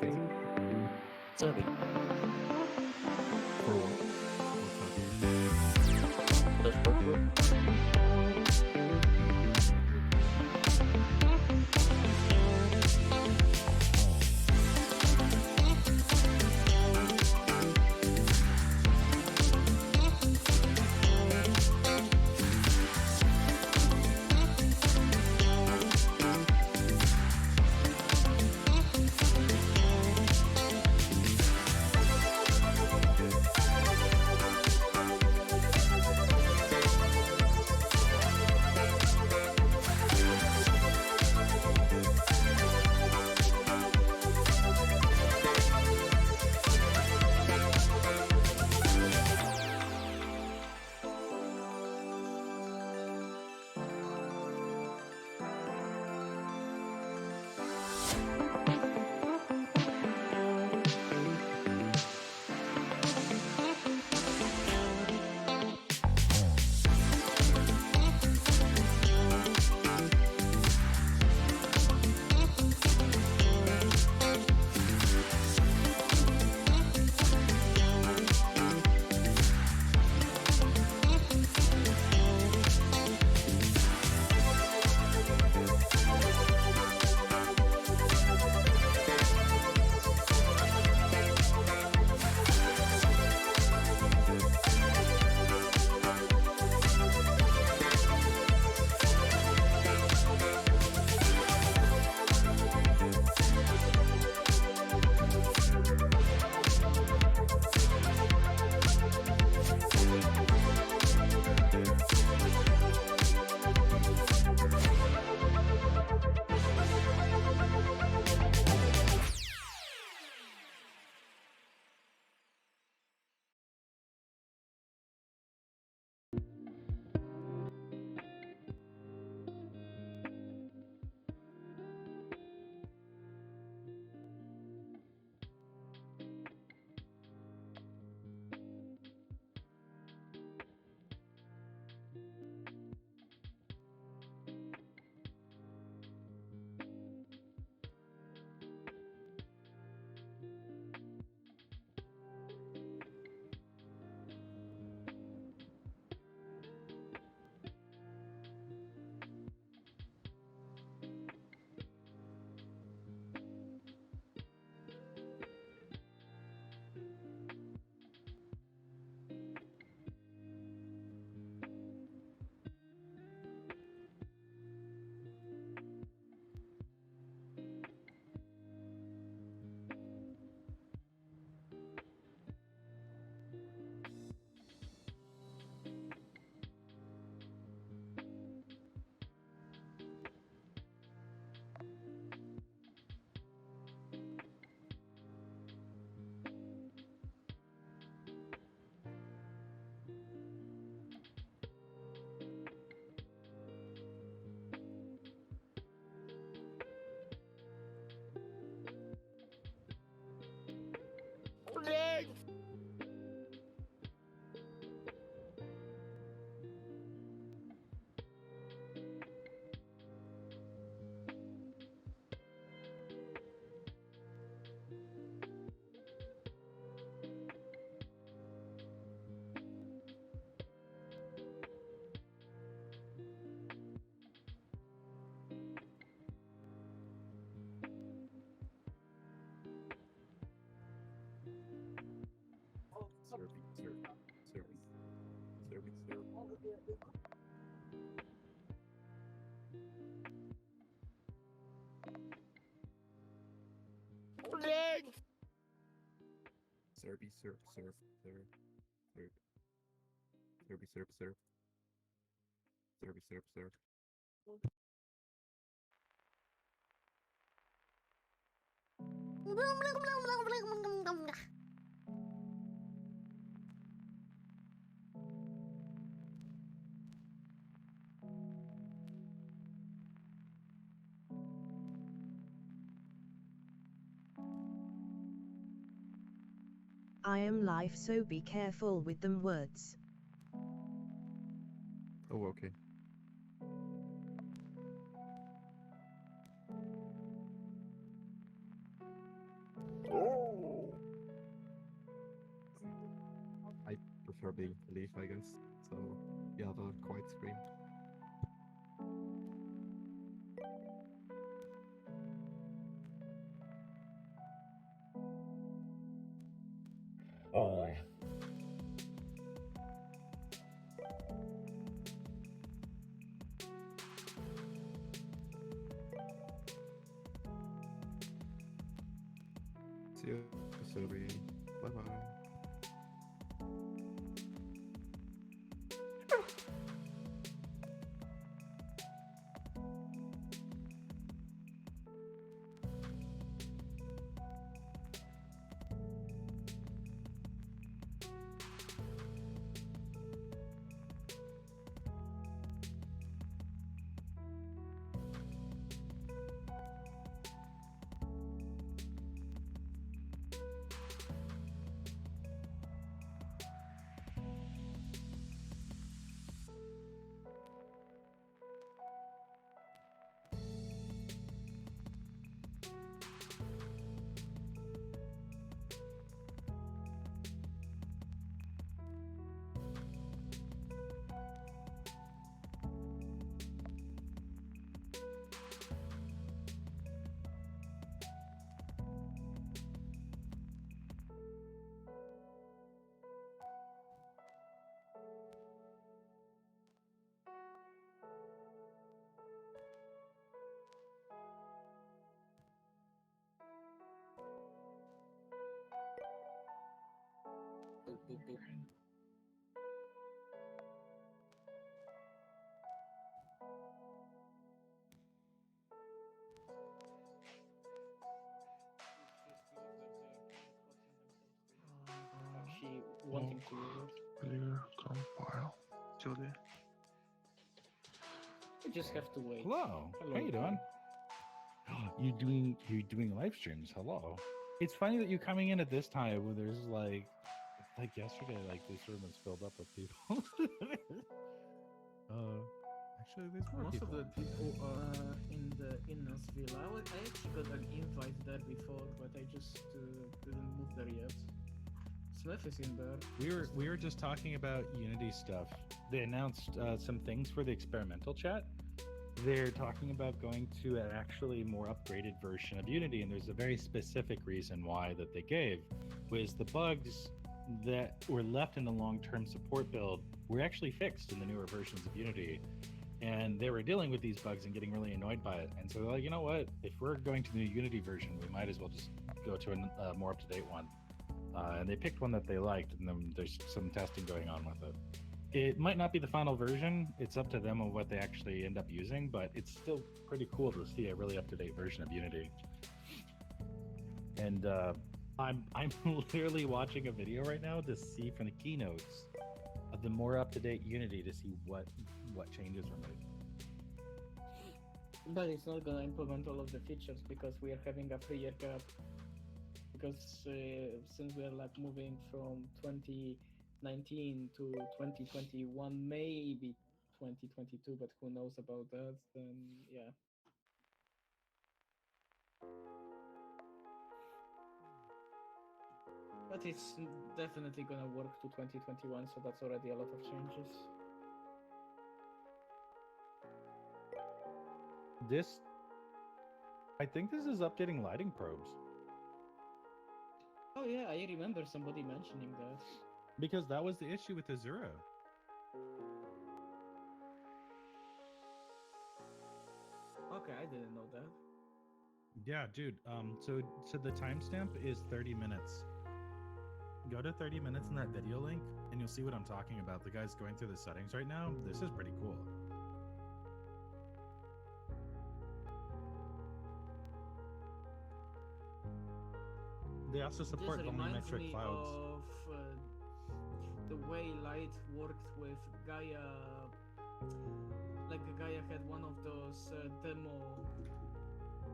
woofing. Sorry. For what? What's that? Does work? Serby, surf, surf, surf, surf. Serby, surf, surf. Serby, surf, surf. I am life, so be careful with them words. Oh, okay. big leaf, I guess. So yeah, the quiet scream. Oh. See you, Sylvie. Bye bye. Boop, boop, boop. She wanting to use it. Clear compile. Still there? You just have to wait. Hello. Hello. How you doing? You're doing live streams. Hello. It's funny that you're coming in at this time when there's like yesterday, like this room is filled up with people. Actually, there's more Most people. of the people are in the Innesville. I actually got an invite there before, but I just didn't move there yet. Smith is in there. We were just talking about Unity stuff. They announced some things for the experimental chat. They're talking about going to an actually more upgraded version of Unity, and there's a very specific reason why that they gave, was the bugs that were left in the long-term support build were actually fixed in the newer versions of Unity. And they were dealing with these bugs and getting really annoyed by it. And so they're like, you know what? If we're going to the new Unity version, we might as well just go to a more up-to-date one. And they picked one that they liked, and then there's some testing going on with it. It might not be the final version. It's up to them on what they actually end up using, but it's still pretty cool to see a really up-to-date version of Unity. And I'm literally watching a video right now to see from the keynotes of the more up-to-date Unity to see what changes were made. But it's not gonna implement all of the features because we are having a 3-year gap. Because since we are like moving from 2019 to 2021, maybe 2022, but who knows about that? Then yeah. But it's definitely gonna work to 2021, so that's already a lot of changes. I think this is updating lighting probes. Oh yeah, I remember somebody mentioning that. Because that was the issue with Azura. Okay, I didn't know that. Yeah, dude. So the timestamp is 30 minutes. Go to 30 minutes in that video link, and you'll see what I'm talking about. The guy's going through the settings right now. This is pretty cool. They also support This reminds volumetric me clouds. of the way light worked with Gaia. Like Gaia had one of those demo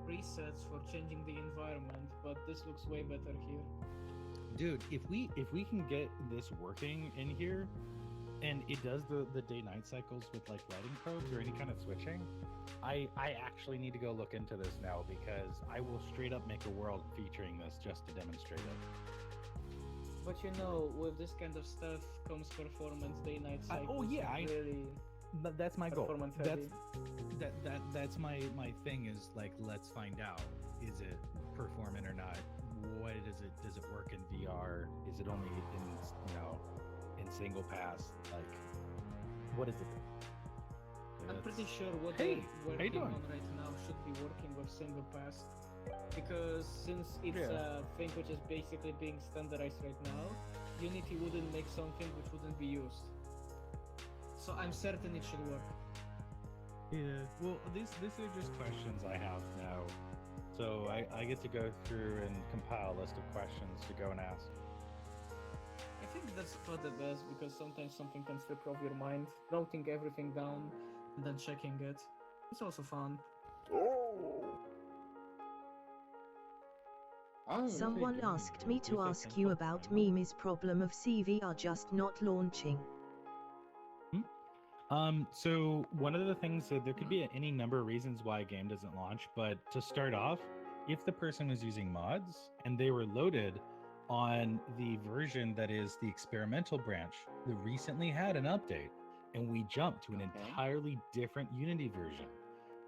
presets for changing the environment, but this looks way better here. Dude, if we can get this working in here, and it does the day-night cycles with like lighting probes or any kind of switching, I actually need to go look into this now, because I will straight up make a world featuring this just to demonstrate it. But you know, with this kind of stuff comes performance day-night cycles. oh yeah, really that's my goal. performance That's heavy. that's my thing is like, let's find out, is it performant or not? What does it work in VR? Is it only in, in single pass? Like, what is it? I'm pretty sure what Hey, we're how you working doing? on right now should be working with single pass, because since it's Yeah. a thing which is basically being standardized right now, Unity wouldn't make something which wouldn't be used. So I'm certain it should work. Yeah. Well, these are just questions I have now. So I get to go through and compile a list of questions to go and ask. I think that's for the best, because sometimes something can slip off your mind. Noting everything down and then checking it. It's also fun. Someone asked me to ask you about Mimi's problem of CVR just not launching. So one of the things that there could be any number of reasons why a game doesn't launch, but to start off, if the person was using mods and they were loaded on the version that is the experimental branch that recently had an update, and we jumped to an entirely different Unity version,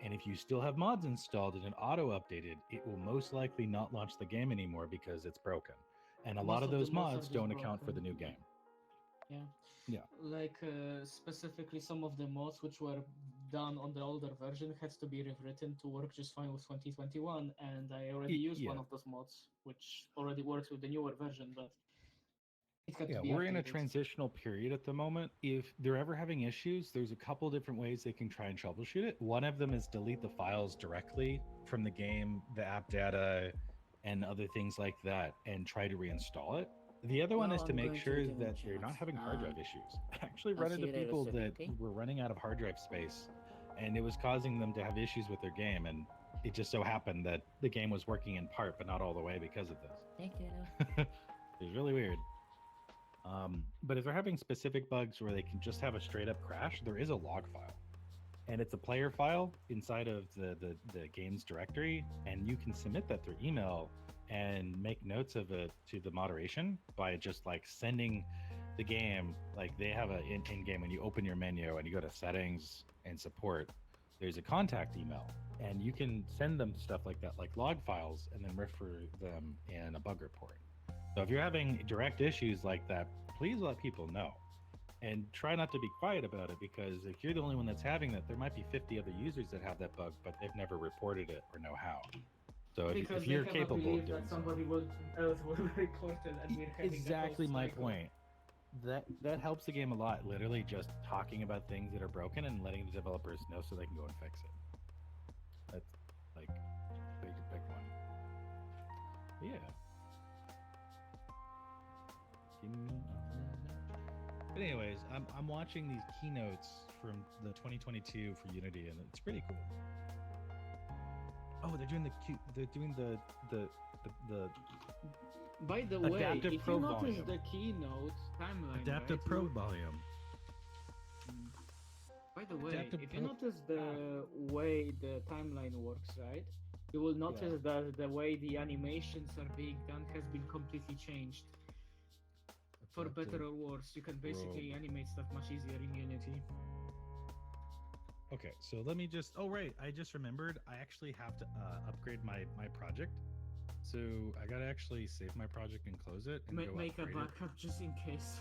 and if you still have mods installed and it auto updated, it will most likely not launch the game anymore because it's broken. And a lot Most of of the those mods are mods just don't account for the broken. new game. Yeah. Yeah. Like specifically some of the mods which were done on the older version had to be rewritten to work just fine with 2021, and I already used one Yeah. of those mods which already works with the newer version, but it had Yeah, to be we're in a updated. transitional period at the moment. If they're ever having issues, there's a couple different ways they can try and troubleshoot it. One of them is delete the files directly from the game, the app data, and other things like that, and try to reinstall it. The other one Well, is to I'm make going to sure look in the that they're not chat. having hard drive issues. I actually I'll run see into you later, people that Suzuki. were running out of hard drive space, and it was causing them to have issues with their game. And it just so happened that the game was working in part, but not all the way because of this. Thank you. It's really weird. But if they're having specific bugs where they can just have a straight up crash, there is a log file. And it's a player file inside of the game's directory. And you can submit that through email and make notes of it to the moderation by just like sending the game. Like they have a in game when you open your menu and you go to settings and support, there's a contact email. And you can send them stuff like that, like log files, and then refer them in a bug report. So if you're having direct issues like that, please let people know. And try not to be quiet about it, because if you're the only one that's having that, there might be 50 other users that have that bug, but they've never reported it or know how. So Because if you're they have a capable belief of doing that somebody else will report it, and we're having exactly a my cycle. point. That helps the game a lot. Literally just talking about things that are broken and letting the developers know so they can go and fix it. That's like big one. Yeah. But anyways, I'm watching these keynotes from the 2022 for Unity, and it's pretty cool. Oh, they're doing the By the way, Adaptive if you probe notice volume. the keynote timeline, adaptive right, probe volume. By the way, Adaptive if you probe- notice the way the timeline works, right, you will notice that the way the animations are being done has been completely changed. For better or worse, you can basically animate stuff much easier in Unity. Okay, so let me just. Oh right, I just remembered. I actually have to upgrade my project. So I gotta actually save my project and close it and go Make a upgrade it. backup just in case.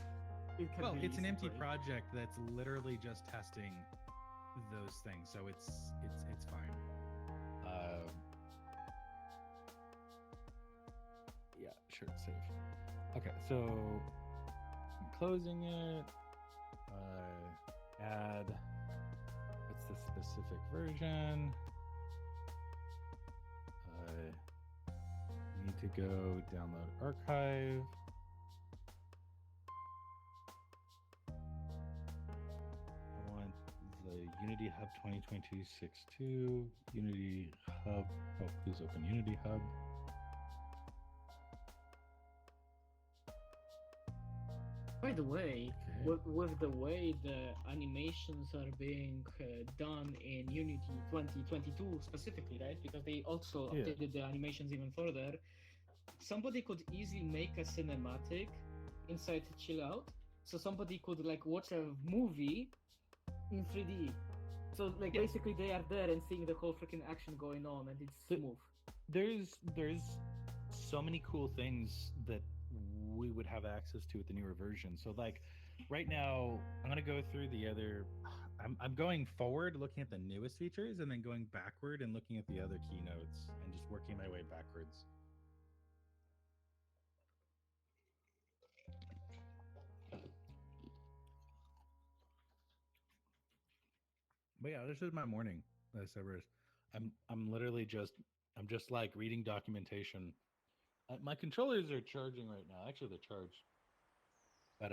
It can Well, be it's an easy empty break. project that's literally just testing those things, so it's fine. Yeah, sure, it's safe. Okay, so I'm closing it. Add. What's the specific version? Need to go download archive. I want the Unity Hub 2022.6.2. Unity Hub. Oh, please open Unity Hub. By the way, Okay. with the way the animations are being done in Unity 2022 specifically, right? Because they also Yeah. updated the animations even further. Somebody could easily make a cinematic inside Chill Out, so somebody could like watch a movie in 3D. So like basically they are there and seeing the whole freaking action going on, and it's smooth. There's so many cool things that we would have access to with the newer version. So like right now, I'm gonna go through the other. I'm going forward, looking at the newest features, and then going backward and looking at the other keynotes, and just working my way backwards. But yeah, this is my morning. Cerberus. I'm literally I'm just like reading documentation. My controllers are charging right now. Actually, they're charged. But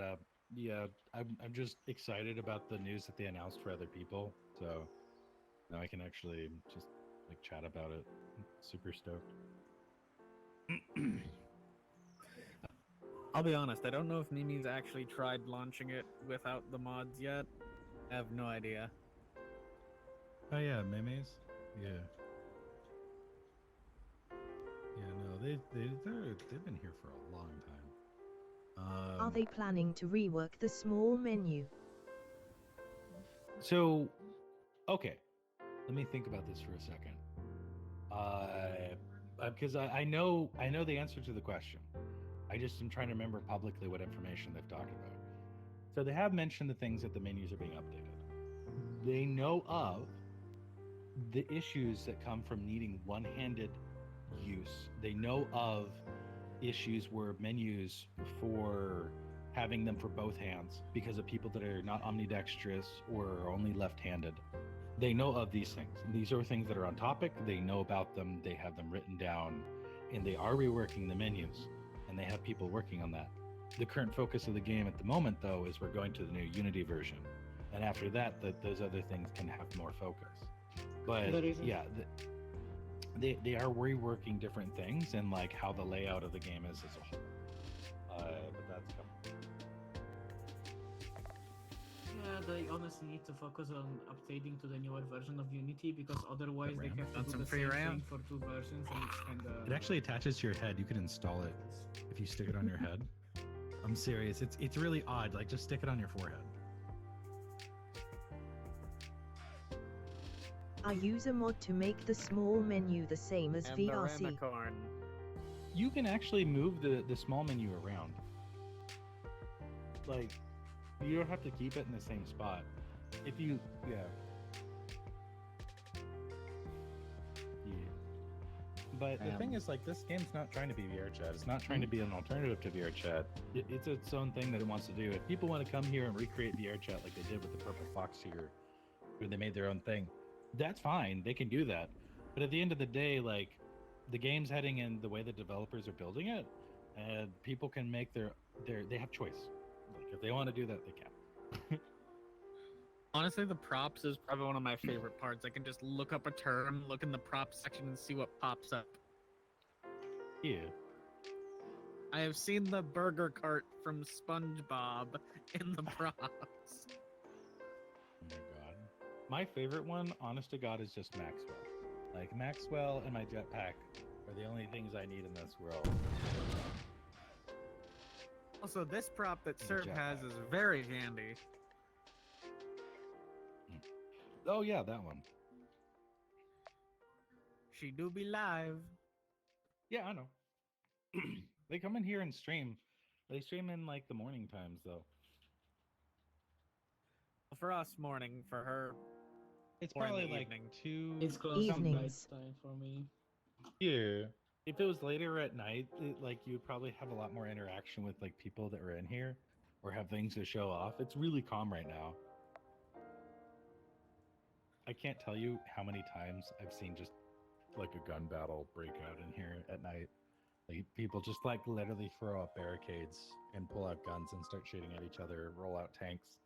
yeah, I'm just excited about the news that they announced for other people. So now I can actually just like chat about it. Super stoked. I'll be honest, I don't know if Mimi's actually tried launching it without the mods yet. I have no idea. Oh yeah, memes. Yeah. Yeah, no, they've been here for a long time. Are they planning to rework the small menu? So, okay, let me think about this for a second. Because I know the answer to the question. I just am trying to remember publicly what information they've talked about. So they have mentioned the things that the menus are being updated. They know of the issues that come from needing one-handed use. They know of issues where menus for having them for both hands because of people that are not omnidextrous or are only left-handed. They know of these things. These are things that are on topic. They know about them. They have them written down, and they are reworking the menus, and they have people working on that. The current focus of the game at the moment, though, is we're going to the new Unity version, and after that, those other things can have more focus. But yeah, they are reworking different things and like how the layout of the game is as a whole. But that's coming. Yeah, they honestly need to focus on updating to the newer version of Unity because otherwise they have to Want do some the free same RAM? thing for 2 versions and it's kinda... It actually attaches to your head. You can install it if you stick it on your head. I'm serious. It's really odd. Like just stick it on your forehead. I use a mod to make the small menu the same as And VRC. the Ramacorn. You can actually move the small menu around. Like, you don't have to keep it in the same spot. If you, yeah. But the thing is, like, this game's not trying to be VR chat. It's not trying to be an alternative to VR chat. It's its own thing that it wants to do. If people want to come here and recreate VR chat like they did with the Purple Fox here, where they made their own thing, that's fine. They can do that. But at the end of the day, like, the game's heading in the way the developers are building it, and people can make they have choice. Like, if they want to do that, they can. Honestly, the props is probably one of my favorite parts. I can just look up a term, look in the props section, and see what pops up. Yeah. I have seen the burger cart from SpongeBob in the props. Oh my god. My favorite one, honest to God, is just Maxwell. Like, Maxwell and my jetpack are the only things I need in this world. Also, this prop that The Serb has jetpack. is very handy. Oh yeah, that one. She do be live. Yeah, I know. They come in here and stream. They stream in like the morning times though. For us, morning. For her, It's Or in probably the like evening. 2 It's close to Evenings. night time for me. Yeah. If it was later at night, like you would probably have a lot more interaction with like people that were in here or have things to show off. It's really calm right now. I can't tell you how many times I've seen just like a gun battle break out in here at night. Like people just like literally throw up barricades and pull out guns and start shooting at each other, roll out tanks.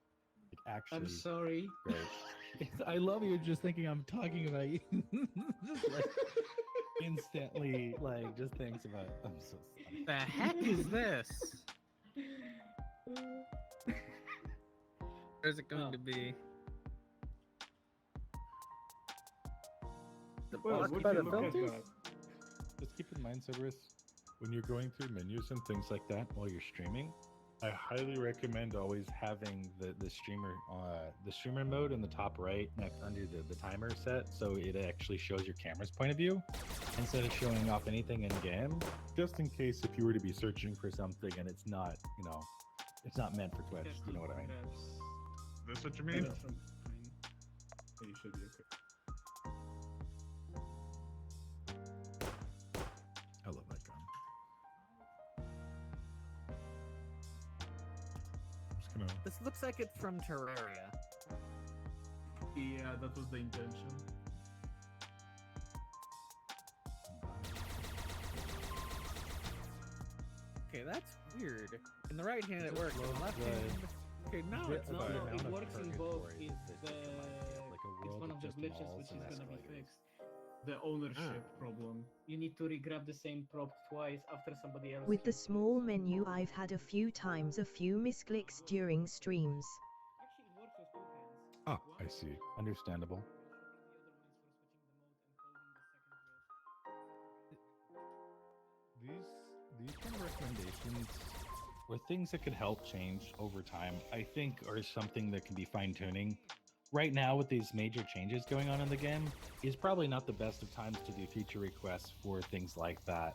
Like actually I'm sorry. great. I love you just thinking I'm talking about you. Just like instantly like just thinks about I'm so sorry. the heck is this? Where's it going Oh. to be? The Well, block would by you the look at filters? Just keep in mind, Cerberus, when you're going through menus and things like that while you're streaming, I highly recommend always having the streamer mode in the top right under the timer set, so it actually shows your camera's point of view instead of showing off anything in game. Just in case if you were to be searching for something and it's not, it's not meant for Twitch. You know what I mean? That's what you mean? Yeah, you should be okay. I love that gun. Just gonna. This looks like it's from Terraria. Yeah, that was the intention. Okay, that's weird. In the right hand it works. In the left the- hand. Okay, now it's No, not. no, amount it of works in both. purgatory It's that this reminds me of, like a it's world one of of the just glitches malls which is and gonna be escalators. fixed. The ownership problem. You need to re-grab the same prop twice after somebody else. With the uses it. small menu I've had a few times a few misclicks during streams. Actually, it works with two hands. Ah, I see. Understandable. These kind of recommendations or things that could help change over time, I think, are something that can be fine tuning. Right now, with these major changes going on in the game, is probably not the best of times to do feature requests for things like that.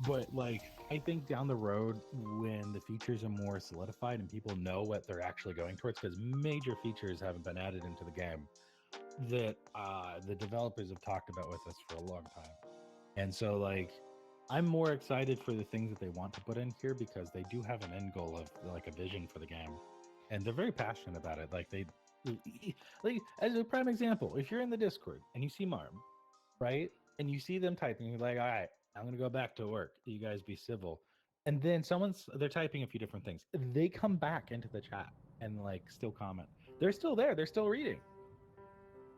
But like, I think down the road, when the features are more solidified and people know what they're actually going towards, because major features haven't been added into the game, that the developers have talked about with us for a long time. And so, like, I'm more excited for the things that they want to put in here because they do have an end goal of like a vision for the game, and they're very passionate about it. Like like as a prime example, if you're in the Discord and you see Marm, right, and you see them typing, you're like, all right, I'm gonna go back to work. You guys be civil. And then they're typing a few different things. They come back into the chat and like still comment. They're still there. They're still reading.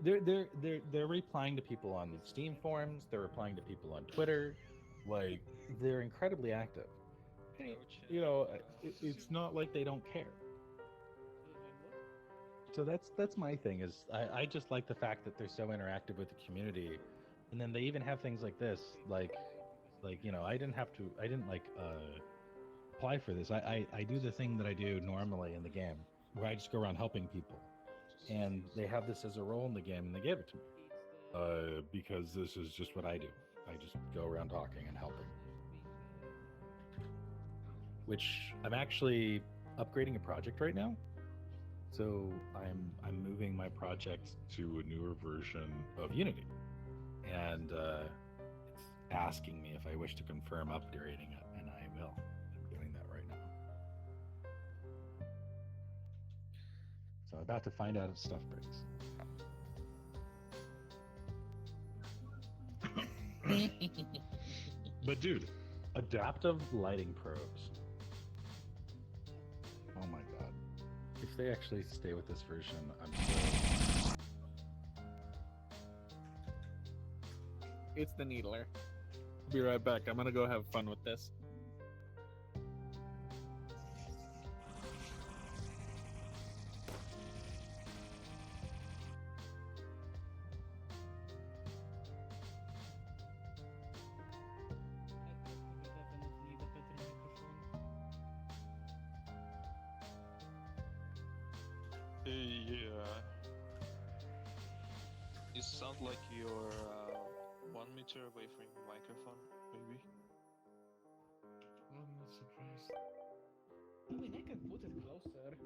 They're replying to people on Steam forums. They're replying to people on Twitter. Like, they're incredibly active. It's not like they don't care. So that's my thing. Is I just like the fact that they're so interactive with the community, and then they even have things like this, like I didn't apply for this. I do the thing that I do normally in the game, where I just go around helping people, and they have this as a role in the game, and they gave it to me because this is just what I do. I just go around talking and helping. Which I'm actually upgrading a project right now. So I'm moving my project to a newer version of Unity. And it's asking me if I wish to confirm upgrading it, and I will. I'm doing that right now. So I'm about to find out if stuff breaks. But dude, adaptive lighting probes. Oh my god. If they actually stay with this version, I'm sure. It's the needler. Be right back. I'm gonna go have fun with this. Yeah. You sound like you're 1 meter away from your microphone, maybe. I'm not surprised. I mean, I can put it closer,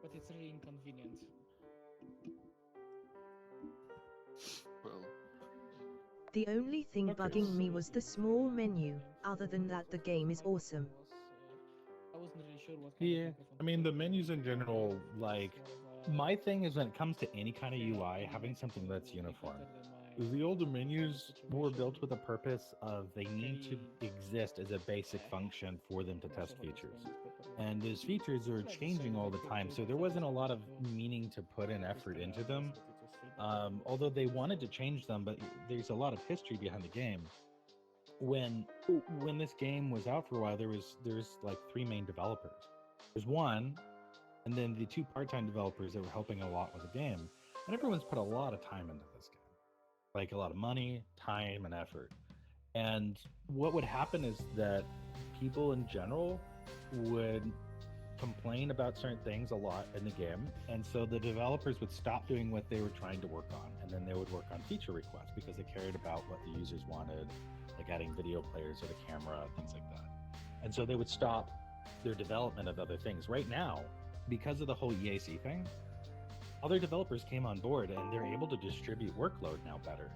but it's really inconvenient. Well, The only thing Okay, bugging me so- was the small menu. Other than that, the game is awesome. I wasn't really sure what kind of Yeah, microphone I mean, to the put. menus in general, like, It's more of a- my thing is when it comes to any kind of UI, having something that's uniform. The older menus were built with a purpose of they need to exist as a basic function for them to test features. And those features are changing all the time, so there wasn't a lot of meaning to put in effort into them. Although they wanted to change them, but there's a lot of history behind the game. When this game was out for a while, there's like 3 main developers. There's one, and then the 2 part-time developers that were helping a lot with the game. And everyone's put a lot of time into this game, like a lot of money, time, and effort. And what would happen is that people in general would complain about certain things a lot in the game, and so the developers would stop doing what they were trying to work on, and then they would work on feature requests because they cared about what the users wanted, like adding video players or the camera, things like that. And so they would stop their development of other things. Right now, because of the whole EAC thing, other developers came on board and they're able to distribute workload now better.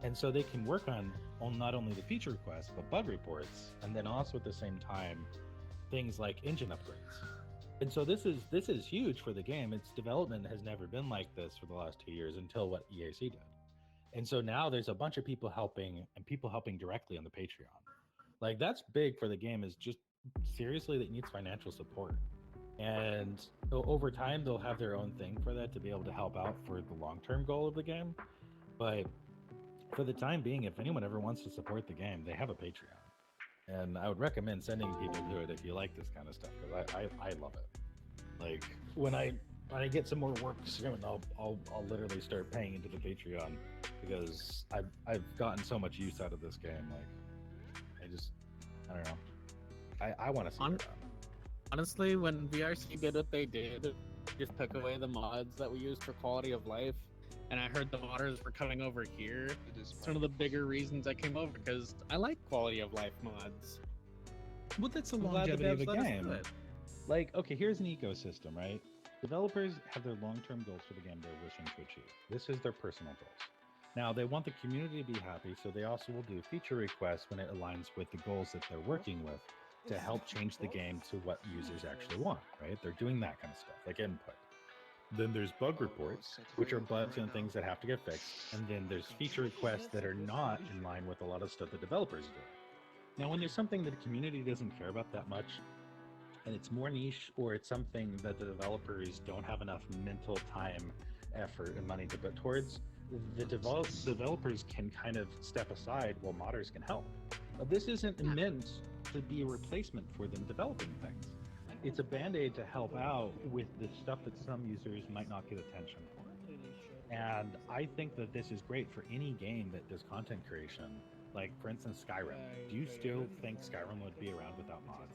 And so they can work on not only the feature requests, but bug reports, and then also at the same time, things like engine upgrades. And so this is huge for the game. Its development has never been like this for the last 2 years until what EAC did. And so now there's a bunch of people helping, and people helping directly on the Patreon. Like, that's big for the game, is just seriously that needs financial support. And over time, they'll have their own thing for that to be able to help out for the long-term goal of the game. But for the time being, if anyone ever wants to support the game, they have a Patreon. And I would recommend sending people to it if you like this kind of stuff, because I love it. Like, when I get some more work soon, I'll literally start paying into the Patreon, because I've gotten so much use out of this game. Like, I don't know. I want to see it. Honestly, when VRC did what they did, just took away the mods that we used for quality of life, and I heard the modders were coming over here. It's one of the bigger reasons I came over, because I like quality of life mods. Well, that's the I'm glad the longevity of a devs let us do game. it. Like, okay, here's an ecosystem, right? Developers have their long-term goals for the game they're wishing to achieve. This is their personal goals. Now, they want the community to be happy, so they also will do feature requests when it aligns with the goals that they're working with to help change the game to what users actually want, right? They're doing that kind of stuff, like input. Then there's bug reports, which are bugs and things that have to get fixed. And then there's feature requests that are not in line with a lot of stuff the developers do. Now, when there's something that the community doesn't care about that much, and it's more niche, or it's something that the developers don't have enough mental time, effort, and money to put towards, the developers can kind of step aside while modders can help. But this isn't meant to be a replacement for them developing things. It's a band-aid to help out with the stuff that some users might not get attention for. And I think that this is great for any game that does content creation. Like, for instance, Skyrim. Do you still think Skyrim would be around without mods?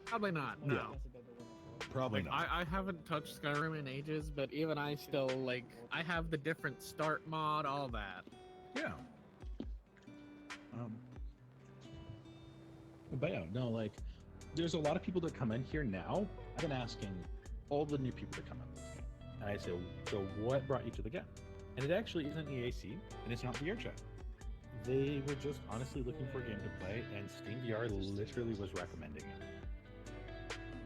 Probably not, no. Yeah. Probably Like, not. I haven't touched Skyrim in ages, but even I still, like, I have the different start mod, all that. Yeah. But yeah, no, like, there's a lot of people that come in here now. I've been asking all the new people that come in this game, and I say, so what brought you to the game? And it actually isn't EAC, and it's not VRChat. They were just honestly looking for a game to play, and Steam VR literally was recommending it.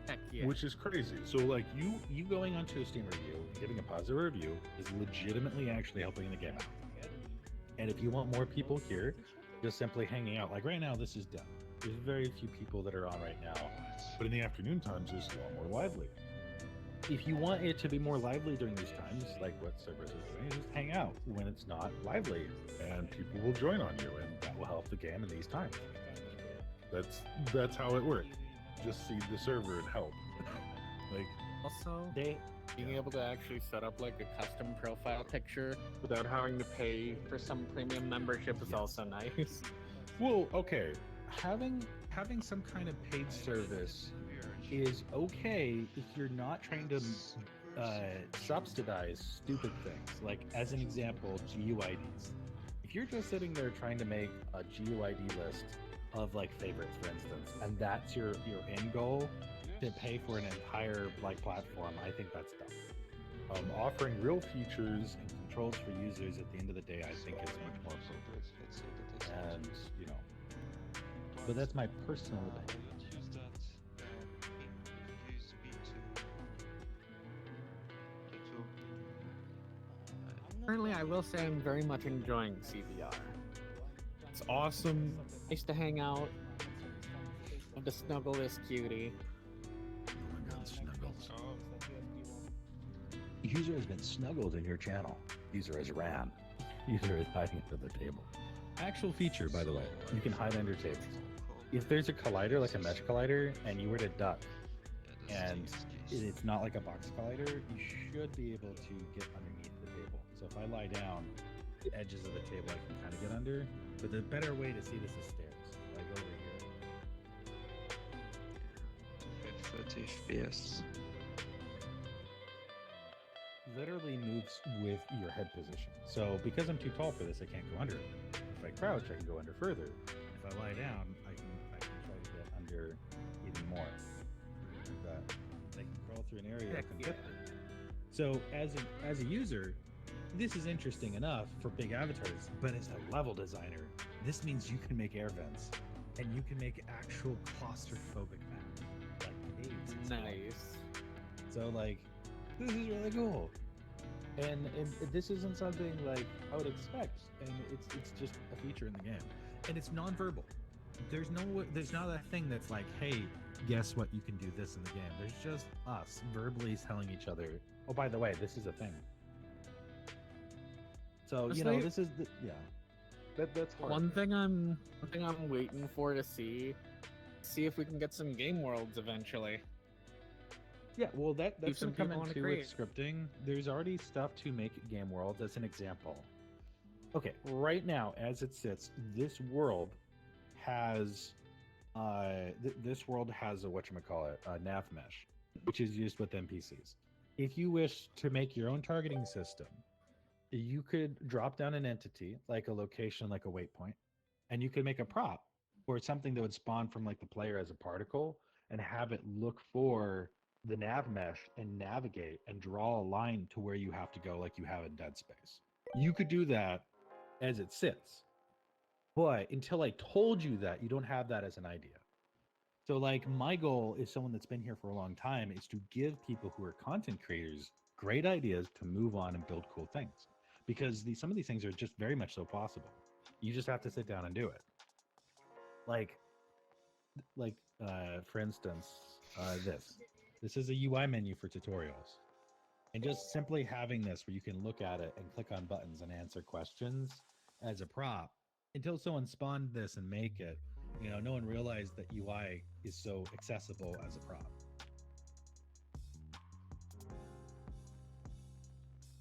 Heck yeah. Which is crazy. So, like, you going onto a Steam review, giving a positive review, is legitimately actually helping the game out. And if you want more people here, just simply hanging out, like right now, this is done. There's very few people that are on right now, but in the afternoon times, it's a lot more lively. If you want it to be more lively during these times, like what Cerberus is doing, just hang out when it's not lively, and people will join on you, and that will help the game in these times. That's how it works. Just see the server and help. Like, Also, being able to actually set up like a custom profile picture without having to pay for some premium membership is also nice. well, okay, having some kind of paid service is okay if you're not trying to subsidize stupid things. Like, as an example, GUIDs. If you're just sitting there trying to make a GUID list of like favorites, for instance, and that's your end goal, to pay for an entire like platform, I think that's dumb. Offering real features and controls for users at the end of the day, I think is much more appropriate. And but that's my personal opinion. Currently, I will say I'm very much enjoying CVR. It's awesome. Nice to hang out. Love to snuggle this cutie. Oh my god, snuggles. User has been snuggled in your channel. User has ran. User is hiding under the table. Actual feature, by the way, you can hide under tables. If there's a collider, like a mesh collider, and you were to duck, and it's not like a box collider, you should be able to get underneath the table. So if I lie down, the edges of the table I can kind of get under, but the better way to see this is stairs. Like over here. FPS. Literally moves with your head position. So because I'm too tall for this, I can't go under it. If I crouch, I can go under further. If I lie down, I can try to get under even more. Like that. I can crawl through an area I can fit through. So as a user, this is interesting enough for big avatars, but as a level designer, this means you can make air vents and you can make actual claustrophobic maps, like caves. And stuff. Nice. So like, this is really cool. And this isn't something like I would expect, and it's just a feature in the game, and it's non-verbal. There's not a thing that's like, hey, guess what, you can do this in the game. There's just us verbally telling each other, oh, by the way, this is a thing. So this is that's hard. One thing I'm waiting for to see if we can get some game worlds eventually. Yeah, well, that's some going to come people into wanna with scripting. There's already stuff to make game worlds as an example. Okay, right now, as it sits, this world has a whatchamacallit, a nav mesh, which is used with NPCs. If you wish to make your own targeting system, you could drop down an entity, like a location, like a waypoint, and you could make a prop or something that would spawn from like the player as a particle and have it look for the nav mesh and navigate and draw a line to where you have to go, like you have in Dead Space. You could do that as it sits, but until I told you that, you don't have that as an idea. So like my goal is someone that's been here for a long time is to give people who are content creators great ideas to move on and build cool things, because some of these things are just very much so possible. You just have to sit down and do it. Like for instance, this is a UI menu for tutorials, and just simply having this where you can look at it and click on buttons and answer questions as a prop until someone spawned this and make it. No one realized that UI is so accessible as a prop.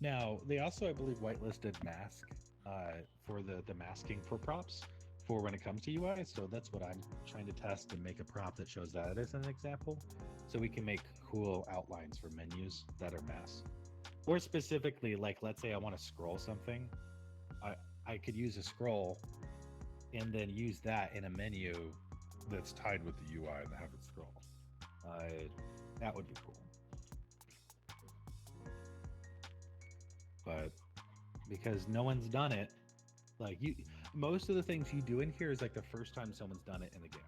Now, they also, I believe, whitelisted mask for the masking for props for when it comes to UI. So that's what I'm trying to test and make a prop that shows that as an example. So we can make cool outlines for menus that are masked. Or specifically, like, let's say I want to scroll something. I could use a scroll and then use that in a menu that's tied with the UI and have it scroll. That would be cool. But because no one's done it, like most of the things you do in here is like the first time someone's done it in the game.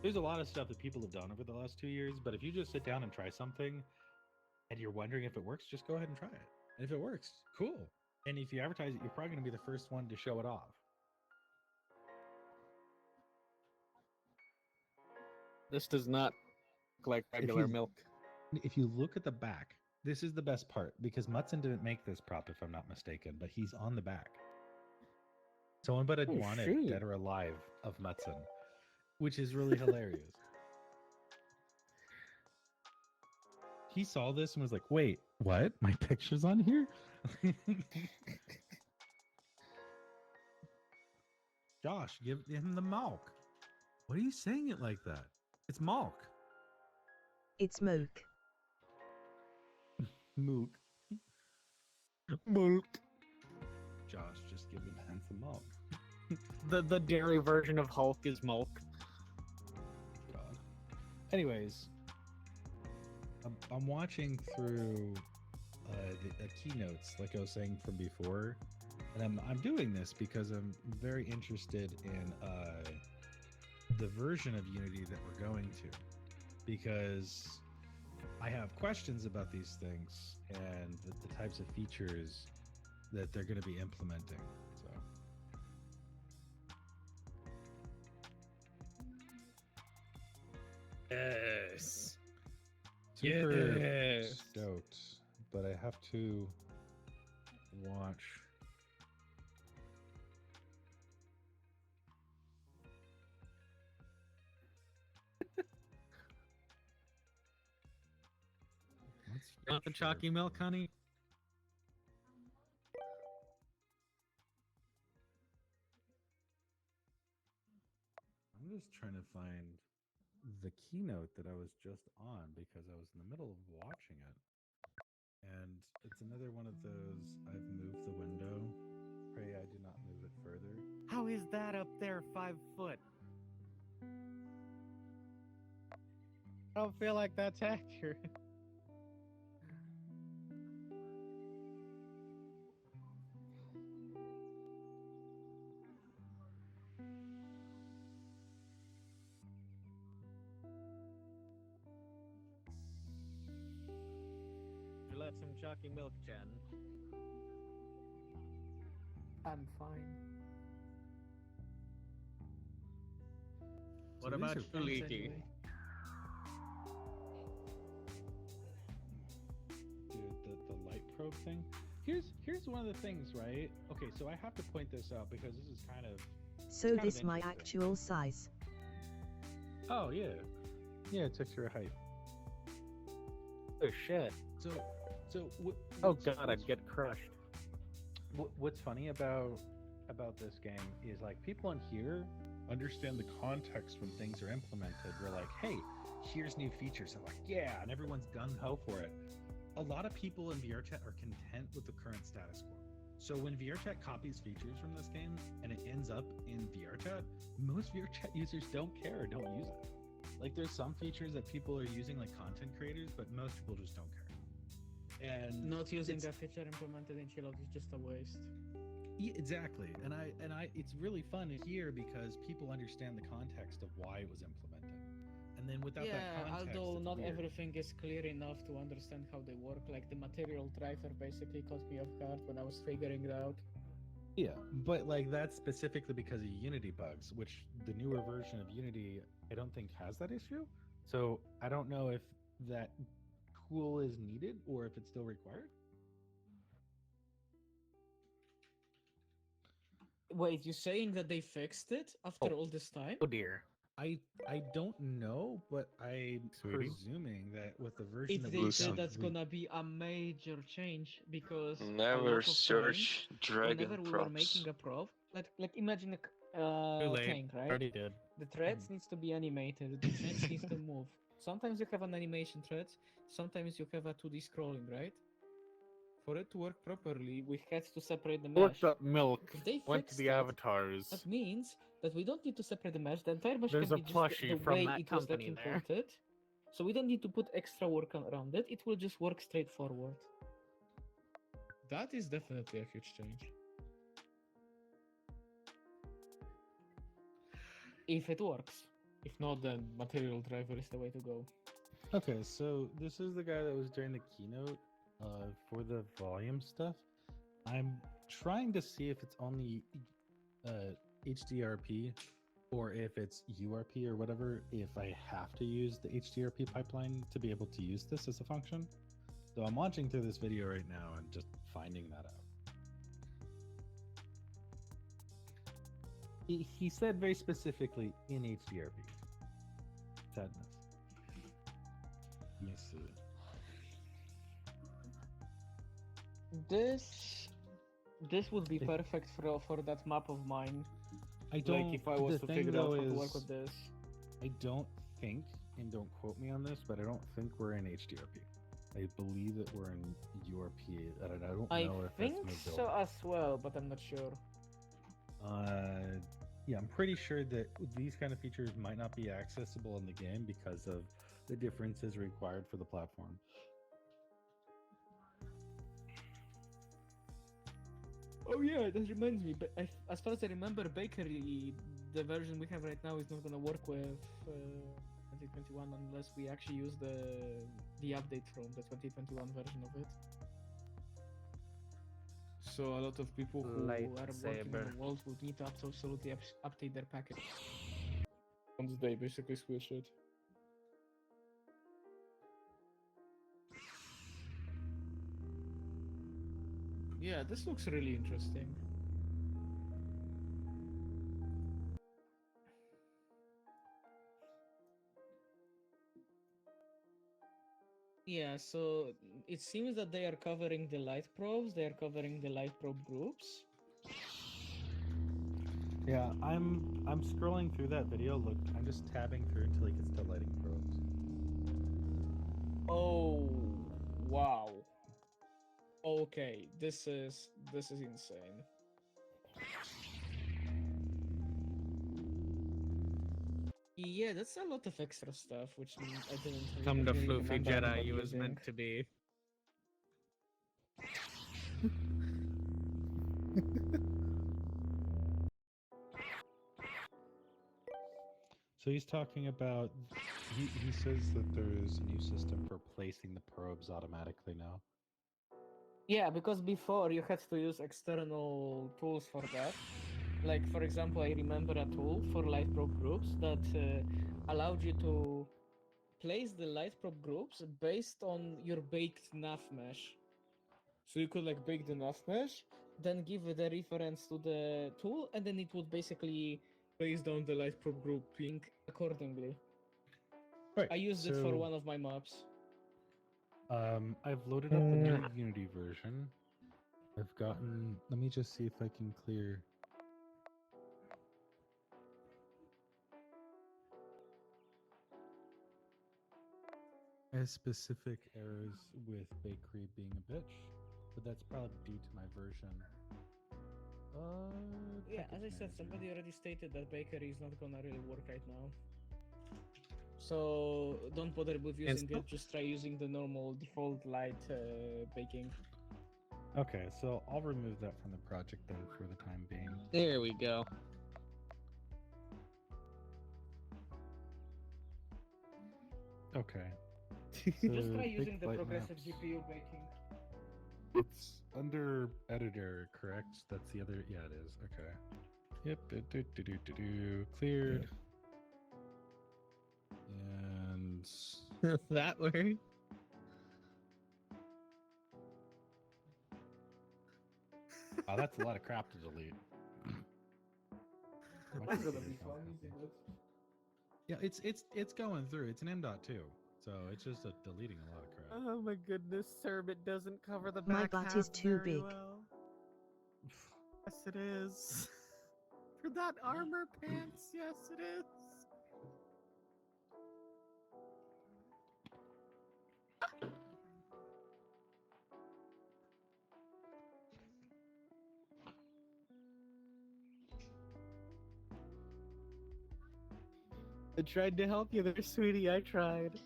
There's a lot of stuff that people have done over the last 2 years, but if you just sit down and try something and you're wondering if it works, just go ahead and try it. And if it works, cool. And if you advertise it, you're probably going to be the first one to show it off. This does not look like regular milk. If you look at the back, this is the best part, because Mutson didn't make this prop, if I'm not mistaken, but he's on the back. Someone but wanted Dead or Alive of Mutson, which is really hilarious. He saw this and was like, wait, what? My picture's on here? Josh, give him the milk. What are you saying it like that? It's milk. It's Mook. Mook. Milk. Josh, just give the man some milk. The dairy version of Hulk is milk. God. Anyways, I'm watching through the keynotes, like I was saying from before, and I'm doing this because I'm very interested in the version of Unity that we're going to, because I have questions about these things and the types of features that they're going to be implementing. So Yes. super stoked, but I have to watch. You want the chalky milk, honey? I'm just trying to find the keynote that I was just on because I was in the middle of watching it. And it's another one of those, I've moved the window. Pray I do not move it further. How is that up there 5 foot? I don't feel like that's accurate. Would you like some chalky milk, Jen? I'm fine. What So these about are- you, Thanks Leaky? anyway. Dude, the light probe thing. Here's one of the things, right? Okay, so I have to point this out because this is kind of So kind of this my interesting. actual size. Oh yeah. Yeah, it's extra height. Oh shit. So Oh what's- god, I'd what's- get crushed. What's funny about this game is like people in here understand the context when things are implemented. We're like, hey, here's new features. I'm like, yeah, and everyone's gung ho for it. A lot of people in VRChat are content with the current status quo. So when VRChat copies features from this game and it ends up in VRChat, most VRChat users don't care or don't use it. Like there's some features that people are using like content creators, but most people just don't care. And Not using it's- a feature implemented in Chillout is just a waste. Yeah, exactly. And I it's really fun here because people understand the context of why it was implemented. And then without that Yeah, context, although it's not weird. everything is clear enough to understand how they work. Like the material driver basically caught me off guard when I was figuring it out. Yeah, but like that's specifically because of Unity bugs, which the newer version of Unity I don't think has that issue. So I don't know if that tool is needed or if it's still required. Wait, you saying that they fixed it after all this time? Oh dear. I don't know, but I'm Sweetie? presuming that with the version If that they we Listen. did, got, that's gonna be a major change because a Never lot of search times, dragon whenever we were props. making a prop, like imagine a Too late. tank, right? Already did. The threads needs to be animated. The threads needs to move. Sometimes you have an animation threads. Sometimes you have a 2D scrolling, right? For it to work properly, we had to separate the mesh. Looked up milk. If they Went to fixed the it, avatars. that means that we don't need to separate the mesh. The entire mesh There's can a be just the plushie from way that it was like company there. imported. So we don't need to put extra work around it. It will just work straightforward. That is definitely a huge change. If it works. If not, then material driver is the way to go. Okay, so this is the guy that was during the keynote for the volume stuff. I'm trying to see if it's only HDRP or if it's URP or whatever, if I have to use the HDRP pipeline to be able to use this as a function. So I'm watching through this video right now and just finding that out. He said very specifically in HDRP. Sadness. Let me see. This would be perfect for that map of mine. I don't. Like if I was the to thing, figure out though, how to is work with this. I don't think, and don't quote me on this, but I don't think we're in HDRP. I believe that we're in URP, and I don't I know if think that's moved so over. as well, but I'm not sure. Yeah, I'm pretty sure that these kind of features might not be accessible in the game because of the differences required for the platform. Oh yeah, that reminds me. But as far as I remember, Bakery, the version we have right now, is not gonna work with 2021 unless we actually use the update from the 2021 version of it. So a lot of people who are working on Lightsaber. the world would need to absolutely update their package. Once they basically switch it. Yeah, this looks really interesting. Yeah, so it seems that they are covering the light probes, they are covering the light probe groups. Yeah, I'm scrolling through that video. Look, I'm just tabbing through until he gets to lighting probes. Oh, wow. Okay, this is insane. Yeah, that's a lot of extra stuff, which I didn't Come to really Floofy remember Jedi, anybody you was using. meant to be. So he's talking about. He says that there's a new system for placing the probes automatically now. Yeah, because before you had to use external tools for that. Like, for example, I remember a tool for light probe groups that allowed you to place the light probe groups based on your baked nav mesh. So you could like bake the nav mesh, then give the reference to the tool, and then it would basically base down the light probe grouping accordingly. Right. I used it for one of my maps. I've loaded up the new Unity version. I've gotten. Let me just see if I can clear. As specific errors with bakery being a bitch, but that's probably due to my version. Yeah, as I package said, manager. somebody already stated that bakery is not gonna really work right now. So don't bother with using it. Just try using the normal default light baking. Okay, so I'll remove that from the project then for the time being. There we go. Okay. Just try Big using the Flight progressive Maps. GPU baking. It's under editor, correct? That's the other. Yeah, it is. Okay. Yep. Cleared. And That worked. oh, that's a lot of crap to delete. That's gonna be fun, isn't it? Yeah, it's going through. It's an M.2, so it's just deleting a lot of crap. Oh my goodness, sir, it doesn't cover the My back butt half is too very big. well. Yes, it is. For that armor pants, yes, it is. I tried to help you there, sweetie. I tried.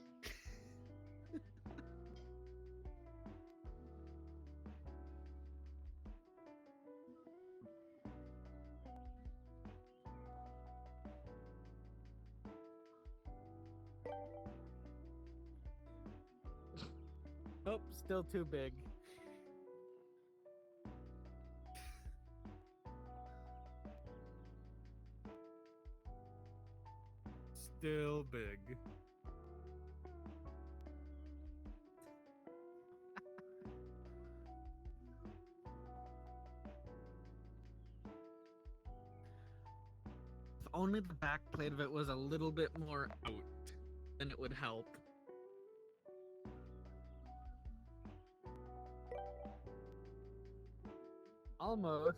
Oh, still too big. Still big. If only the back plate of it was a little bit more out, then it would help. Almost.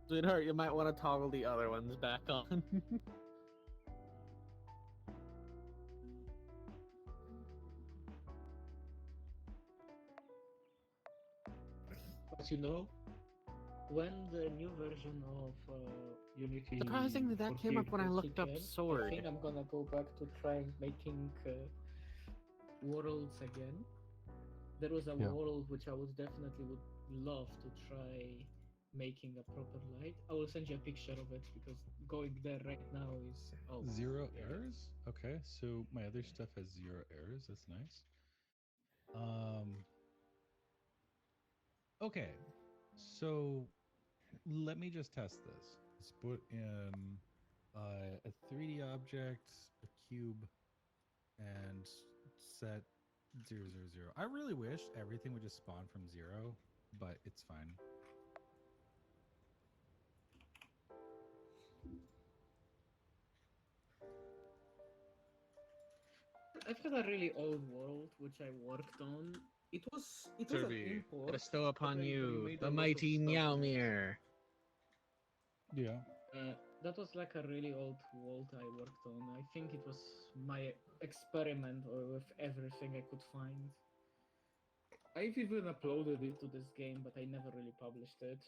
Sweetheart, you might want to toggle the other ones back on. But you know, when the new version of Unity Surprisingly, that came up when I 14 looked up came, sword. I think I'm gonna go back to trying making worlds again. There was a Yeah. world which I would definitely would love to try making a proper light. I will send you a picture of it because going there right now is Zero yeah. errors? Okay, so my other stuff has 0 errors. That's nice. Okay, so let me just test this. Let's put in a 3D object, a cube, and set 0, 0, 0. I really wish everything would just spawn from 0, but it's fine. I've had a really old world which I worked on. It was an Serby, import. bestow upon but I you remade the a lot of mighty stuff in it. Meowmere. Yeah. That was like a really old world I worked on. I think it was my experiment with everything I could find. I've even uploaded it to this game, but I never really published it.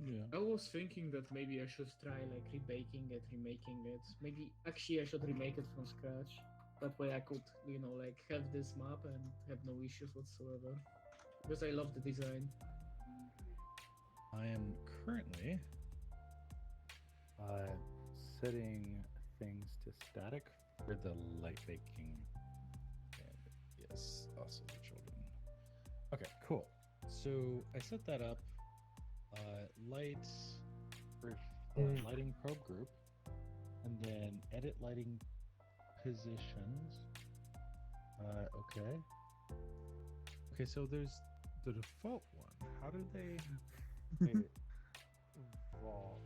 Yeah. I was thinking that maybe I should try like rebaking it, remaking it. Maybe actually I should remake it from scratch. That way I could, like have this map and have no issues whatsoever. Because I love the design. I am currently setting things to static for the light baking. And yes, also the children. Okay, cool. So I set that up. Lights for lighting probe group, and then edit lighting positions. Okay. Okay, so there's the default one. How do they evolve?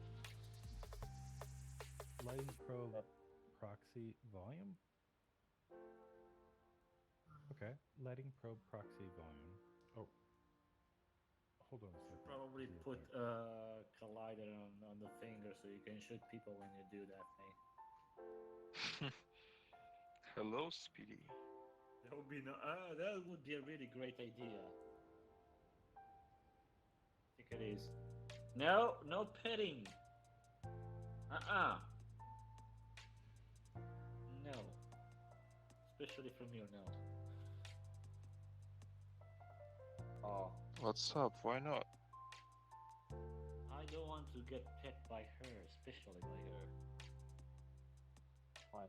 Lighting probe proxy volume? Okay, lighting probe proxy volume. Oh, hold on a second. Probably Real put quick. a collider on the finger so you can shoot people when you do that thing. Hello, Speedy. That would be that would be a really great idea. I think it is. No, no petting. No. Especially from you, no. Oh, What's up? Why not? I don't want to get pet by her, especially by her. Why?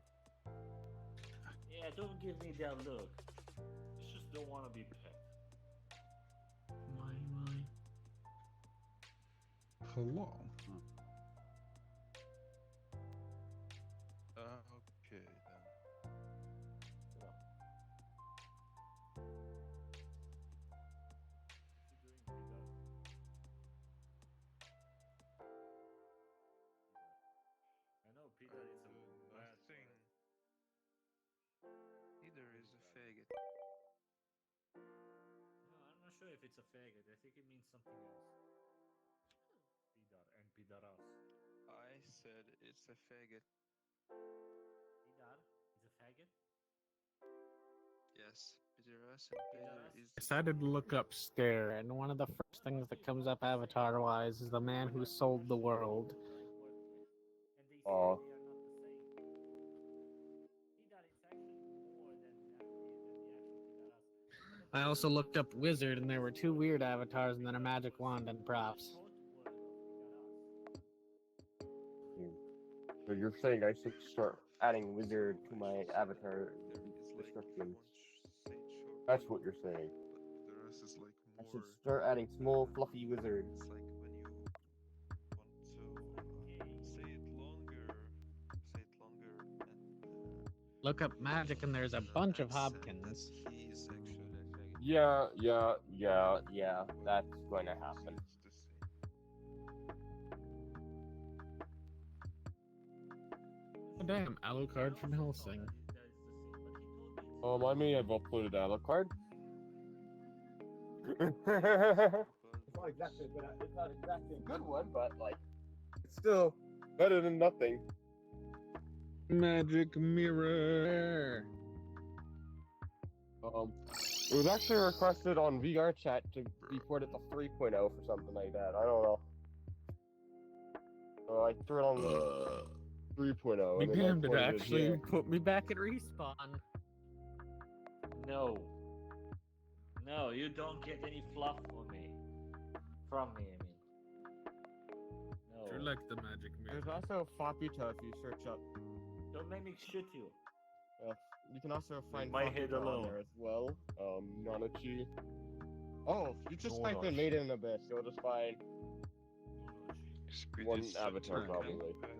Yeah, don't give me that look. I just don't want to be pet. My. Hello. Okay then. Yeah. I know Peter is a bad Nothing. boy. Neither is a faggot. No, I'm not sure if it's a faggot. I think it means something else. Pidar and pidaras. I said it's a faggot. Pidar is a faggot? Yes, Pideras and Peter is. I decided to look up stare, and one of the first things that comes up avatar wise is the man who sold the world. And they say they are not the same. Pidar is actually more than the actual pidaras. I also looked up wizard, and there were 2 weird avatars and then a magic wand and props. So you're saying I should start adding wizard to my avatar descriptions? That's what you're saying. The rest is like I more. should start adding small, fluffy wizards. It's like when you want to say it longer, and Look up magic, and there's a bunch of accent Hobkins. that he is actually a faggot. Yeah, that's going to happen. It's the same. Oh, damn, Alucard from Helsing. I may have uploaded Alucard. It's not exactly a good one, but like, it's still better than nothing. Magic mirror. It was actually requested on VR chat to be ported to 3.0 for something like that. I don't know. So I threw it on 3.0. Be and then I damned, it ported actually again. put me back at respawn. No. No, you don't get any fluff from me. From me, I mean. No. True like the magic There's mirror. also Fapita if you search up. Don't make me shoot you. You can also find my head Fapita on alone. there as well. Nanachi. Oh, you just type in Nanachi. Maiden in Abyss, you'll just find Speedy one is avatar such a probably. pet.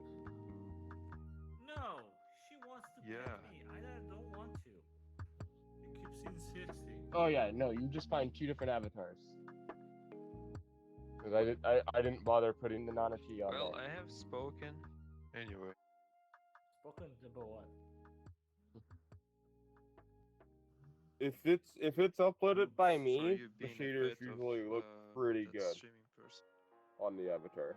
No, she wants to Yeah. pet me. I don't want to. It keeps insisting. Oh yeah, no, you just find 2 different avatars. Because I didn't bother putting the Nanachi on Well, there. I have spoken. Anyway. Spoken about what? if it's uploaded by For me, you the being a shaders bit of, usually look pretty that good streaming person. on the avatar.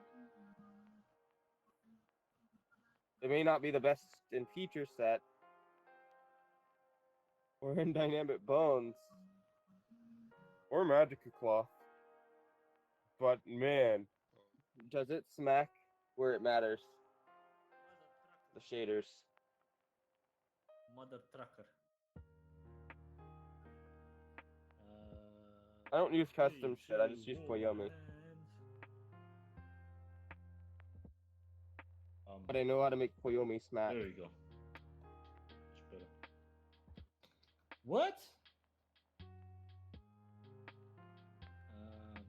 It may not be the best in feature set or in dynamic bones or magica cloth, but man, does it smack where it matters. The shaders. Mother trucker. I don't use custom shit, I just use Koyomi. But I know how to make Koyomi smack. There you go. Much better. What?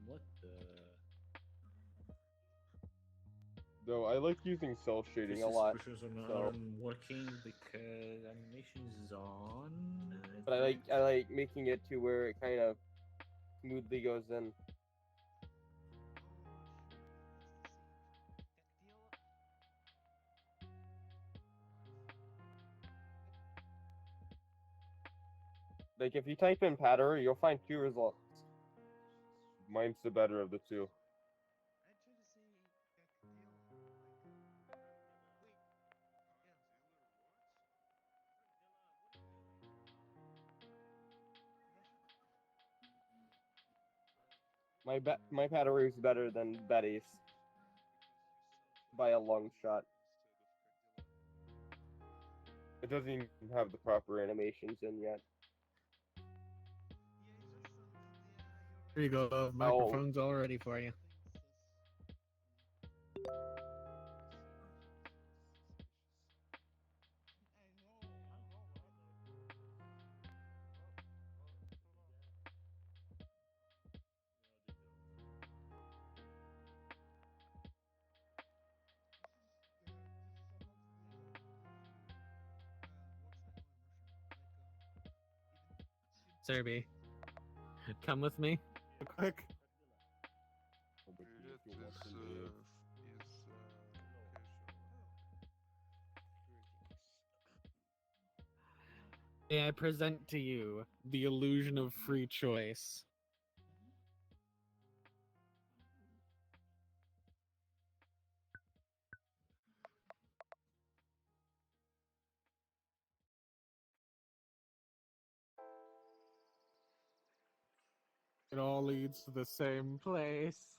What the? Though I like using cell shading a lot. So. Working because animation is on. But I like making it to where it kind of smoothly goes in. Like if you type in Patterer, you'll find two results. Mine's the better of the two. My Patterer is better than Betty's by a long shot. It doesn't even have the proper animations in yet. Here you go. Microphone's all ready for you. Serby, come with me real quick. May I present to you the illusion of free choice? It all leads to the same place.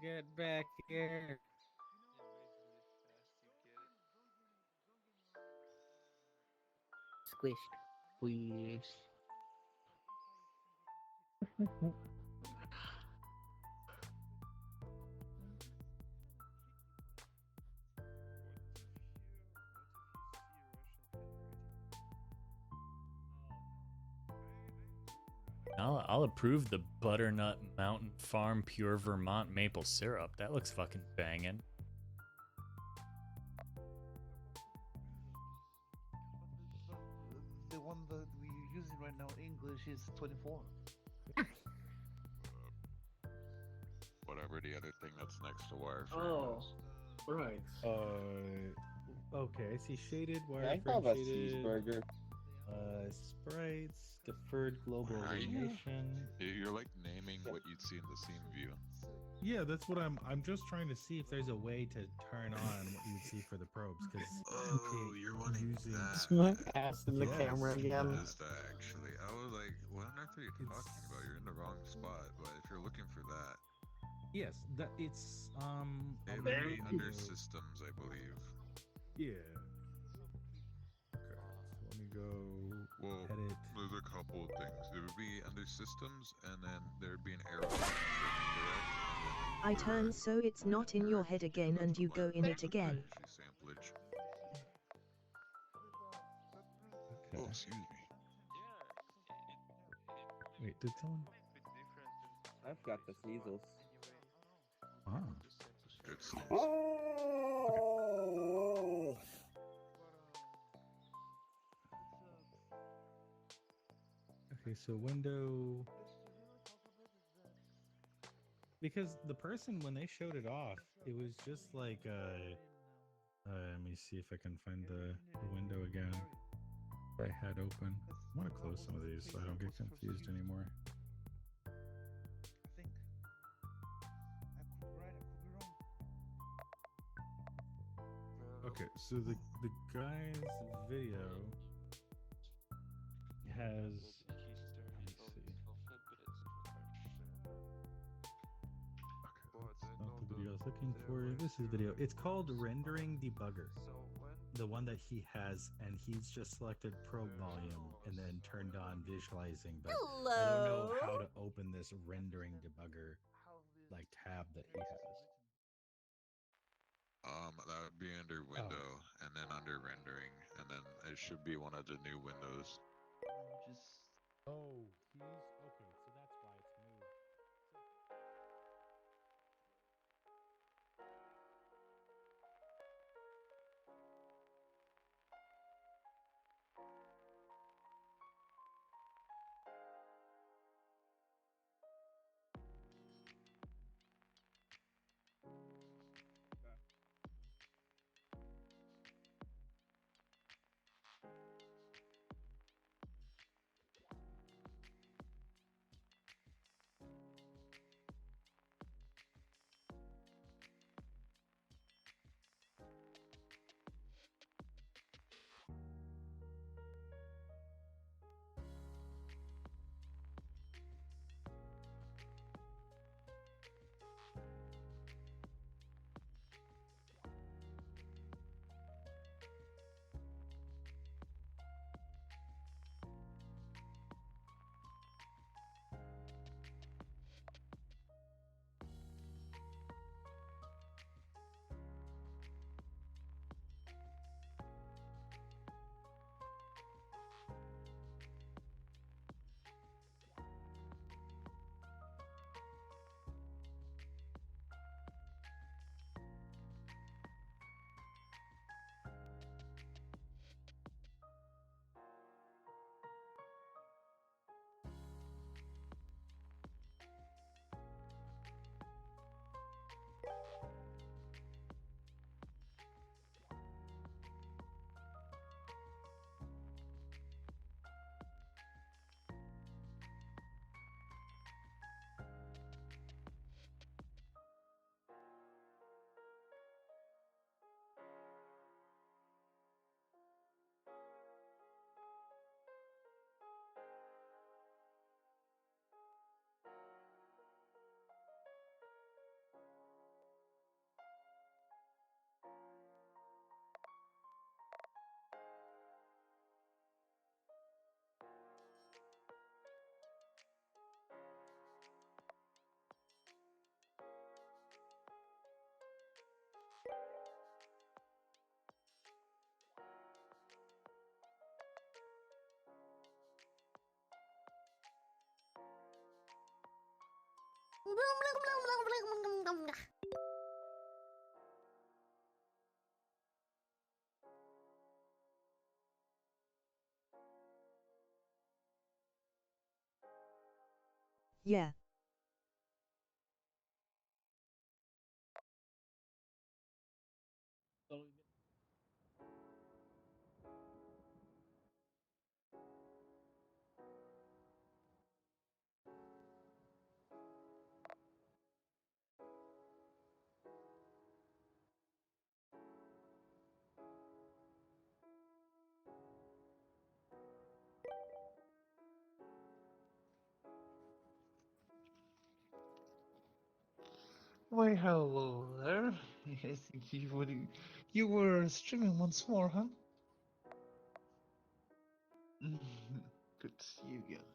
Get back here. Squish. Squish. I'll approve the Butternut Mountain Farm Pure Vermont Maple Syrup. That looks fucking banging. The one that we're using right now, English, is 24. Whatever the other thing that's next to wireframe Oh, is. right. Okay, I see shaded I wireframe, have a shaded cheeseburger. Sprites, deferred global Are you? illumination. You're like naming what you'd see in the scene view. Yeah, that's what I'm just trying to see if there's a way to turn on what you would see for the probes, because You're wanting using that. Ass in the camera again. What is that actually? I was like, what on earth are you talking about? You're in the wrong spot. But if you're looking for that, yes, that it's it would be under systems, I believe. Yeah. Okay, so let me go. Well, edit. there's a couple of things. It would be under systems, and then there'd be an arrow. I turn so it's not in your head again and you go in it again. Samplage. Okay. Oh, excuse me. Wait, did someone? I've got the sneezels. Ah. Good sneeze. Oh! Okay, so window. Because the person, when they showed it off, it was just like let me see if I can find the window again I had open. I want to close some of these so I don't get confused anymore. I think I could be right, I could be wrong. Okay, so the guy's video has. Let me see. Not the video I was looking for. This is video. It's called Rendering Debugger. The one that he has, and he's just selected probe volume and then turned on visualizing. But I don't know how to open this rendering debugger like tab that he has. That would be under window, and then under rendering, and then it should be one of the new windows. Oh, he's okay. So that's why it's moved. Yeah. Why, hello there. I think you were streaming once more, huh? Good to see you again.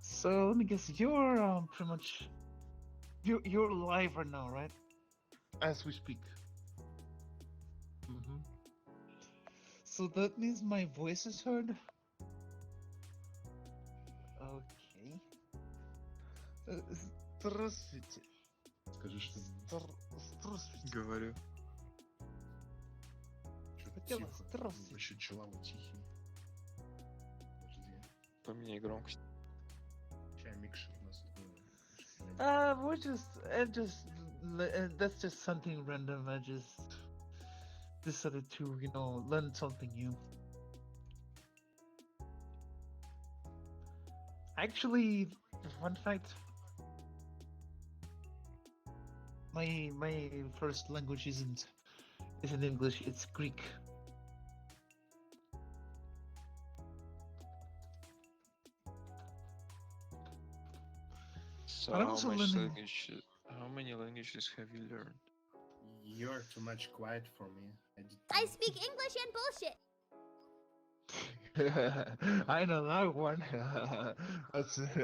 So let me guess, you're pretty much you're live right now, right? As we speak. So that means my voice is heard. Okay. Здравствуйте. Скажи что. Здравствуйте. Говорю. сделать страсти. Вообще челавы тихий. Поменяй громкость. Чай микшер у нас. We're just, that's just something random. I just decided to, learn something new. Actually, fun fact, my first language isn't English, it's Greek. So But I'm also learning. how many languages have you learned? You're too much quiet for me. I speak English and bullshit. I know that one.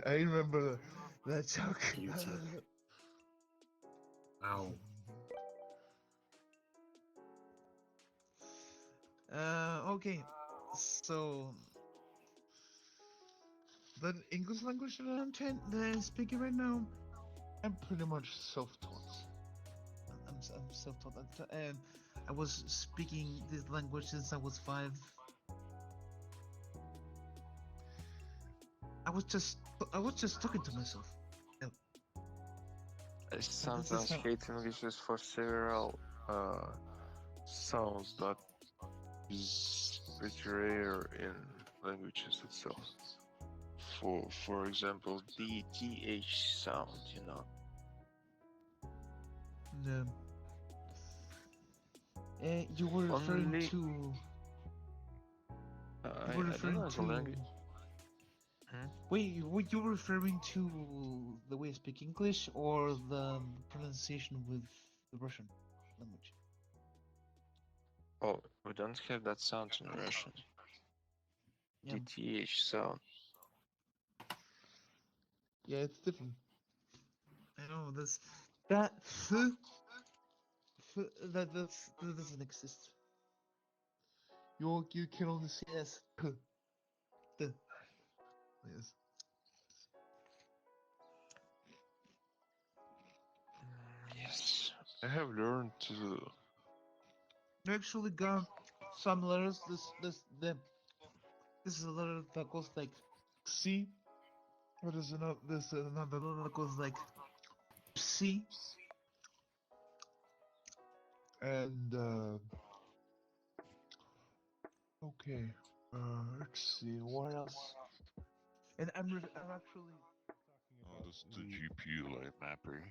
I remember that joke. You too. Ow. Okay, so the English language that I'm speaking right now, I'm pretty much self-taught. I'm self-taught, and I was speaking this language since I was 5. I was just talking to myself. I sometimes hate English just for several sounds that is pretty rare in languages itself. For example, the th sound, No. You were referring Only- to. I were don't referring know the to. language. Wait, were you referring to the way I speak English or the pronunciation with the Russian language? Oh, we don't have that sound in Russian. Yeah. The th sound. Yeah, it's different. I know that doesn't exist. You can only say as the. Yes. Yes, I have learned to. You actually got some letters. This is a letter that goes like C. Or there's another letter that goes like C. And okay, let's see what else. And I'm actually. Oh, this is the GPU light mapper.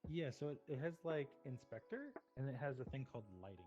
Yeah, so it has like inspector, and it has a thing called lighting.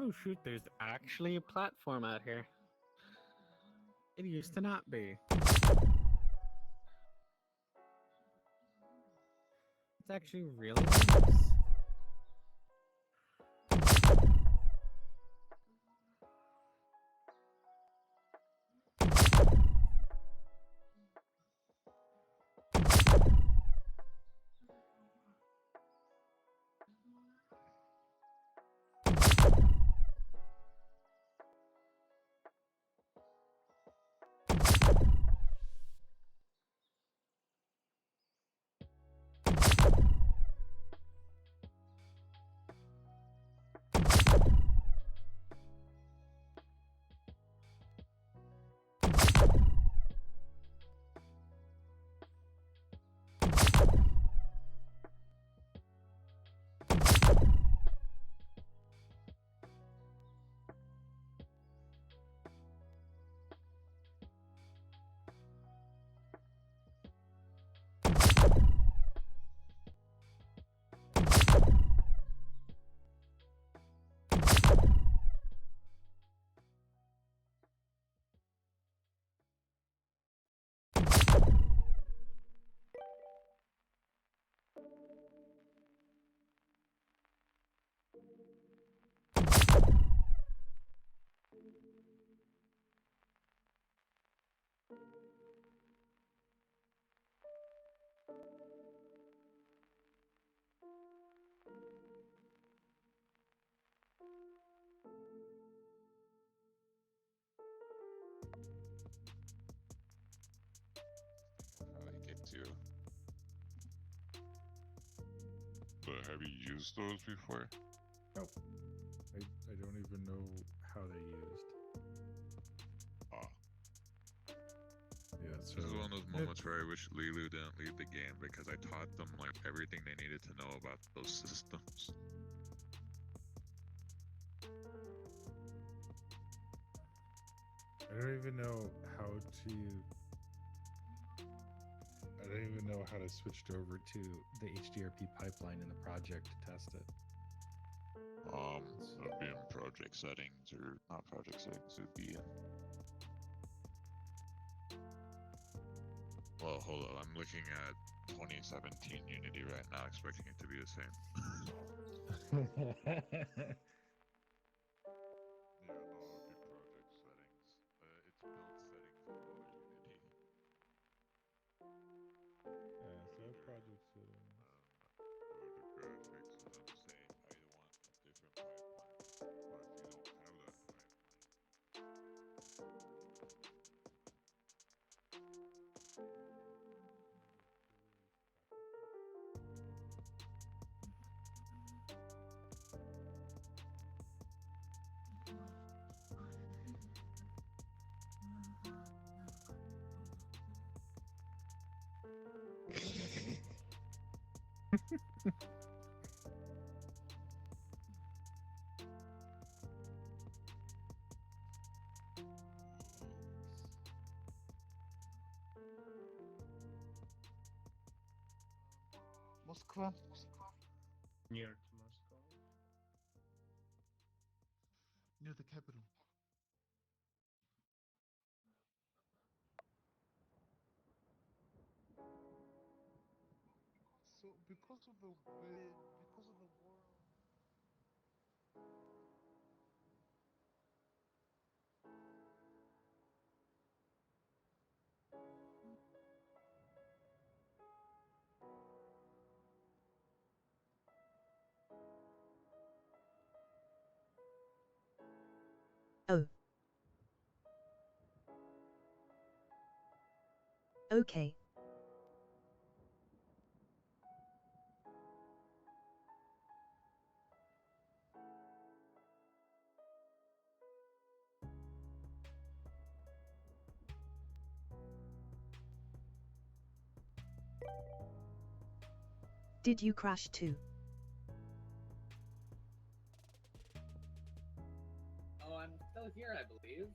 Oh shoot, there's actually a platform out here. It used to not be. It's actually really nice. to. But have you used those before? Nope. I don't even know how they're used. Yeah, so This is one of those moments where I wish Lilu didn't leave the game because I taught them like everything they needed to know about those systems. I don't even know how to. I don't even know how to switch over to the HDRP pipeline in the project to test it. It'd be in project settings, or not project settings, it'd be in. Well, hold on, I'm looking at 2017 Unity right now, expecting it to be the same. Yeah, no, it'd be project settings. It's build settings below Unity. So project settings. Go to graphics and then say I want a different pipeline. But if you don't have that pipeline, Moskva. Near to Moscow. Near the capital. So because of the war. Oh. Okay. Did you crash too? Oh, I'm still here, I believe.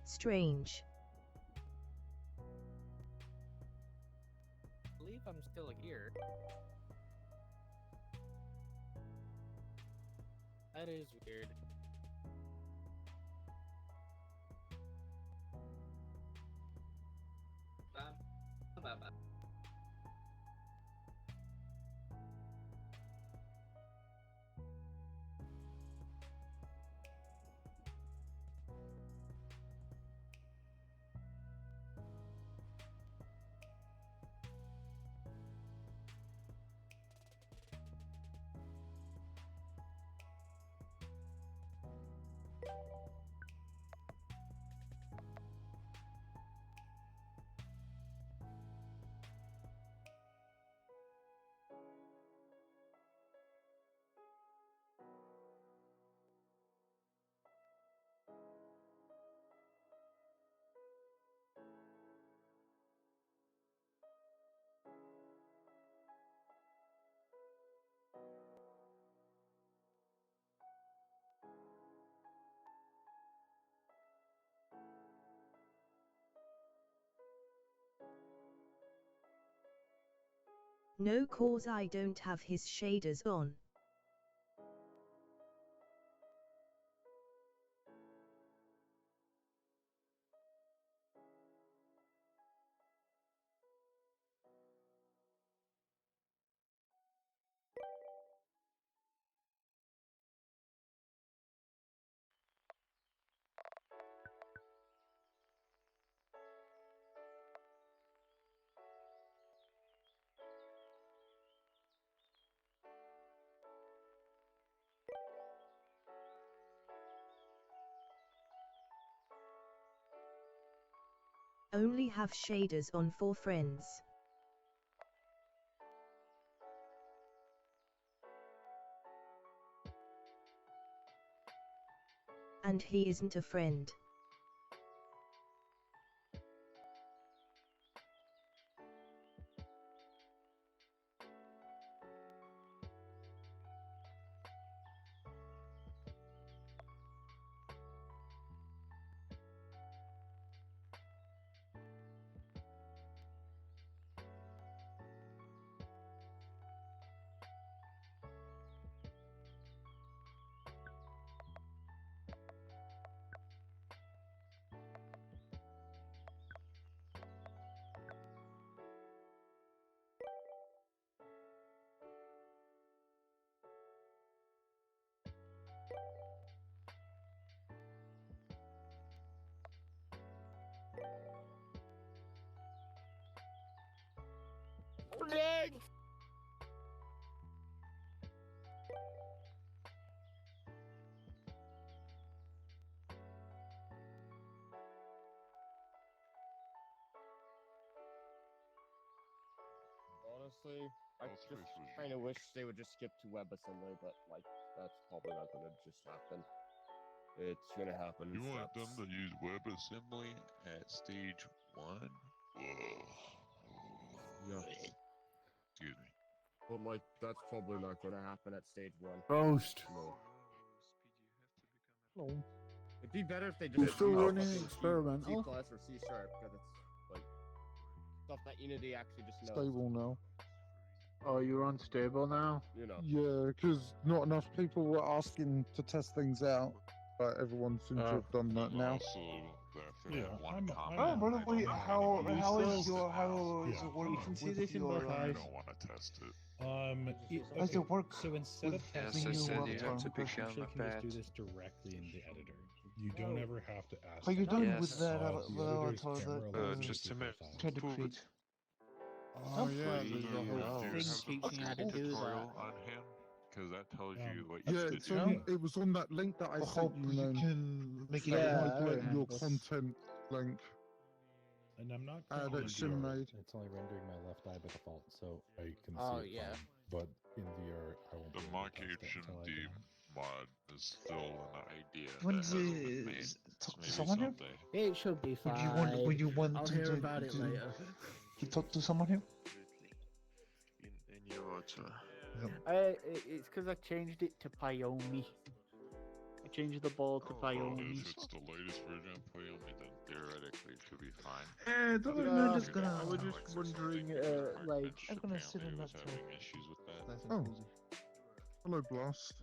Strange. I believe I'm still here. That is weird. Bye. No, cause I don't have his shaders on. Only have shaders on for friends. And he isn't a friend. Honestly, I just kind of wish they would just skip to WebAssembly, but like that's probably not gonna just happen. It's gonna happen. You in want steps. them to use WebAssembly at stage 1? Yeah. Excuse me. But like that's probably not gonna happen at stage 1. Ghost. No. Hello. It'd be better if they You're just still used running fucking experimental? C++ or C# because it's like stuff that Unity actually just knows. Stable now. Oh, you're unstable now? You know. Yeah, because not enough people were asking to test things out, but everyone seems to have done that now. Also, that they have one comment. Oh, by the way, how is still- it work You can see with this in your both I eyes. don't want to test it. How's it work So instead of with testing the new it, work you phone? actually can just do this directly in the editor. You don't ever have to ask. How you them. doing with that The editor's avatar camera that allows you just to a minute. tried to create? Oh yeah, there's a whole thing teaching how to do tutorial that. on him? Because that tells you what Yeah, you it's on, it was on that link that I I sent hope you. you can make it that work. like and your this- content link. And I'm not that currently Sim VR. made. It's only rendering my left eye by default, so I can Oh, see it yeah. fine. But in VR, I won't The be able mock to test it until I HMD get on. mod is still an idea When that is hasn't been it- made. talk to Maybe someone here? someday. It should be fine. Would you want I'll to, hear about it to, later. to talk to someone here? In your water. It's because I changed it to Pyomi. I changed the ball to Well, Pyomi. if it's the latest version of Pyomi, then theoretically it could be fine. Don't worry, Yeah, I'm just gonna. I was just wondering, like, I'm gonna sit in that was chair. having issues with that. Nice and Oh. cozy. Hello, Blast.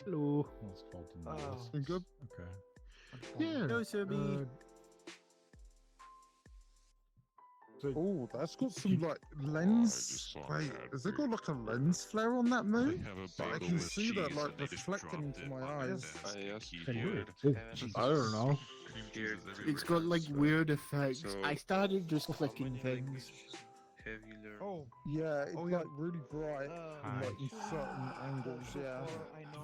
Hello. It's called the Oh. noise. Been good? Okay. Yeah. No, Sirby. Oh, that's got some like lens. Wait, has it got like a lens flare on that moon? I can see that like reflecting into my eyes. I don't know. It's got like weird effects. I started just clicking things. Oh, Yeah, it's Oh, yeah. like really bright in, like, in certain angles. Yeah. I know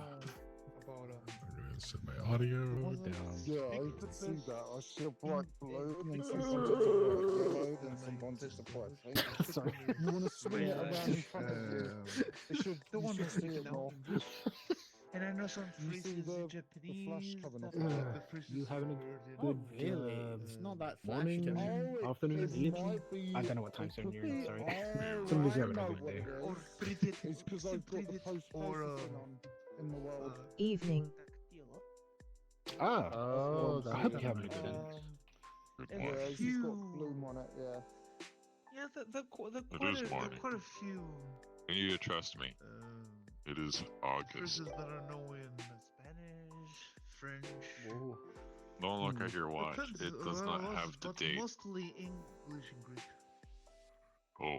about I'm gonna set my audio down. Yeah, I could see that. I see a bright blue, and then sometimes it's a bright yellow, then sometimes it's a bright pink. Sorry. You want to swing it around in front of you? don't You want to should see speak it now. more. And I know some You see phrases the in flash Japanese. coming off that- of the it. phrases You having word a in- good really? It's not that morning, flashy. afternoon, it evening? might be- I don't know what time it zone could you're in, be- sorry. oh, Somebody's I having a know good what day. it is. Or treated. It's because I've got the post or processing on in the world. Evening. Ah. Oh, I hope you're that's having a good day. Good Yeah, luck. a it's few- got bloom on it. Yeah. Yeah, the It quite is a, morning. quite a few And you trust me. It is August. phrases that are known in Spanish, French. Don't look at your watch. Depends, It does not have the but date. mostly English and Greek. Oh,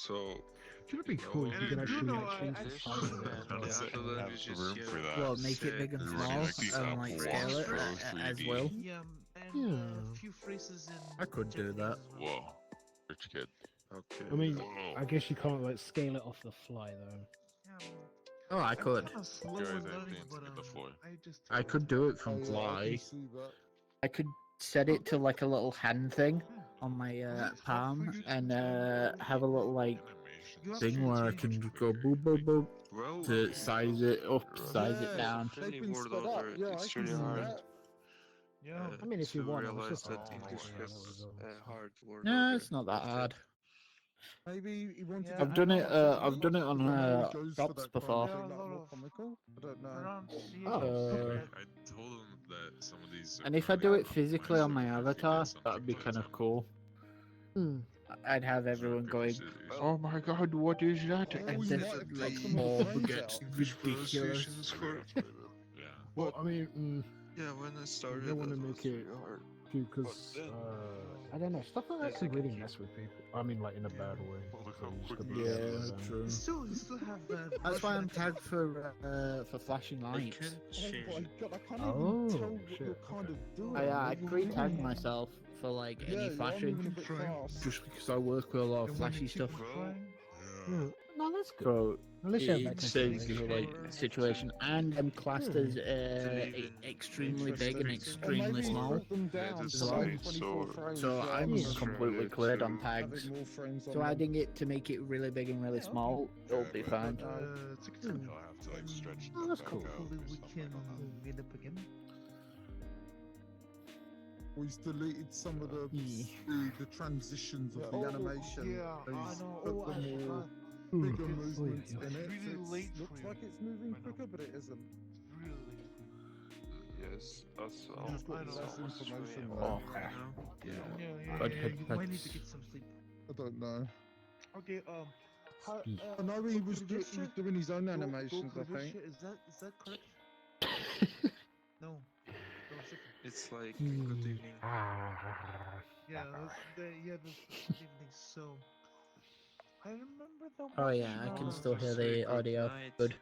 So, Should be cool if And you can I do actually know like, change the this size of it. and I the don't other have languages the room here. for that. Well, make it big and You're small, running like the and Apple like Watch scale it Pro as 3D. well. Yeah, and Yeah. a few phrases in. I could do that. Japanese as well. Whoa, rich kid. Okay. I mean, Whoa. I guess you can't like scale it off the fly though. Yeah, Oh, I I'm could. kinda slow Guys, in I learning, think but in the floor. I just. I could do it Oh, from yeah, I fly. can see that. I could set it to like a little hand thing on my palm and have a little like thing where I can just go boop boop boop to size it up, size it down. Friendly world order, it's really hard. I mean, if you to want, it was realize just that English has a hard word No, order. it's not that hard. Maybe he wanted. I've done it. I've done it on props before. I don't know. I told him that some of these. And if I do it physically on my avatar, that'd be kind of cool. I'd have everyone going, "Oh my god, what is that?" And then like mob gets ridiculous. Well, I mean, Yeah, when I started, I don't want to make it because I don't know, stuff like that can really mess with people. I mean, like in a bad way. So you just gotta be careful with them. True. You still have that. That's why I'm tagged for flashing lights. Oh, shit. I pre-tagged myself for like any flashing, just because I work with a lot of flashy stuff. No, that's good. So Unless you have that it saves you like situation, and I'm classed as extremely big and extremely small as well. So I'm completely cleared on tags. So adding it to make it really big and really small, it'll be fine. Oh, that's cool. Hopefully we can meet up again. He's deleted some of the transitions of the animation. Yeah, He's I know. put the more bigger movements in it. So it looks like it's moving quicker, but it isn't. Yes, also. Just got less information. Yeah, Yeah. you might need to get some sleep. I don't know. Okay, I know he was doing his own animations, I think. Is that correct? No. It's like good evening. Yeah, good evening. So, I remember the. Oh yeah, I can still hear the audio. Good.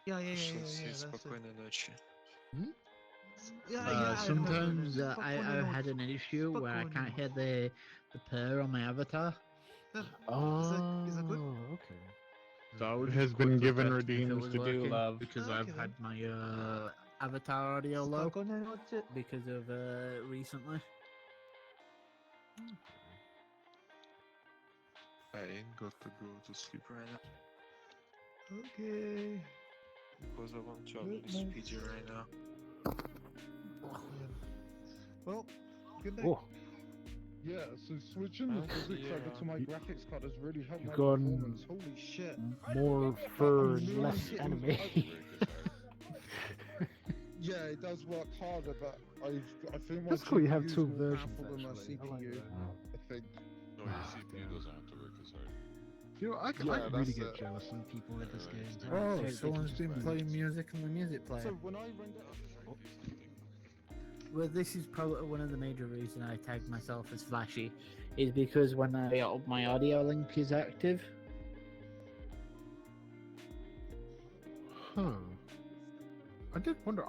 Yeah. Спокойной That's ночи. Sometimes I've had an issue where I can't hear the purr on my avatar. Oh, is that good? Okay. So It has been given if it redeems was to do, working, love. because Okay, I've had my avatar audio low because of recently. I ain't got to go to sleep right now. Okay. Because I want to be speedy right now. Well, good night. Oh, Yeah, so switching the physics over to my graphics card has really helped my You've gone performance. Holy shit. more fur and less anime. Yeah, it does work harder, but I think my That's cool, you have GPU is two more versions, powerful than my actually. I like CPU, that. I think. No, your CPU doesn't have to work as hard. You know, I Yeah, really that's get it. jealous when people in this game. Oh, they someone's can been just playing music on the music player. So when I render Well, this is probably one of the major reasons I tagged myself as flashy, is because when my audio link is active. Huh. I did wonder,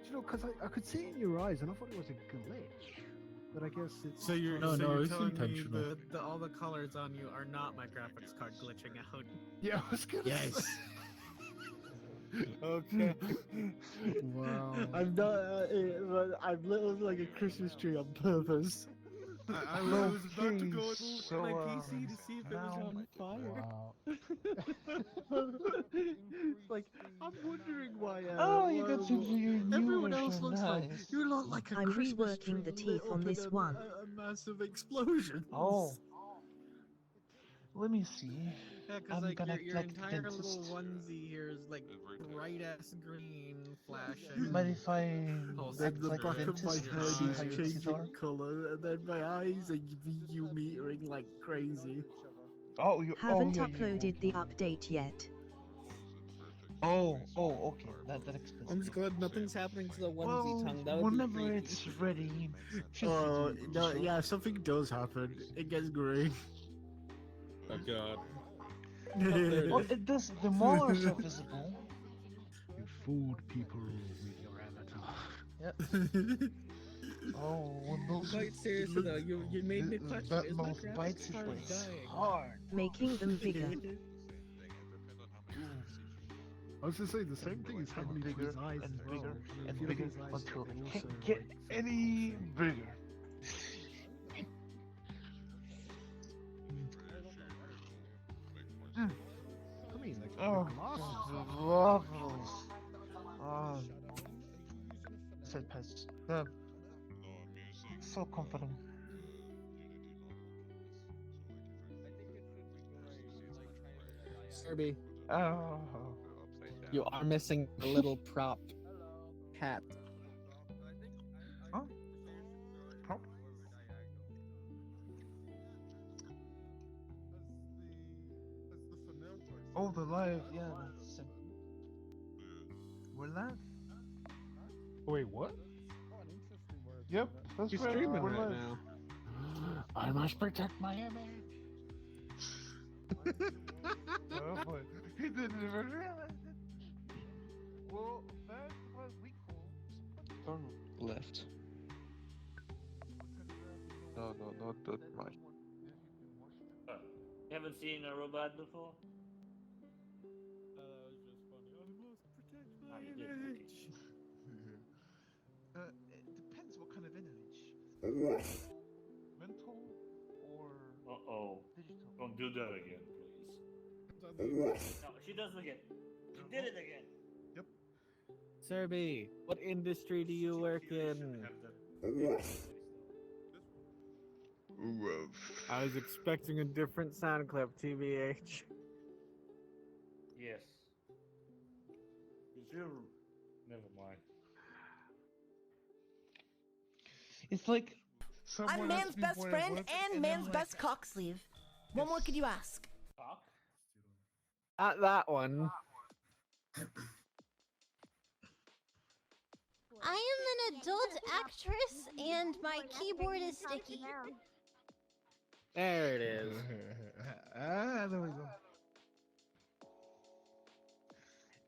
you know, because I could see it in your eyes and I thought it was a glitch. But I guess it's. No, you're it's telling intentional. me the all the colors on you are not my graphics card glitching out. Yeah, I was gonna Yes. say. Okay. Wow. I'm not. I'm lit like a Christmas tree on purpose. I was about to go and So, look at my PC to see if it was on fire. Like, I'm wondering why. Oh, you got something everyone new, else so looks like nice. you look like a I'm Christmas reworking the tree teeth lit on up this in one. a massive explosion. Oh. Let me see. Yeah, because I'm like gonna your collect entire dentist. little onesie here is like bright ass green flashing. But if I Oh, act the like back of my dentist, head see is how your teeth changing are? color, and then my eyes are VU metering like crazy. Oh, you Haven't yeah, uploaded the update yet. Oh, okay. That explains. I'm just glad nothing's happening to the onesie Well, tongue. That would whenever be creepy. it's ready. just Oh do it, no! sure. Yeah, if something does happen, it gets green. Oh god. Oh, it does. The molars are visible. You fooled people with your avatar. Yep. Oh, when those Quite seriously though, you made me question. that Is my mouth bites graphics it card like dying? hard. Making them bigger. I was gonna say the same thing is happening to bigger his eyes and as well. bigger If and you look bigger at his eyes, until they it also, can't get like, any bigger. Mm. I mean, like Oh, the glasses. marvelous. Said Pez. So comforting. Serby, Oh. you are missing a little prop hat. Huh? Prop? Oh, the live, yeah. That's we're live. Wait, what? Yep, that's You're right. streaming We're right live. now. I must protect my image. Oh boy, he didn't even realize it. Well, that's what we call. Turn left. No, not that much. You haven't seen a robot before? That was just funny. I must protect Ah, my you did, image. It depends what kind of image. Mental or Uh-oh. digital. Don't do that again, please. No, she does it again. She did it again. Yep. Serby, what industry do you work in? Woof. I was expecting a different sound clip, TBH. Yes. Never mind. It's like I'm man's best friend and man's best cock sleeve. What more could you ask? Cock? Not that one. I am an adult actress and my keyboard is sticky. There it is. There we go.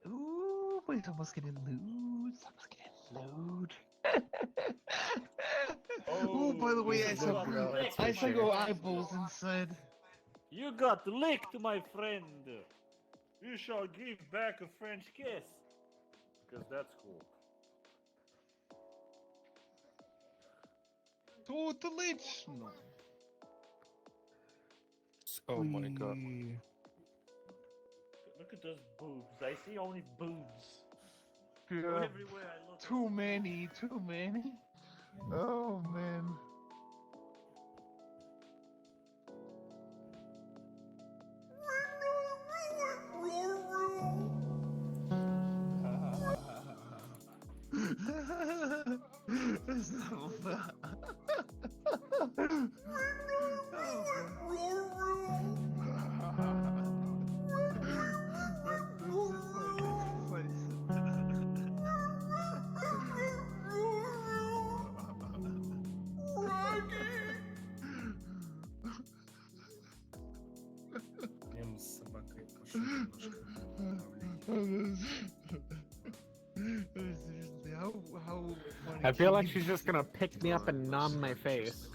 Ooh, but it's almost getting loot. It's almost getting loot. Oh, by the way, I saw your eyeballs inside. You got licked, my friend. You shall give back a French kiss. Because that's cool. To the lich. No. Oh my god. Look at those boobs. I see only boobs. Yeah. Everywhere I look. Too many. Oh man. That's not that. I feel like she's just gonna pick me up and nom my face.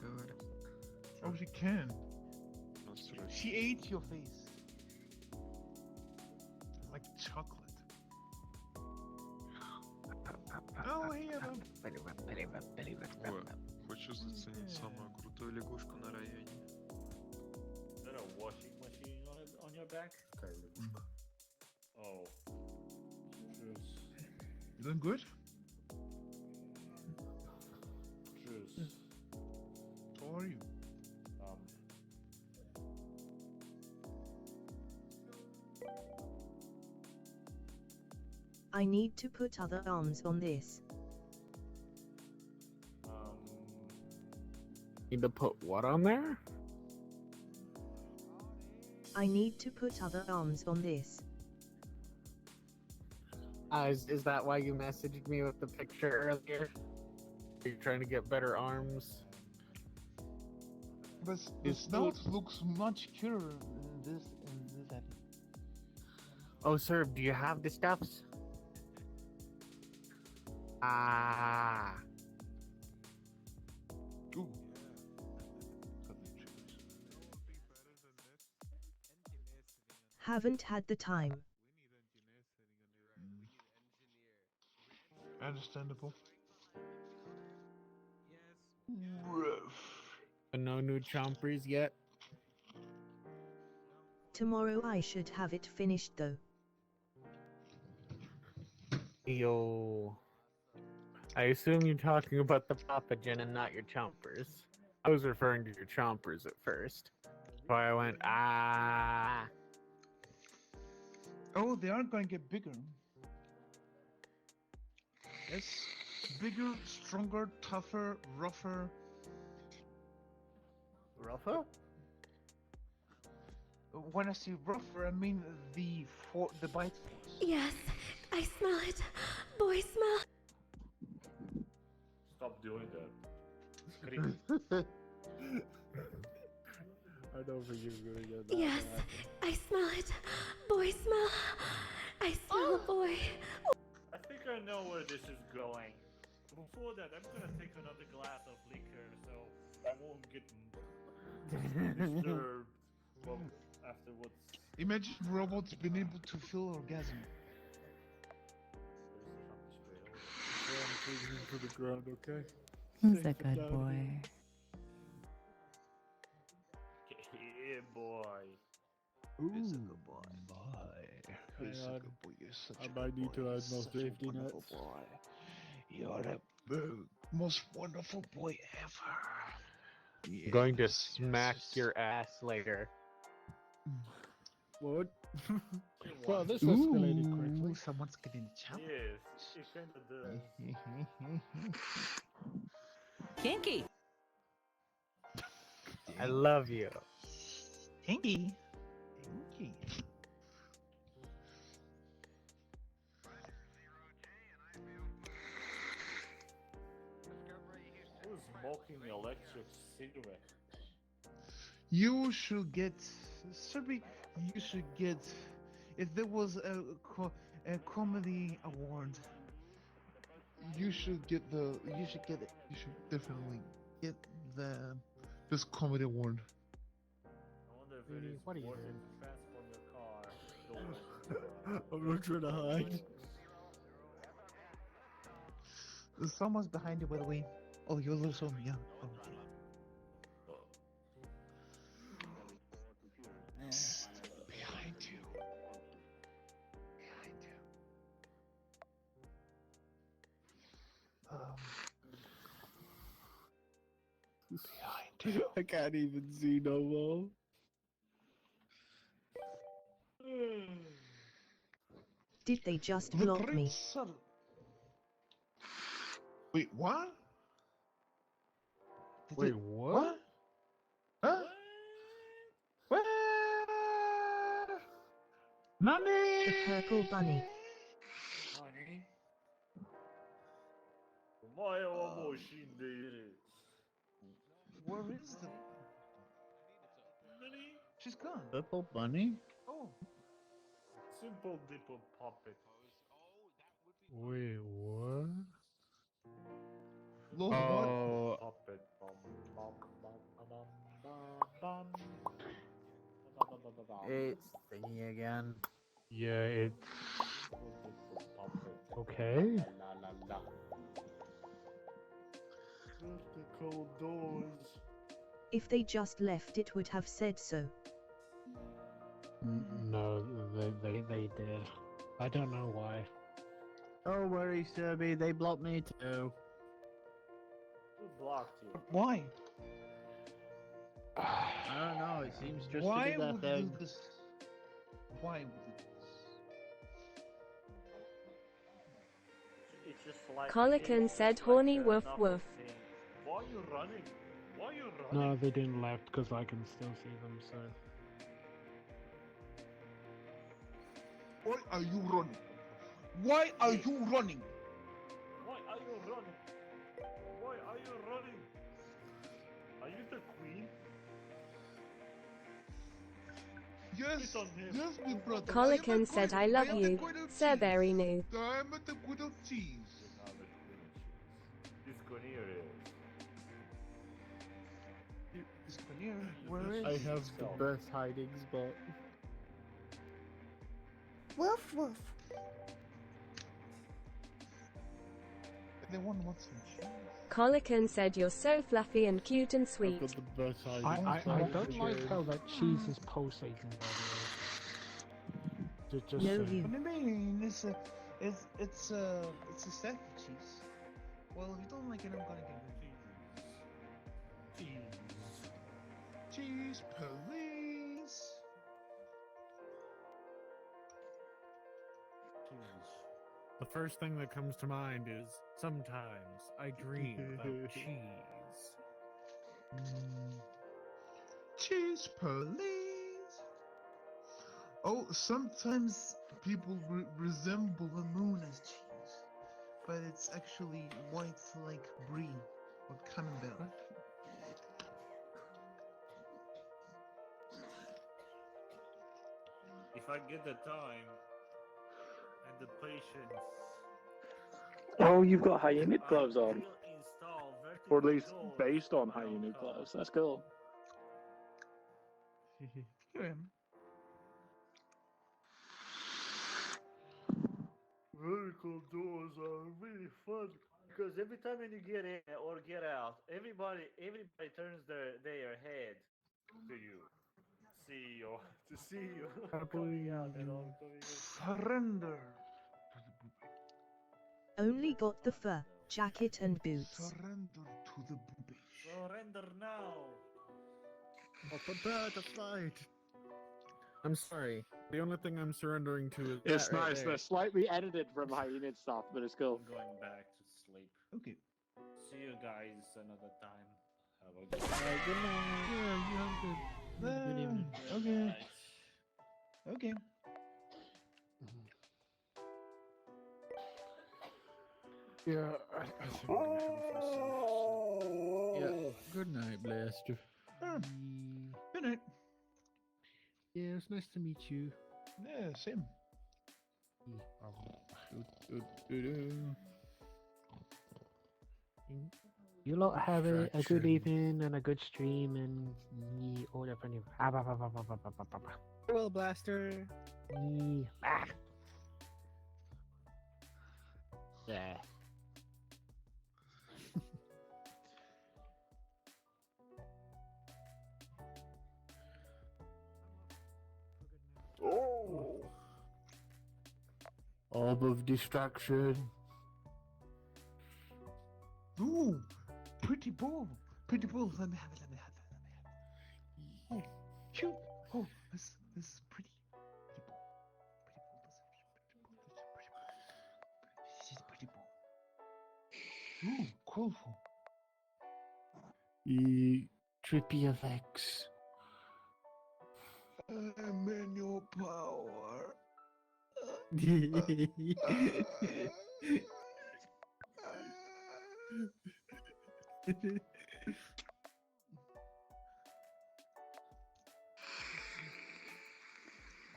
Oh, she can. She ate your face. Like chocolate. Oh, hey, Хочу заценить самую крутую лягушку на районе. Is that a washing machine on your back? Oh. Juice. You doing good? Juice. How are you? I need to put other arms on this. Need to put what on there? I need to put other arms on this. Is that why you messaged me with the picture earlier? Are you trying to get better arms? The snout looks much cuter in this edit. Oh, sir, do you have the stuffs? Ah. Ooh. Haven't had the time. Understandable. No new chompers yet? Tomorrow I should have it finished though. Yo. I assume you're talking about the Papagen and not your chompers. I was referring to your chompers at first. So I went, ah. Oh, they are going to get bigger. Yes, bigger, stronger, tougher, rougher. Rougher? When I say rougher, I mean the bite force. Yes, I smell it. Boy smell. Stop doing that. I don't think you're gonna get that. Yes, I smell it. Boy smell. I smell a boy. I think I know where this is going. Before that, I'm gonna take another glass of liquor so I won't get disturbed afterwards. Imagine robots being able to feel orgasm. I'm taking him to the ground, okay? He's a good boy. Yeah, boy. He's a good boy. He's a Hang on. good boy. You're such I a might good need boy. to You're add more such a safety wonderful nets. boy. You're the most wonderful boy ever. I'm going to Yes, smack yes. your ass later. What? Well, this escalated quickly. Ooh, someone's getting challenged. Yes, it kinda does. Kinky. I love you. Hinky. Who's smoking electric cigarette? You should get, Serbi. You should get. If there was a comedy award, you should get the. You should get it. You should definitely get the this comedy award. I wonder if it is What are you worth it doing? to transform your car. I'm not trying to hide. Someone's behind you, by the way. Oh, you're a little so young. Oh, okay. Behind you. Behind you. Behind you. I can't even see no more. Did they just block me? Wait, what? Wait, what? Huh? What? Nani? The purple bunny. Where is the? She's gone. Purple bunny? Oh. Simple dipple puppet. Wait, what? Lord, Oh, Puppet. it's thingy again. Yeah, it. Okay. The cold doors. If they just left, it would have said so. No, they did. I don't know why. Don't worry, Serby, they blocked me too. Who blocked you? Why? I don't know, it seems just Why to be that would thing. you do this? Why would you do this? It's just like Colican said horny woof woof. Why are you running? Why are you running? No, they didn't left because I can still see them. So Why are you running? Why are you running? Why are you running? Why are you running? Are you the queen? Yes, yes, my brother. Colican said I love you. Sir Berry knew. I'm at the good of cheese. This Cornelia This Cornelia, where is I he? have the best hiding spot. Woof woof. They want some cheese. Colican said you're so fluffy and cute and sweet. I don't like how that cheese is pulsating, by the way. Just No, saying. you. What do you mean? It's a stack of cheese. Well, if you don't like it, I'm gonna get rid of it. Cheese, please. The first thing that comes to mind is sometimes I dream about cheese. Cheese, please. Oh, sometimes people resemble the moon as cheese, but it's actually white like brie or camembert. If I get the time and the patience, Oh, you've got high unit gloves I on. will install Or at vertical least doors based on in my high own unit car. gloves. That's cool. Here I am. Vertical doors are really fun because every time when you get in or get out, everybody turns their head to you, to see you coming out and all coming in. Surrender. Only got the fur, jacket and boots. Surrender to the boobies. Surrender now. Or prepare to fight. I'm sorry. The only thing I'm surrendering to is It's that right nice. there. They're slightly edited from high unit stuff, but it's cool. I'm going back to sleep. Okay. See you guys another time. Have a good Good night. Yeah, you have a good evening. Okay. Okay. Yeah, I think I'm gonna have a Yeah. Good night, Blaster. Good night. Yeah, it's nice to meet you. Yeah, same. You lot have a good evening and a good stream and all that funny. Farewell, Blaster. Yeah. Oh. Orb of distraction. Ooh, pretty ball. Pretty ball. Let me have it. Oh, cute. Oh, this is pretty. Pretty ball. This is pretty ball. Ooh, colorful. Trippy effects. I'm in your power.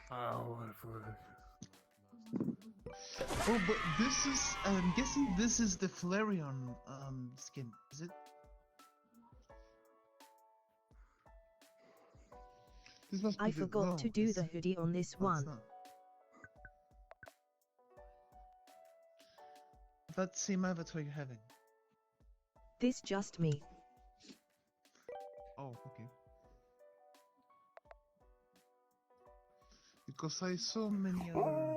Oh, whatever. Oh, but this is. I'm guessing this is the Flareon skin. Is it? This must be I forgot to do the hoodie on this one. That same avatar you're having. This just me. Oh, okay. Because I saw many other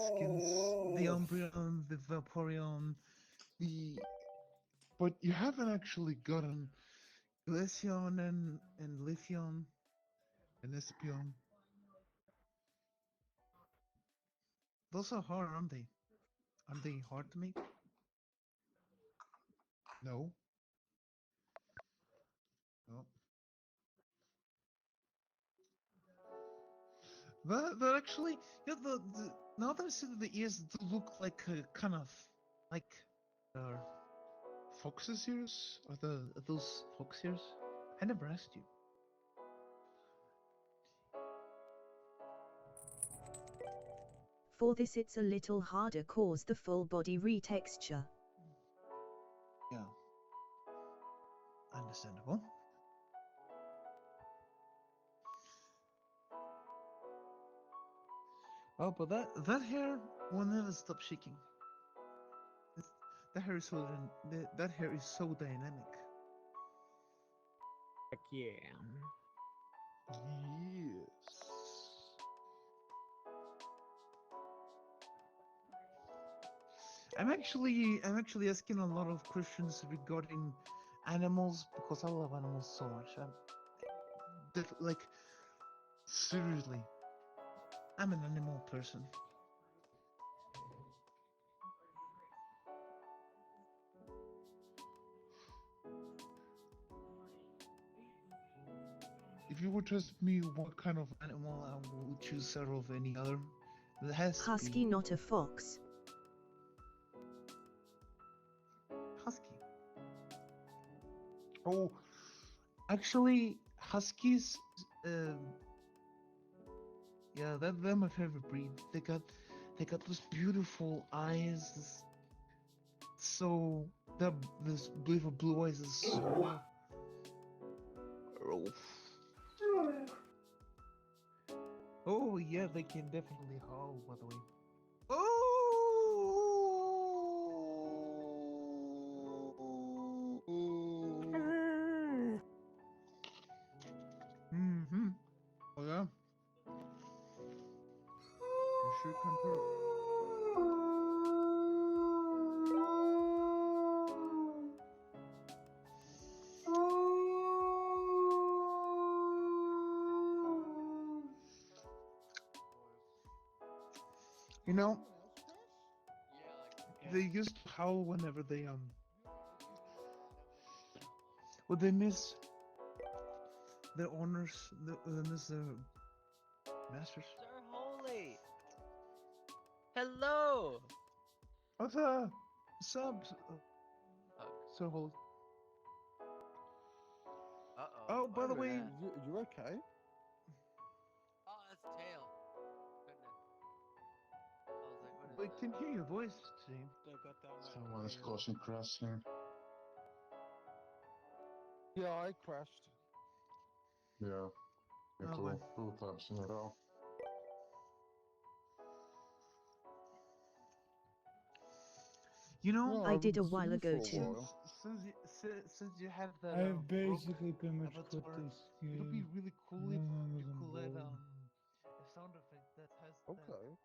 skins. The Umbreon, the Vaporeon, but you haven't actually gotten Glaceon and Leafeon and Espeon. Those are hard, aren't they? Aren't they hard to make? No. No. That actually, yeah, now that I see that the ears do look like a kind of like fox's ears. Are those fox ears? I never asked you. For this it's a little harder cause the full body retexture. Yeah. Understandable. Oh, but that hair will never stop shaking. That hair is so that hair is so dynamic. Heck yeah. Yes. I'm actually asking a lot of questions regarding animals because I love animals so much. Like seriously, I'm an animal person. If you were to ask me what kind of animal I would choose out of any other, it has to Husky, be not a fox. husky. Oh, actually, huskies. Yeah, they're my favorite breed. They got those beautiful eyes. This beautiful blue eyes is so. Oh yeah, they can definitely howl. By the way. Mm-hmm. Oh yeah. You sure can purr. You know, they used to howl whenever they when they miss the owners, they miss the masters. Sir Holy! Hello! What's up? What's up? So hold. Uh-oh. Oh, by the way, you okay? Oh, that's tail. Goodness. I was like, what is we that? can hear your voice, Steve. Someone's causing crashing. Yeah, I crashed. Yeah. Oh, People well. two times in a row. You know, I did a while ago too. Since you have that, I've basically pretty much quit avatar, this it'll be game. really cool if you could add a sound effect that has Okay.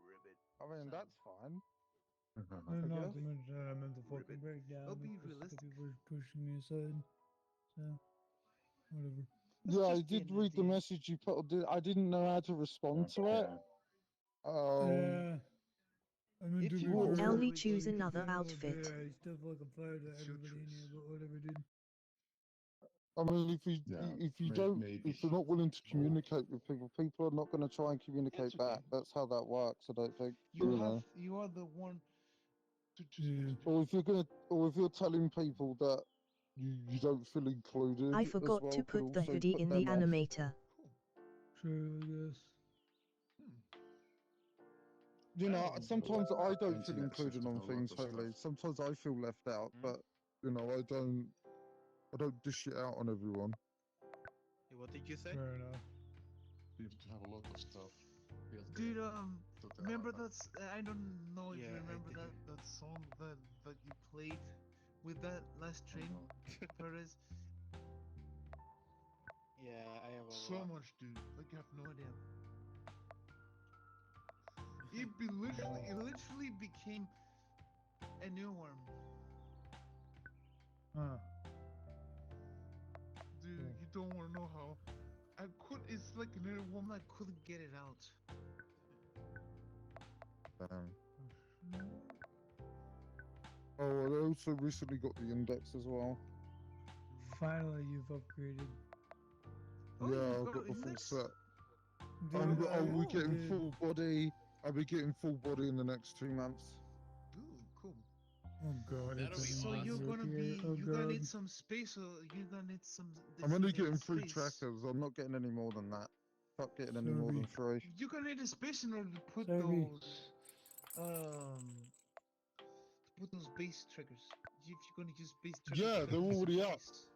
ribbit. I mean, that's fine. And I not guess. to mention that I'm in the fucking breakdown. It'll be because realistic. people are pushing me aside. So, whatever. Yeah, I did read the message you put. I didn't know how to respond to it. Yeah. I mean, to be fair, Ellie, like, choose if another you're not outfit. there, I still fucking fired at everybody in here, but whatever, dude. I mean, if you don't, if you're not willing to communicate with people, people are not going to try and communicate back. That's how that works. I don't think. You are the one to Or if you're gonna, or if you're telling people that you don't feel included, I as forgot well, to could put the also hoodie put in the them off. animator. True, I guess. You know, sometimes I don't feel Internet included system, on a lot things, of stuff. Holy. Sometimes I feel left out, but you know, I don't dish it out on everyone. What did you say? Fair enough. You have to have a lot of stuff. Dude, remember I don't know if you Yeah, I remember did. that song that you played with that last train, Perez. Yeah, I have a So lot. much, dude. Like you have no idea. It literally became a new one. Huh. Dude, you don't want to know how. It's like an inner woman. I couldn't get it out. Oh, I also recently got the index as well. Finally, you've upgraded. Yeah, I've got the full set. Dude, We're getting dude. full body. I'll be getting full body in the next 2 months. Ooh, cool. Oh god, it's So you're gonna oh you're gonna god. need some space, or you're gonna need some. I'm only getting designated 3 space. trackers. I'm not getting any more than that. Not getting any more than 3. You're gonna need a space in order to put Sorry. those base triggers. If you're gonna use base triggers, Yeah, you they're gotta use already some up. space.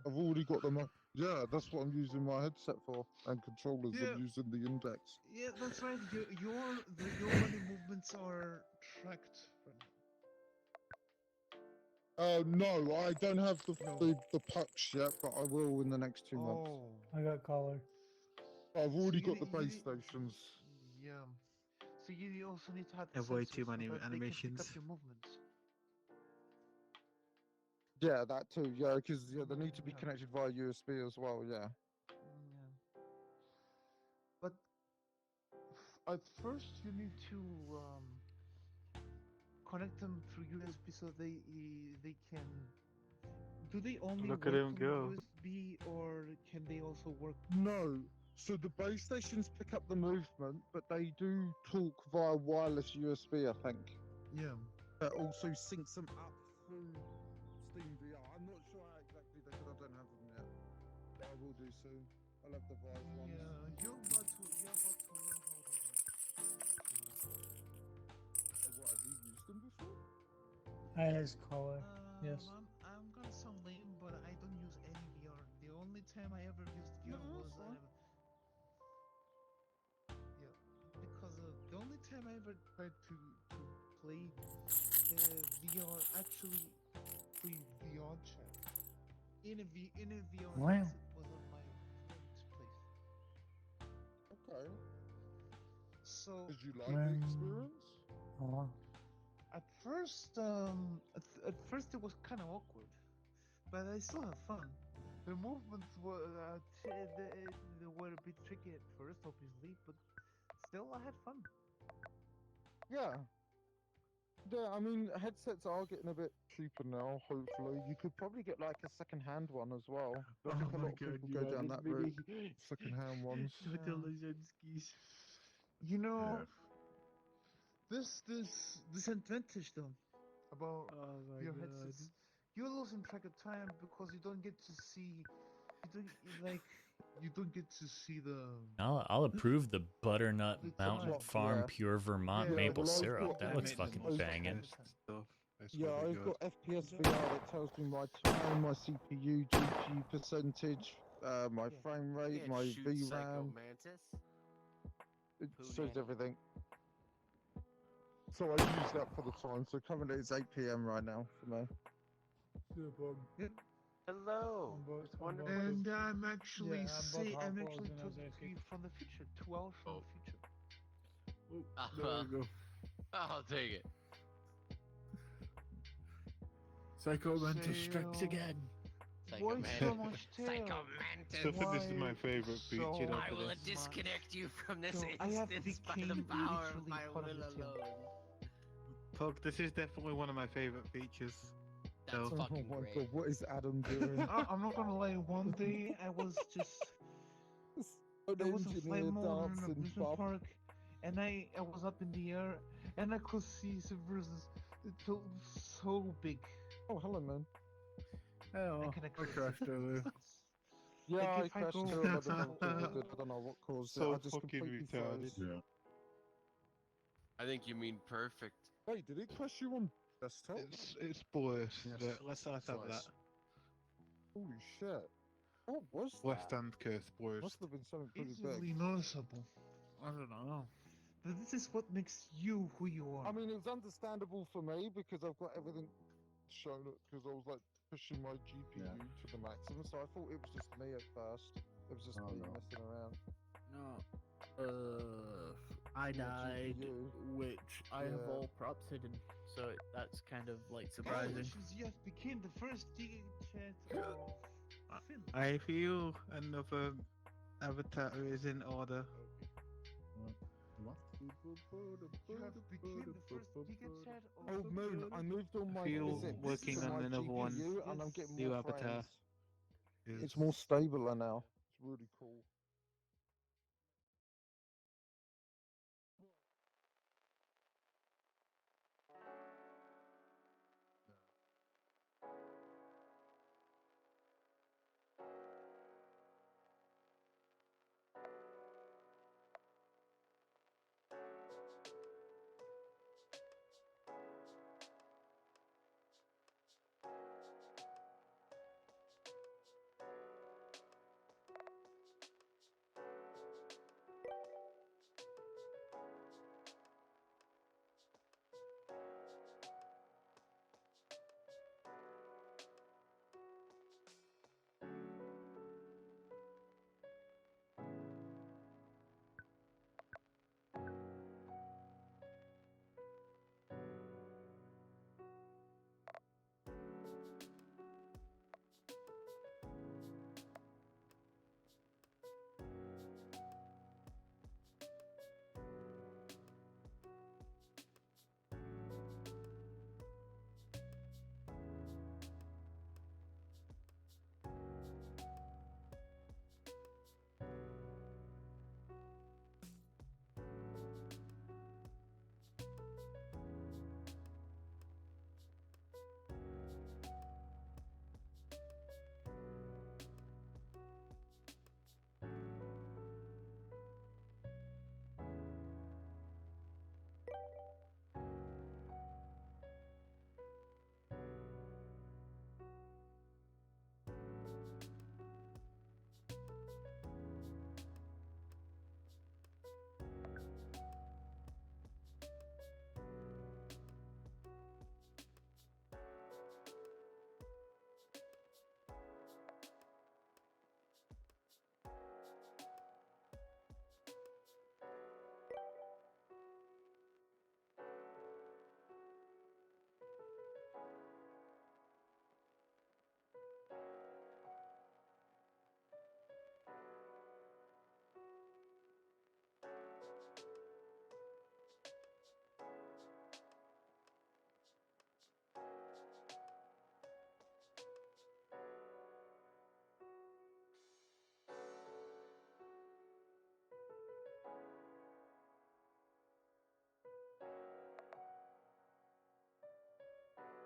I've already got them up. Yeah, that's what I'm using my headset for, and controllers. Yeah. I'm using the index. Yeah, that's right. Your body movements are tracked right now. No, I don't have the pucks yet, but I will in the next 2 months. I got collar. I've already got you the base stations. Yeah. So you also need to have the Have way sensors too many so that they can pick animations. up your movements. Yeah, that too. Yeah, because they need to be connected via USB as well. Yeah. Yeah. But at first you need to connect them through USB so they can. Do they only Look work at him on go. USB or can they also work? No. So the base stations pick up the movement, but they do talk via wireless USB, I think. Yeah. That also syncs them up through Steam VR. I'm not sure how exactly they could. I don't have them yet. But I will do soon. I'll have the Vive ones. Yeah, you're about to learn how to What, have you used them before? I has collar. Yes. I'm gonna sound lame, but I don't use any VR. The only time I ever used VR was yeah, because the only time I ever tried to play VR, actually play VR chat in a VR Wow. headset was on my friend's place. Okay. So did you like the experience? At first, at first it was kind of awkward, but I still had fun. The movements were they were a bit tricky at first, obviously, but still I had fun. Yeah. Yeah, I mean, headsets are getting a bit cheaper now, hopefully. You could probably get like a second-hand one as well. I think a lot of people go down that route. Second-hand ones. You know, this disadvantage though about your headsets, you're losing track of time because you don't get to see, you don't get to see the. I'll approve the butternut The mountain time. farm pure Vermont Yeah, maple well, I've syrup. got That looks animated fucking banging. Yeah, I've got FPS VR that tells me my time, my CPU, GPU percentage, my frame rate, my VRAM. It shows everything. So I use that for the time. So currently it's 8 PM right now for me. Hello. And I'm actually I'm half actually frozen as talking I to speak. you from the future, 2 hours from the future. There you go. I'll take it. Psycho Mantis strikes again. Why so much tail? Psychomantis. I think this is my favorite feature I after will this. disconnect you from this So I have instance by the became power of literally my part will of the team. alone. Pug, this is definitely one of my favorite features. That's fucking Oh my great. god, what is Adam doing? I'm not gonna lie, one day I was just An there was a engineer flame mode in an dancing amusement bub. park, and I was up in the air, and I could see some versus so big. Oh, hello, man. Oh, I can I crashed earlier. Yeah, Like, I if I crashed go- too. I don't know what caused it. So I just fucking completely retarded. froze. Yeah. I think you mean perfect. Wait, did it crash you on desktop? It's bliss. Yes. Let's not have that. Holy shit. What was West that? End curse bliss. Must have been something pretty Easily big. noticeable. I don't know. But this is what makes you who you are. I mean, it was understandable for me because I've got everything shown up because I was like pushing my GPU to the maximum, so I thought it was just me at first. It was just me messing around. No. I Yeah, died, GPU. which I have Yeah. all props hidden, so that's kind of like surprising. Congratulations, you have became the first Giga chat of Finland. I feel another avatar is in order. What? You have became the first Giga chat of Oh, Moon, I moved all my feel physics working to on my another one. GPU, and I'm getting New more avatar. frames. It's more stable now. It's really cool.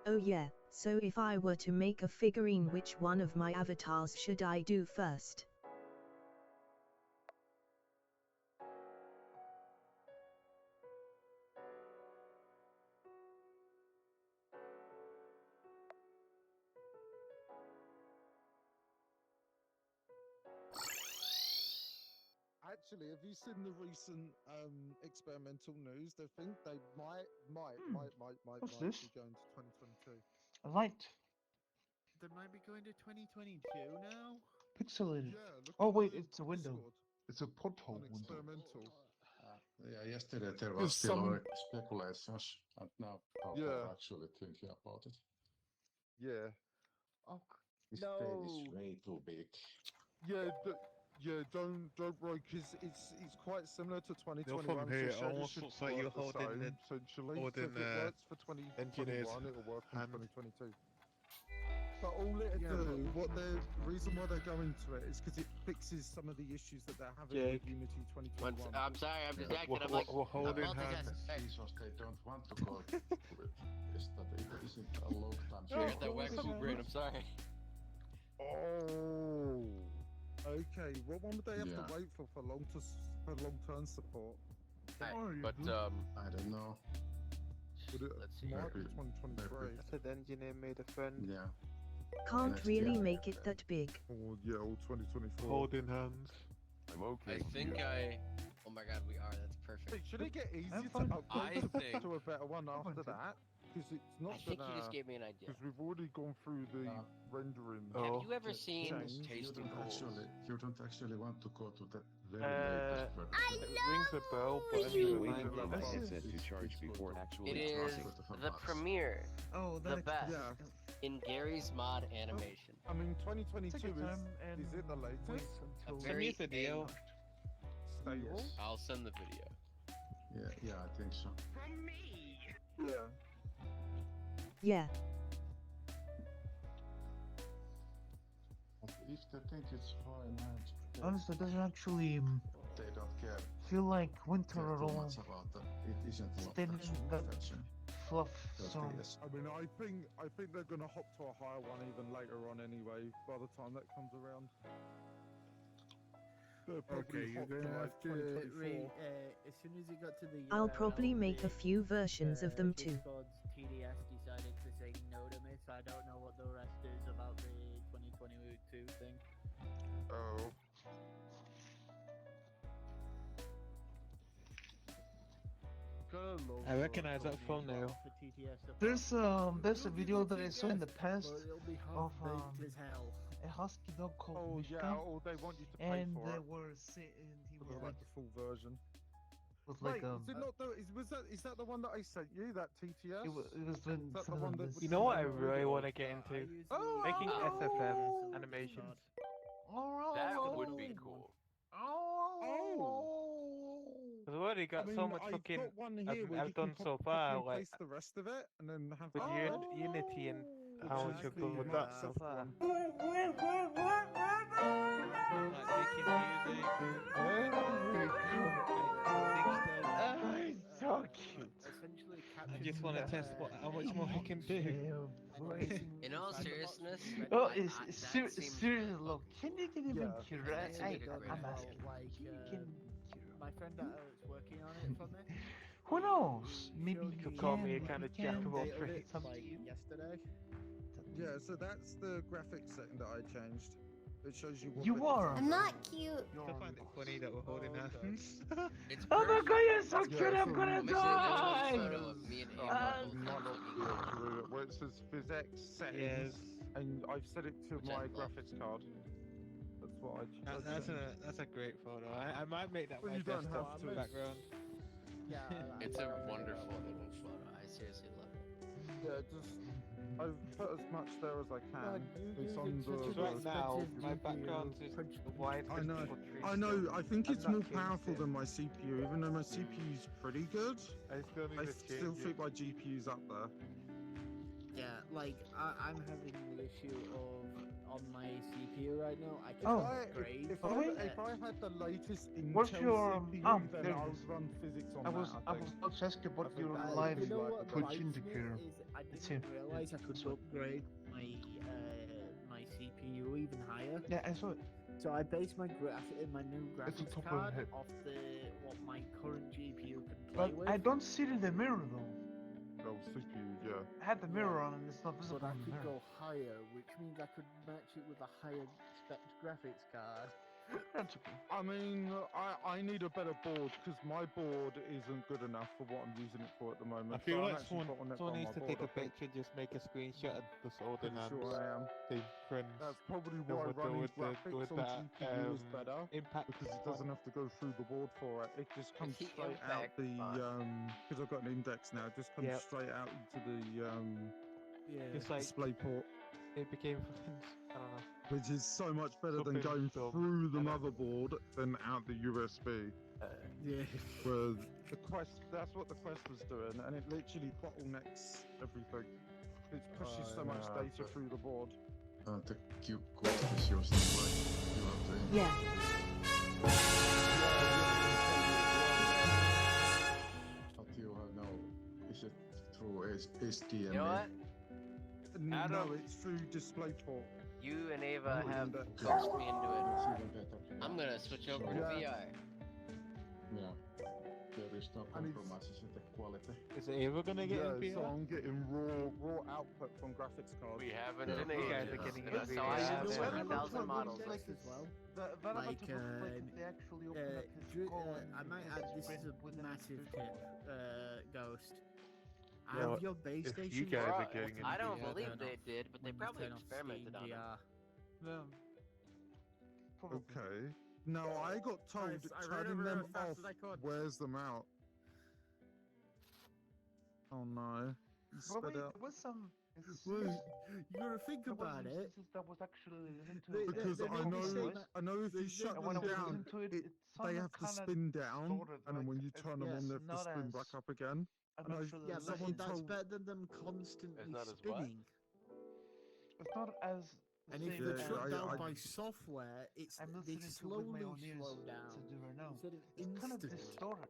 Oh yeah, so if I were to make a figurine, which one of my avatars should I do first? Actually, have you seen the recent experimental news? They think they might What's be this? going to 2022. A light. They might be going to 2022 now. Pixelated. Yeah, look Oh on wait, the it's a window. Discord, It's a porthole on window. experimental. Yeah, yesterday there Because was still some- like speculations, and now people Yeah. are actually thinking about it. Yeah. Oh, this state is way too big. Yeah, don't worry, because it's quite similar to 2021. here, so it Shady almost should looks like you're work the holding same, essentially. So holding, if it works for engineer's 2021, it'll work in hand. 2022. But all it'll do, the reason why they're going to it is because it fixes some of the issues that they're having with Unity 2021. I'm sorry, I'm distracted. I'm like, we're holding I'm hands. multitasking. Jesus, they don't want to go to it. Is that it isn't a long time. I got that wacko brain, I'm sorry. Oh, okay. What one would they have Yeah. to wait for long-term support? But I don't know. let's see. March Maybe- 2023. I said the engineer made a friend. Yeah. Can't Next really year. make it that big. Or yeah, or 2024. Holding hands. I'm okay. I think I. Oh my god, we are. That's Wait, perfect. should it get easier I'm to fine. upgrade I think- to a better one after that? Because it's not I think gonna. you just gave me an idea. Because we've already gone through the rendering. Have you ever Just seen change. Tasty Pools? You don't actually want to go to that very Uh, latest version. It rings a bell, but you. anyway, Waiting for my it's- headset to charge before actually It is the premiere, Oh, the best Yeah. in Gary's mod animation. I mean, 2022 Take your time and is it the latest? wait A until very video. Stable? I'll send the video. Yeah, I think so. Yeah. Yeah. But if they think it's fine, man, honestly, it doesn't actually they don't care. feel like winter Care at too all. much about that. It isn't a lot They of didn't that perfection. fluff. Because So yes, I mean, I think they're gonna hop to a higher one even later on anyway. By the time that comes around. They'll probably Okay, you're hop to gonna like have to 2024. as soon as it got to the. I'll probably make a few versions of them too. Discord's TDS decided to say no to me, so I don't know what the rest is about the 2022 thing. Oh. I recognize that thumbnail. For TTS to there's a video that I saw in the past but it'll be of half-baked as hell. a husky dog called Oh Mishka, yeah, oh they want you to pay and for they it. were sitting. He For was the, like the full version. with Wait, like is it not the, is that the one that I sent you? That TTS? it was the Is that the some one of that this. You know what I Yeah. really want to get into? Making SFM animations. That would be cool. Oh. I've already got so much I've fucking. got one here where I've you can done so copy far, and like paste the rest of it, and then have with Unity and how much I've done with that so far. So cute. Essentially, I just want to test how much more I can do. In all seriousness, Oh, that seems seriously, look, can you get even Yeah. cute? That seems like a great I'm idea. asking. like Can you get even cute? my friend that was working on it for me. Who knows? Maybe showed you me could call me a can, kind of maybe jack can of all date trades. some like cute. yesterday. Yeah, so that's the graphics setting that I changed. It shows you what You bit are. it's I'm on. not cute. I find it funny that we're holding hands. It's Oh my perfect. god, you're so Yeah, cute! I'm so gonna Let me see the die. photo of me and Oh, Ava you both might not looking be able to read it, where it says physics settings, and I've set it to Which I my love. graphics card. That's what I. That's a great photo. I might make that Well, my you don't desktop have to. background. Yeah, It's a wonderful little photo. I seriously love it. Yeah, just I've put as much there as I can. It's on Because the. right now, my background is a wide I know. principal tree. I know. I think I've it's not more changed powerful it. than my CPU, even though my CPU's pretty good. I still need I to still change think it. my GPU's up there. Yeah, like I'm having the issue of on my CPU right now. I can Oh, grade. if I had the latest Intel What's your CPU, then there I it would is. run physics on I that. was about to ask you about your live You know what Twitch bites me indicator. is I It's didn't here. realize I could Sorry. upgrade my my CPU even higher. Yeah, I saw it. So I base my my new It's the graphics top of card the head. off what my current GPU can play But with. I don't see it in the mirror though. Oh, CPU, yeah. I had the mirror on and it's not visible But I in the could mirror. go higher, which means I could match it with a higher spec graphics card. That's okay. I mean, I need a better board because my board isn't good enough for what I'm using it for at the moment. I feel so I'm like actually someone bottlenecked on needs my to board, take a I think. picture, just make a screenshot and just hold Pretty sure I am. Say friends. That's probably Then why with the- running with the- graphics with on that, GPU is better. impact Because it font. doesn't have to go through the board for it. It just comes the straight out impact the font. because I've got an index now. It just comes Yep. straight out into the It's like display port, it became friends. I don't know. which is so much better than Something going dumb. through the motherboard than out the USB. Yeah. Whereas the Quest, that's what the Quest was doing, and it literally bottlenecks everything. It pushes so much data through the board. The Q code is yours anyway. You have to. Yeah. How do you know? Is it through HDMI? You know what? No, Adam. it's through DisplayPort. You and Ava Oh, have okay. forced me into it. It's even better. I'm gonna switch over to Yeah. VR. Yeah. There is no And it's- compromises in the quality. Is it ever gonna get in Yeah, so VR? I'm getting raw output from graphics cards. We haven't Yeah. in You guys ages. are getting That's into how I VR. use Yeah. 7,000 models. Like as well. That Like, avatar looks like they actually open up his skull and I might add this is a massive tip, Ghost. Yeah, Have well, your base if you station. guys are Well, getting into I don't VR, believe turn they off did, but they when you probably turn off experimented Steam on it. VR. Yeah. Probably. Okay. No, I got told Guys, I ran turning over them as fast off as I could. wears them out. Oh no. You But sped wait, out. there was some. Wait, you gotta think There was about it. instances that was actually into They- Because they I make me know, say that- I know if you they- shut they- when I them was down, into it, it, it they sounded have to kinda spin down, distorted, and then when you like, turn them on, they have to not spin as- back up again. I'm And I- actually Yeah, but someone that's told- better than them constantly not as what? spinning. It's not as. And same if they're Yeah, shut as- down I- by software, it's I'm they listening to it with slowly my own ears slow to down do right now. instead of It's kind of instantly. distorted.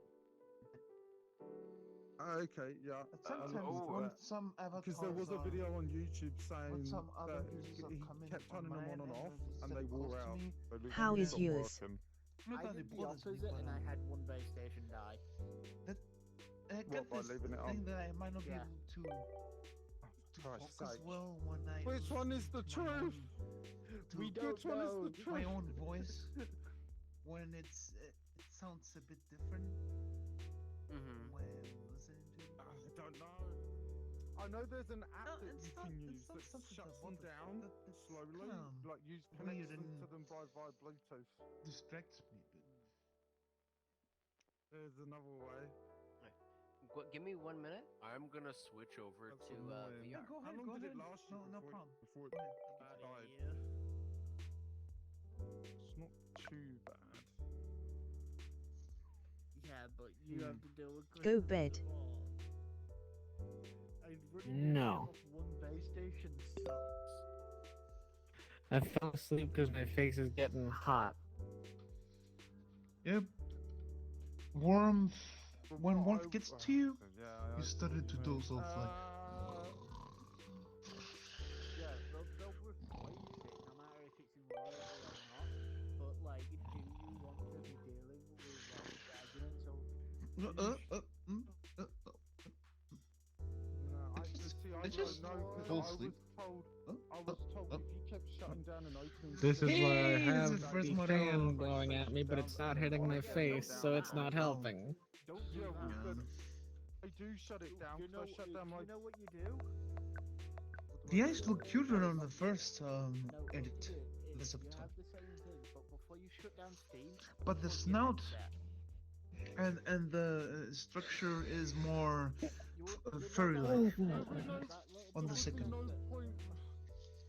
Okay, yeah. But sometimes oh, when some avatars Because there was a are- video on YouTube saying when some other that users are he coming kept on turning them mine on and and off, they're and they sitting wore close to out. me, They literally How is stopped yours? working. not I that did it the bothers me, opposite, but and I had one base station die. I What, get by this leaving it on? thing that I might not be Yeah. able to Christ's focus sake. well when I. Which one is the use my own- truth? We to- don't Which one is know. the my truth? own voice when it sounds a bit different Mm-hmm. when listening to it. I don't know. I know there's an app No, that it's you not- can it's use not that something shuts that them bothers me, down but it's slowly, kinda like use weird connects them to and them by Bluetooth. distracts me a bit. There's another way. Give me 1 minute. I'm gonna switch over That's to annoying. VR. Go How ahead, long go did ahead. it last you No before problem. before it Go ahead. died? It's not too bad. Yeah, but you have to deal with. Go customers bed. as well. Running No. off one base station sucks. I fell asleep because my face is getting hot. Yep. Warmth. When What warmth I- gets to you, Yeah, you see started what to you mean. doze off like. Yeah, they'll replace it no matter if it's in royalty or not. But like, do you want to be dealing with arguments over? No, I just see. I It's don't just know because fall I was asleep. told. I was told if you kept shutting down and opening. This is Hey, why I this have is the first model. fan blowing at me, but it's not hitting my face, so it's not helping. Don't do Yeah, that. well, I do shut it down. You 'cause know, I shut down my. you know what you do? The eyes look cuter on the first No, what edit. you do is This you avatar. have the same thing, but before you shut down Steam, But the plug your snout headset. and the structure is more You furry-like that on the little second. bit. No point.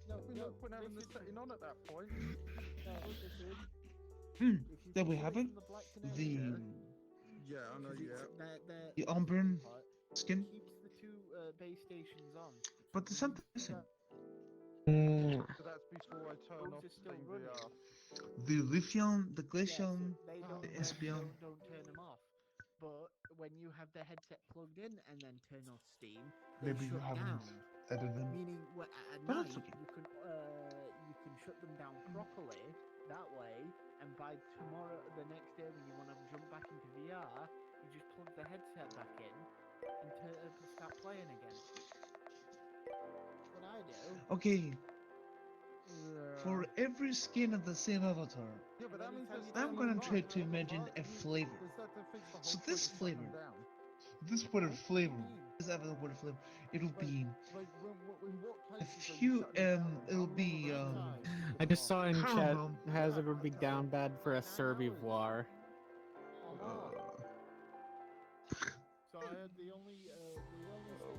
No, No point having the setting on at that point. There we have it. The Yeah, I know. Yeah. the umbrine skin, keeps the two base stations on. but the something missing. So that's before I turn Those off are still Steam running. VR. The lithium, the glacium, They the don't, espion. don't turn them off. But when you have the headset plugged in and then turn off Steam, they Maybe you shut haven't down. added them. Meaning, at But night that's okay. you can shut them down properly that way, and by tomorrow, the next day when you want to jump back into VR, you just plug the headset back in and start playing again. That's what I do. Okay. For every skin of the same avatar, Yeah, but that means they're I'm staying gonna all try night. to imagine a flavor. That defeats the whole So point this of shutting flavor, them down. this word of flavor, this avatar word of flavor, it'll be Like, in what a cases are you few, shutting them down? it'll be I just saw in chat caramel. Hazard would be down bad for a Survivor. So I had the only stay on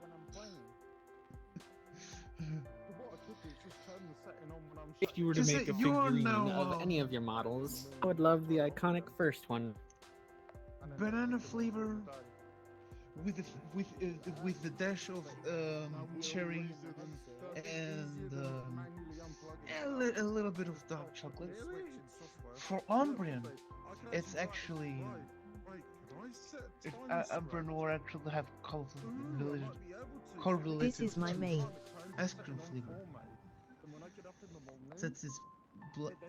when I'm playing. What I could do is just turn the setting on when I'm If you were to Just make a say you are figurine now, of any of your models, I would love the iconic first one. banana flavor with the dash of cherry and a little bit of dark chocolate. For Umbrian, it's actually Umbrian will actually have correlated This is my main. ice cream flavor. Since it's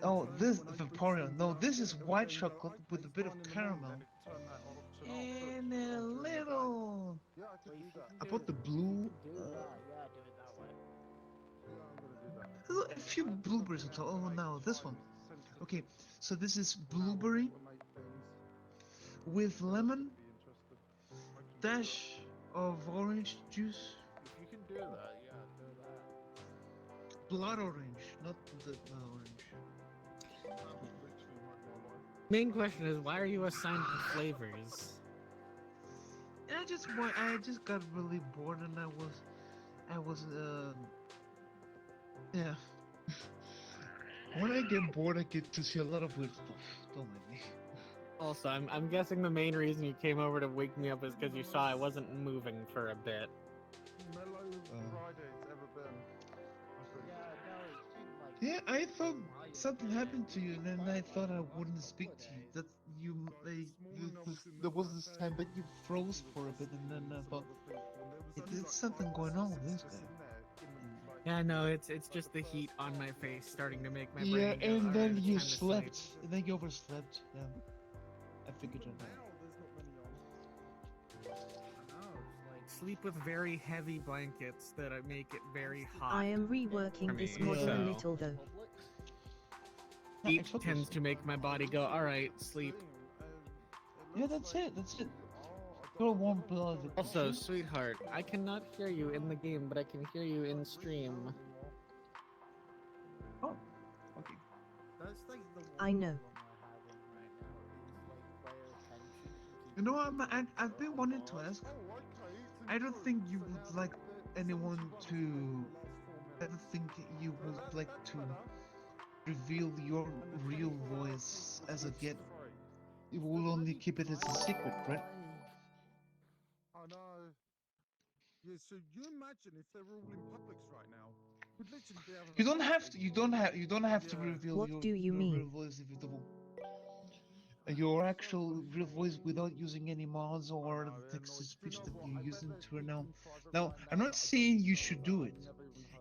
oh, this Vaporeon. No, this is white chocolate with a bit of caramel and a little. I put the blue. A few blueberries on top. Oh no, this one. Okay, so this is blueberry with lemon, dash of orange juice. If you can do that, yeah, do that. Blood orange, not the orange. Main question is, why are you assigning flavors? And I just got really bored, and I was yeah. When I get bored, I get to see a lot of weird stuff. Don't let me. Also, I'm guessing the main reason you came over to wake me up is because you saw I wasn't moving for a bit. Friday's ever been. Yeah, I thought something happened to you, and then I thought I wouldn't speak to you. That you, there was this time that you froze for a bit, and then I thought, there's something going on with this guy. Yeah, no, it's just the heat on my face starting to make my brain. Yeah, go, and "Alright, then it's you time to slept, sleep." and then you overslept. Yeah, I figured it out. Sleep with very heavy blankets that make it very hot. I am reworking this me, model a so- little though. Heat tends to make my body go, alright, sleep. Yeah, that's it. That's it. Go warm blood. Also, sweetheart, I cannot hear you in the game, but I can hear you in stream. Oh, okay. That's like the one I know. problem we're having right now is like player attention. You know, I've been wanting to ask. I don't think you would like anyone to. I don't think you would like to reveal your real voice as of yet. You will only keep it as a secret, right? I know. Yeah, so you imagine if they're all in Publix right now. We'd literally be able to You don't have to. You don't have to reveal What your, do you your mean? real voice if you don't. Your actual real voice without using any mods or the text to speech that you're using to right now. Now, I'm not saying you should do it.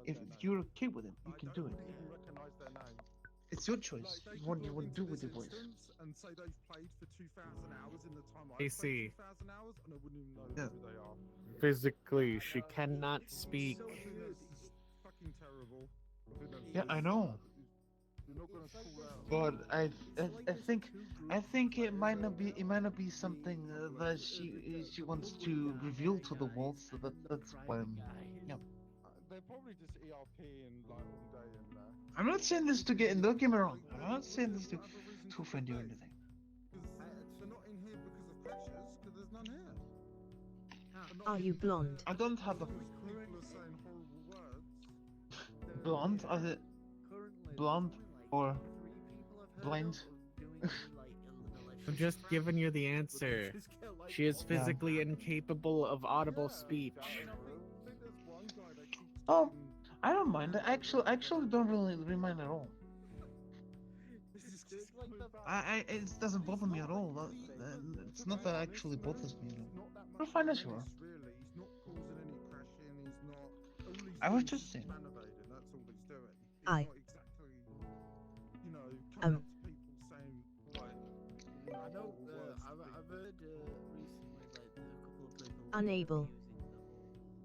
If you're okay with it, you can do it. even recognize their name. It's your choice. What you want to do with your voice. And say they've played for 2,000 hours in the time I've AC. played 2,000 hours, and I wouldn't even know Yeah. who they are. Physically, she cannot speak. It's fucking terrible. Yeah, I know. You're not gonna call out. But I think it might not be something that she wants to reveal to the world. So that's why yeah. They're probably just ERPing like all day in there. I'm not saying this to get. Don't get me wrong. I'm not saying this to offend you or anything. They're not in here because of crashes, because there's none here. Are you blonde? I don't have a People are saying horrible words. blonde. Is it blonde or blind? I'm just giving you the answer. She is physically incapable of audible speech. Oh, I don't mind. I actually don't really mind at all. It doesn't bother me at all. It's not that actually bothers me. We're fine as you are. Really, he's not causing any crashing. He's not. All he's I was doing just is saying. man evading. That's all he's doing. He's I- not exactly, coming up to people saying like. I know. I've heard recently like there's a couple of people Unable. using the whole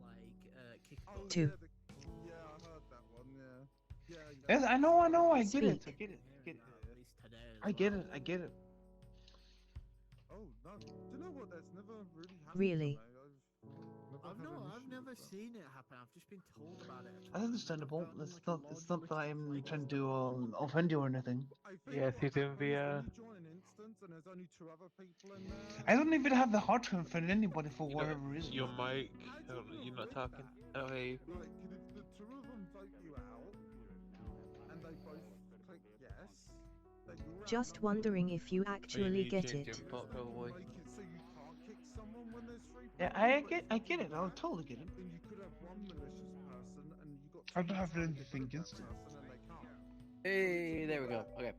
like kick button. To. Yeah, I heard that one. Yeah. Yes, I know. I get it. Speak. I get it. I get it. Oh no! Do you know what? That's never really happened. Really? I've never seen it happen. I've just been told about it. That's understandable. It's not that I'm trying to offend you or anything. Yes, he's in the. You join an instance and there's only 2 other people in there. I don't even have the heart to offend anybody for whatever reason. Your mic. You're not talking. Oh, hey. Like, if the 2 of them vote you out, and they both click yes, then you're out. Just wondering if you actually get it. Make it so you can't kick someone when there's 3 people. Yeah, I get it. I totally get it. Then you could have 1 malicious person and you got. I don't have anything against it. Hey, there we go. Okay.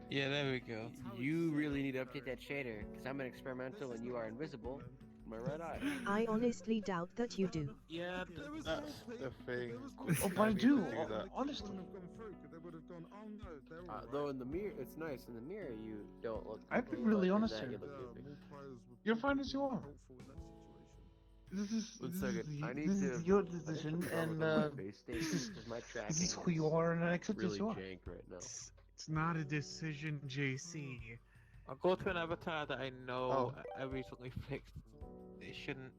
Yeah, there we go. You really need to update that shader, because I'm an experimental and you are invisible. My right eye. I honestly doubt that you do. Yeah, That's the thing. Oh, but I do. Do that. Honestly. Though in the mirror, it's nice. In the mirror, you don't look. I've been really like honest that, here. you look goofy. You're fine as you are. This is I need this to. is your decision, and this is who you are, and I accept really as you are. jank right now. It's not a decision, JC. I'll go to an avatar that I know I recently fixed. It shouldn't.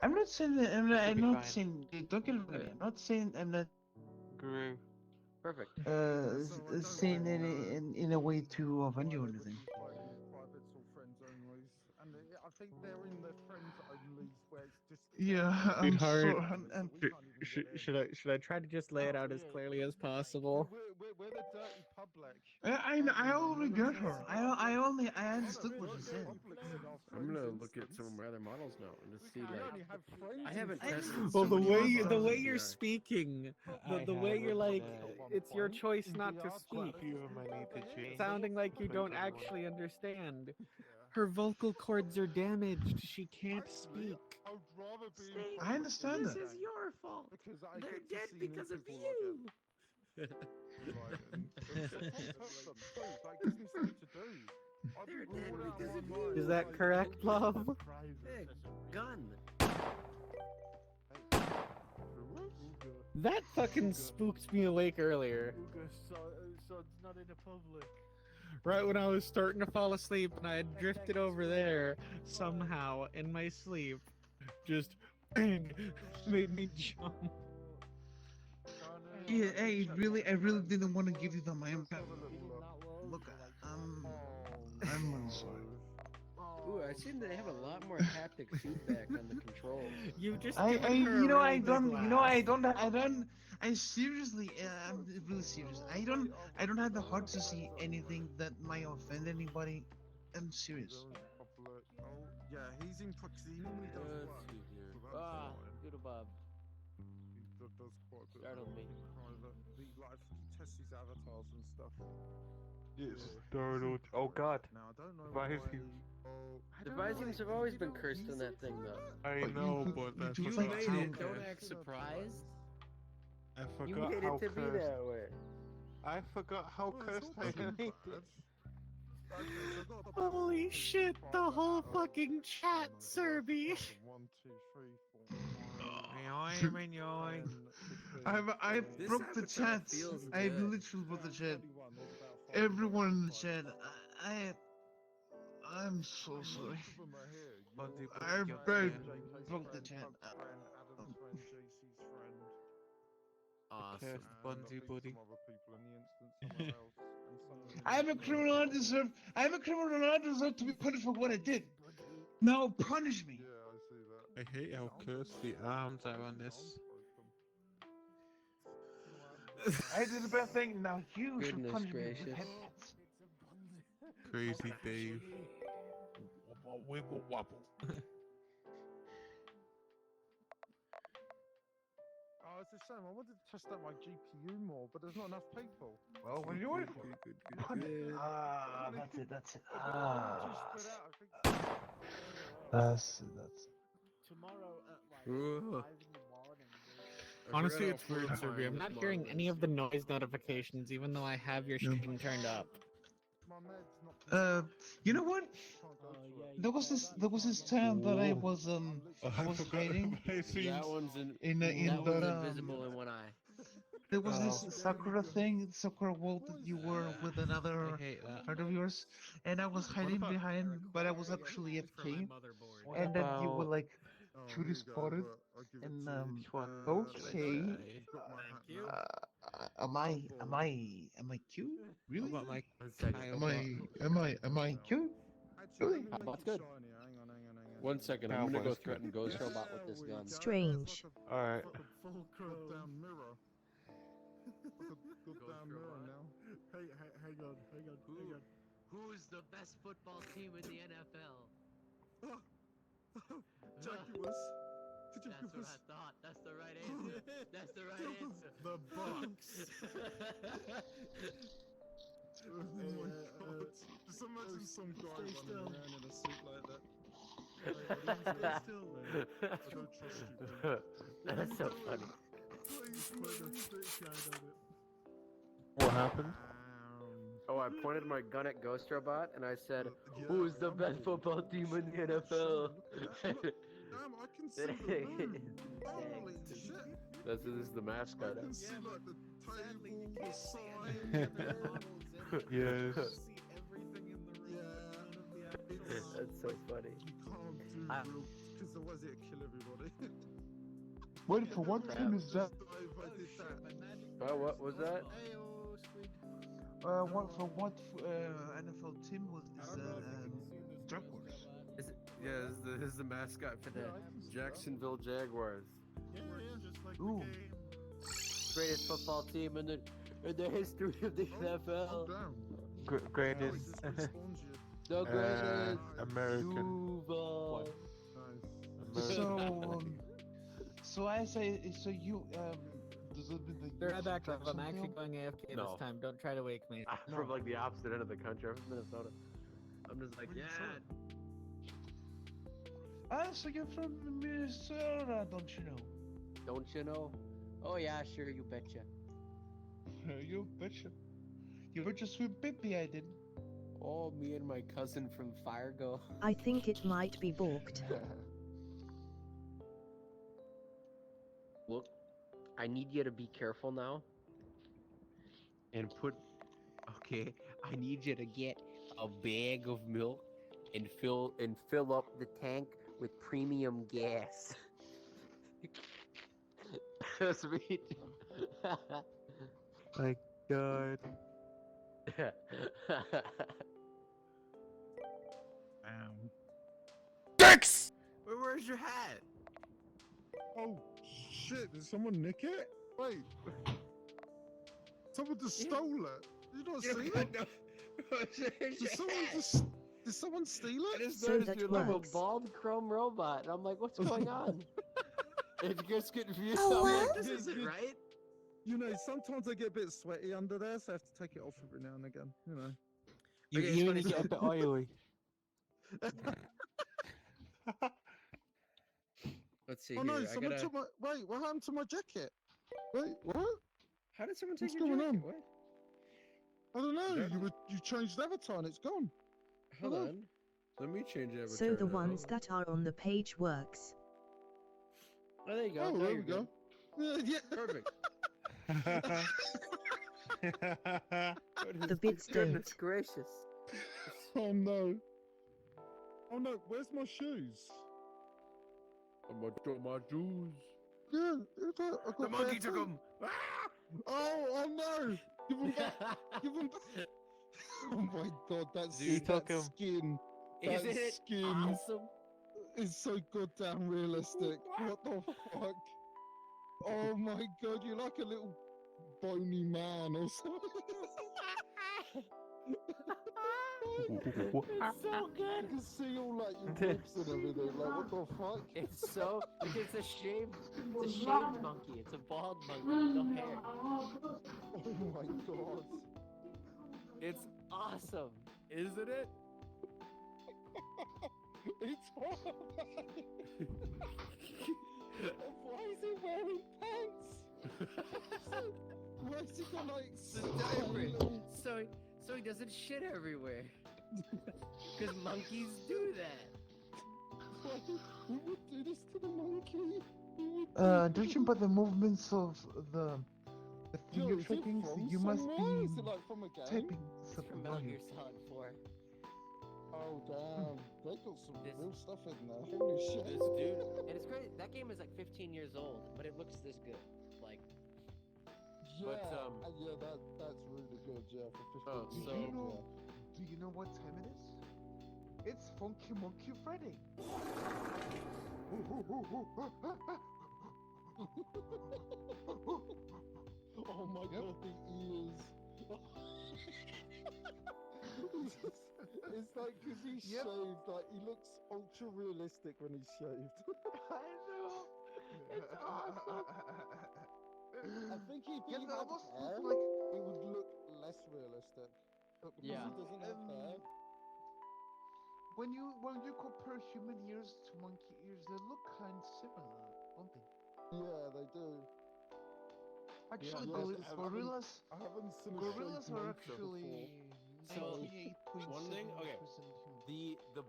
I'm not saying that. I'm Should be not fine. saying. Don't get me wrong. I'm not saying. I'm not. Guru. Perfect. Saying in a way to offend you or anything. Privates or friends only, and I think they're in the friends only where it's just. Yeah, Sweetheart, I'm should I try to just lay it out as clearly as possible? We're the dirty public. I only get her. I understood what she said. I'm gonna look at some of my other models now and just see like. I haven't tested. Well, so many the models way in you're VR. speaking, the way you're like, it's your choice not to speak. Sounding like you don't actually understand. Her vocal cords are damaged. She can't speak. I would rather be. I understand that. This is your fault. Because I They're get to dead see because new of people you. again. That gives me something to do. I've been bored out of my mind. Is that correct, love? Hey, gun. That fucking spooked me awake earlier. So it's not in the public. Right when I was starting to fall asleep and I had drifted over there, somehow, in my sleep, just bang, made me jump. Yeah, I really didn't want to give you the mind. Look, I'm sorry. Ooh, I seem they have a lot more haptic feedback on the controls. You just I seriously, I'm really serious. I don't have the heart to see anything that might offend anybody. I'm serious. Yeah, he's in proximity. Does work. Doodle Bob. He does quite a bit Startled me. private. He tests his avatars and stuff. It's startled. Oh god. Now I don't know The Visings have always been cursed in that thing, though. I know, but that's You what made I'm it. Don't cursed. act surprised. I You forgot made how it to be cursed. that way. I forgot how cursed I made it. Holy shit, the whole fucking chat, Serby. 1, 2, 3, 4, 5. I broke the chat. I literally broke the chat. Everyone in the chat. I'm so sorry. I broke the chat. Awesome. Bunzy buddy. I'm a criminal. I deserve to be punished for what I did. Now punish me. I hate how cursed the arms are on this. I did the best thing. Now you should Goodness punish me with gracious. headsets. Crazy Dave. Wibble wobble. it's a shame. I wanted to test out my GPU more, but there's not enough people. Well, what are you waiting for? That's it. That's it. That's it. Tomorrow at like Ugh. 5 in the morning. Honestly, it's weird, Serby. I'm not hearing any of the noise notifications, even though I have your stream turned up. You know what? There was this time that I was hiding. That one's in that one's the invisible in one eye. there was this Sakura thing, Sakura world that you were with another friend of yours, and I was hiding behind, but I was actually AFK, and then you were like truly spotted, and okay, am I cute? Really? Am I cute? Really? That's good. 1 second, I'm gonna go threaten Ghost Robot with this gun. Strange. Alright. Goddamn mirror. Goddamn mirror now. Hang on. Who's the best football team in the NFL? Jaguars. That's what I thought. That's the right answer. That's the right answer. The Bucks. Oh my god. Just imagine some guy running around in a suit like that. Stay still, man. I don't trust you. That's so funny. What happened? Oh, I pointed my gun at Ghost Robot and I said, "Who's the best football team in the NFL?" Damn, I can see the moon. Holy shit. This is the mascot. I can see like the table, the sign, Yes. That's so funny. You can't do real, because otherwise it'll kill everybody. Wait, for what team is that? If I did that. Oh, what was that? What NFL team was Jaguars? This is the mascot for the Jacksonville Jaguars. Ooh. Greatest football team in the history of the NFL. Greatest. The greatest. American. Duval. So I say, so you does it mean that They're back up. I'm actually going AFK this time. Don't try to wake me. I'm from like the opposite end of the country. I'm from Minnesota. I'm just like, yeah. So you're from Minnesota, don't you know? Don't you know? Oh yeah, sure, you betcha. You betcha. You were just with Bippy, I did. Oh, me and my cousin from Fargo. I think it might be booked. Look, I need you to be careful now. And okay, I need you to get a bag of milk and fill up the tank with premium gas. Sweet. My god. Dicks! Where's your hat? Oh shit, did someone nick it? Wait. Someone just stole it. Did you not see it? Did someone steal it? I just So noticed that you're like a works. bald chrome robot. And I'm like, what's going on? It gets confused. Oh, I'm like, what? this isn't right. You know, sometimes I get a bit sweaty under there, so I have to take it off every now and again. You know. You need to get a bit oily. Let's see Oh here. no! Someone took my. Wait, what happened to my jacket? Wait, what? How did someone What's take your going jacket? on? What? I don't know. You changed avatar and it's gone. Hold on. Let me change avatar. So the now. ones that are on the page works. Oh, there you go. Oh, Now there you're we go. good. Yeah. Perfect. The bits Goodness don't. gracious. Oh no. Oh no. Where's my shoes? My shoes. Yeah. I got The monkey took bare them. Oh no! Give them back! Give them back! Oh my god, that's You took that 'em. skin. Isn't That it skin awesome? is so goddamn realistic. What the fuck? Oh my god, you're like a little bony man or something. It's so good. You can see all like your ribs and everything. Like what the fuck? It's so because it's a shaved monkey. It's a bald monkey, no hair. Oh my god. It's awesome, isn't it? It's horrifying. Why is he wearing pants? Why is he got like So he doesn't shit everywhere. Because monkeys do that. Who would do this to the monkey? Judging by the movements of the finger is it trackings, from you must somewhere? Is be it like from a game? typing It's something from Metal on Gear you. Solid 4. Oh damn, they got some real stuff in there. Holy shit. This dude, and it's crazy. That game is like 15 years old, but it looks this good. Like, Yeah, but yeah, that's really good. Yeah, for 15 Do years you old, know? Do you know what time it is? It's Funky Monkey Friday. Oh my god, the ears. It's like because he's shaved, like he looks ultra realistic when he's shaved. I know. It's awesome. I think if he It had almost hair, looks like it would look less realistic. But because Yeah. he doesn't have hair, when you compare human ears to monkey ears, they look kind of similar, don't they? yeah, they do. Actually, Yeah, gorillas. I haven't seen a Gorillas shaved are monkey actually So, 98.7% one thing, okay, human. the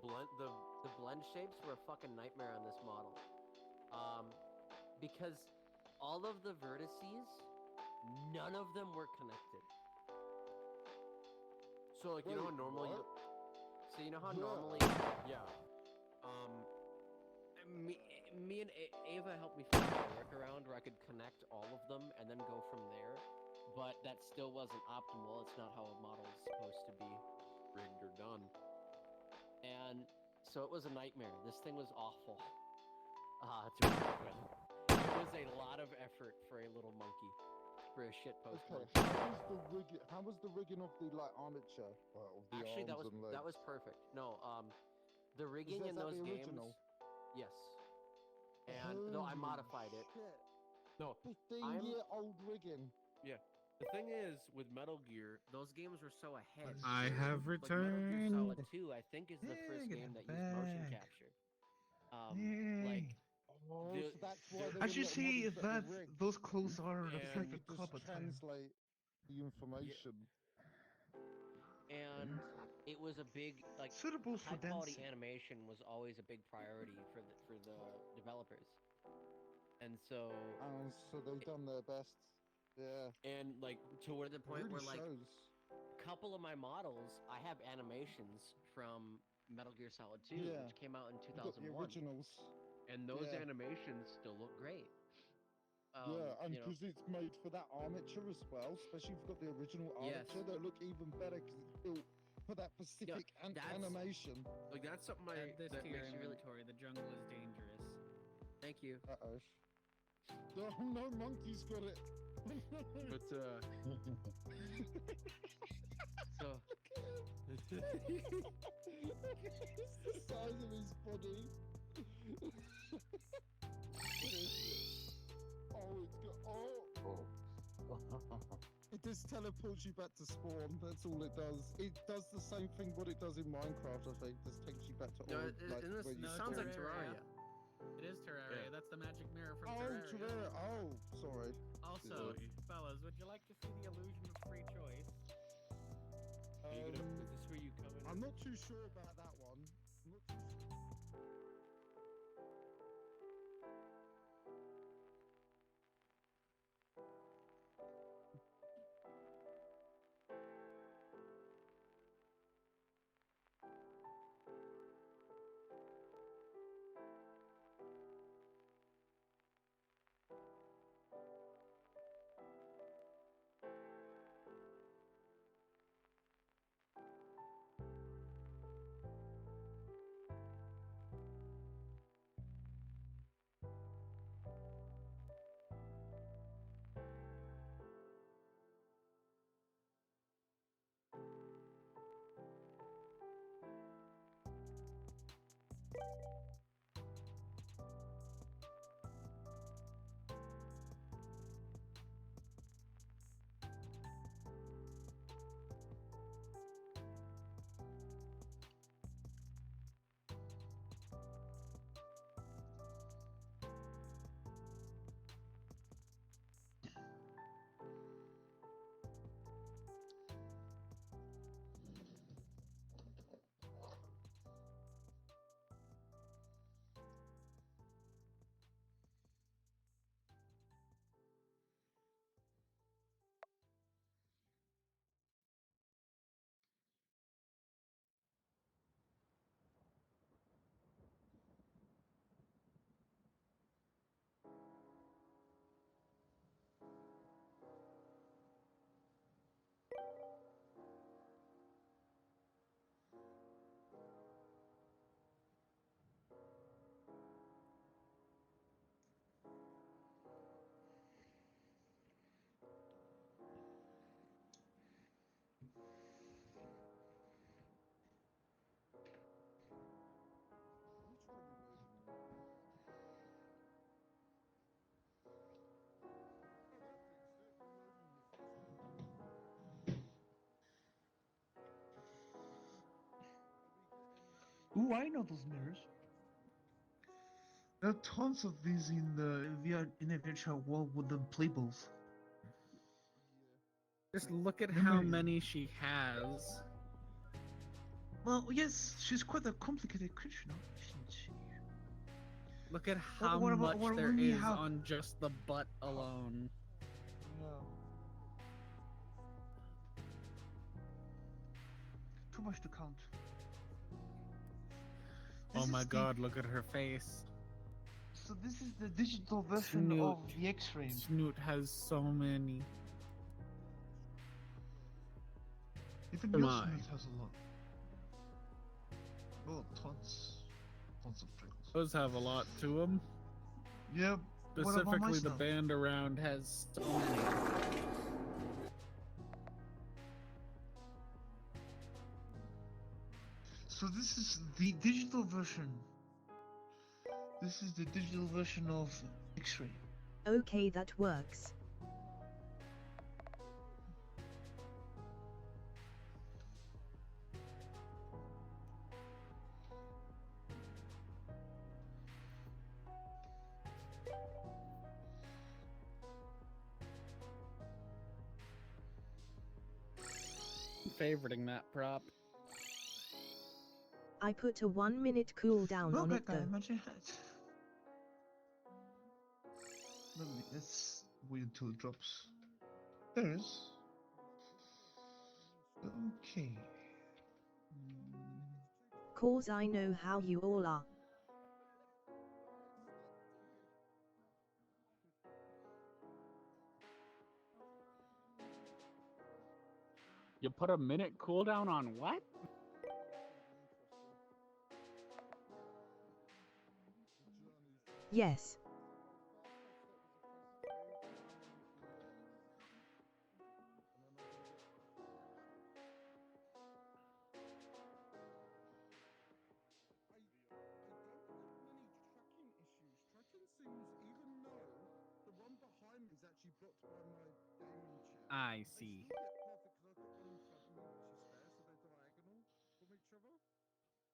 blend shapes were a fucking nightmare on this model. Because all of the vertices, none of them were connected. So like, you know how normally what? so you know how Yeah. normally, yeah. Me and Ava helped me find a workaround where I could connect all of them and then go from there, but that still wasn't optimal. It's not how a model is supposed to be rigged or done. And so it was a nightmare. This thing was awful to work with. It was a lot of effort for a little monkey, for a shitpost Okay, monkey. how was the rigging of the like armature? Of the Actually, that arms was and legs? perfect. No, the rigging in that those the games, original? yes. And though I Holy modified it. shit. No, 15-year-old rigging. Yeah. The thing is, with Metal Gear, those games were so ahead. I have Like Metal Gear returned. Solid 2, I think, is the first get game it that used motion back. capture. Yay. Like, Oh, the- so that's why they As were you like see, models that that were rigged. those clothes are the And- You perfect could club just attire. translate the information. and it was a big, like, Suitable for high quality dancing. animation was always a big priority for the developers. And so, So they've done their best. Yeah. and like to where the point Really where like shows. a couple of my models, I have animations from Metal Gear Solid 2, Yeah. which came out in You got the 2001, originals. and those Yeah. animations still look great. Yeah, and you know, because it's made for that armature as well, especially if you've got the original Yes. armature, they look even better because it's built for that specific that's- animation. like that's something Add this that to your makes you really. inventory. The jungle is dangerous. Thank you. Uh-oh. Oh, no, monkey's got it. But so It's the size of his body. What is it? Oh, it's got. Oh! It just teleports you back to spawn. That's all it does. It does the same thing what it does in Minecraft, I think. Just takes you back to No, all it- like, in this- where you it sounds like spawned. Terraria. It is Terraria. Yeah. That's the magic mirror from Oh, Terraria. Terraria. Oh, sorry. Also, fellas, would you like to see the illusion of free choice? Is this where you come in? I'm not too sure about that one. I'm not too sure. Ooh, I know those mirrors. There are tons of these in the virtual world with the playbills. Just look at Remember- how many she has. Well, yes, she's quite a complicated creature, no? Isn't she? Look at how what much about there when we is have- on just the butt alone. Too much to count. Oh This my is the- god, look at her face. So this is the digital version Snoot. of the X-ray. Snoot has so many. Even Come your on. Snoot has a lot. Oh, tons of triggers. Those have a lot to them. Yep. What about my Specifically, the stuff? band around has so many. So this is the digital version. This is the digital version of X-ray. Okay, that works. Favoriting that prop. I put a 1-minute cooldown on it though. Imagine that. Let's wait until it drops. There it is. Okay. Cause I know how you all are. You put a minute cooldown on what? Yes. I see.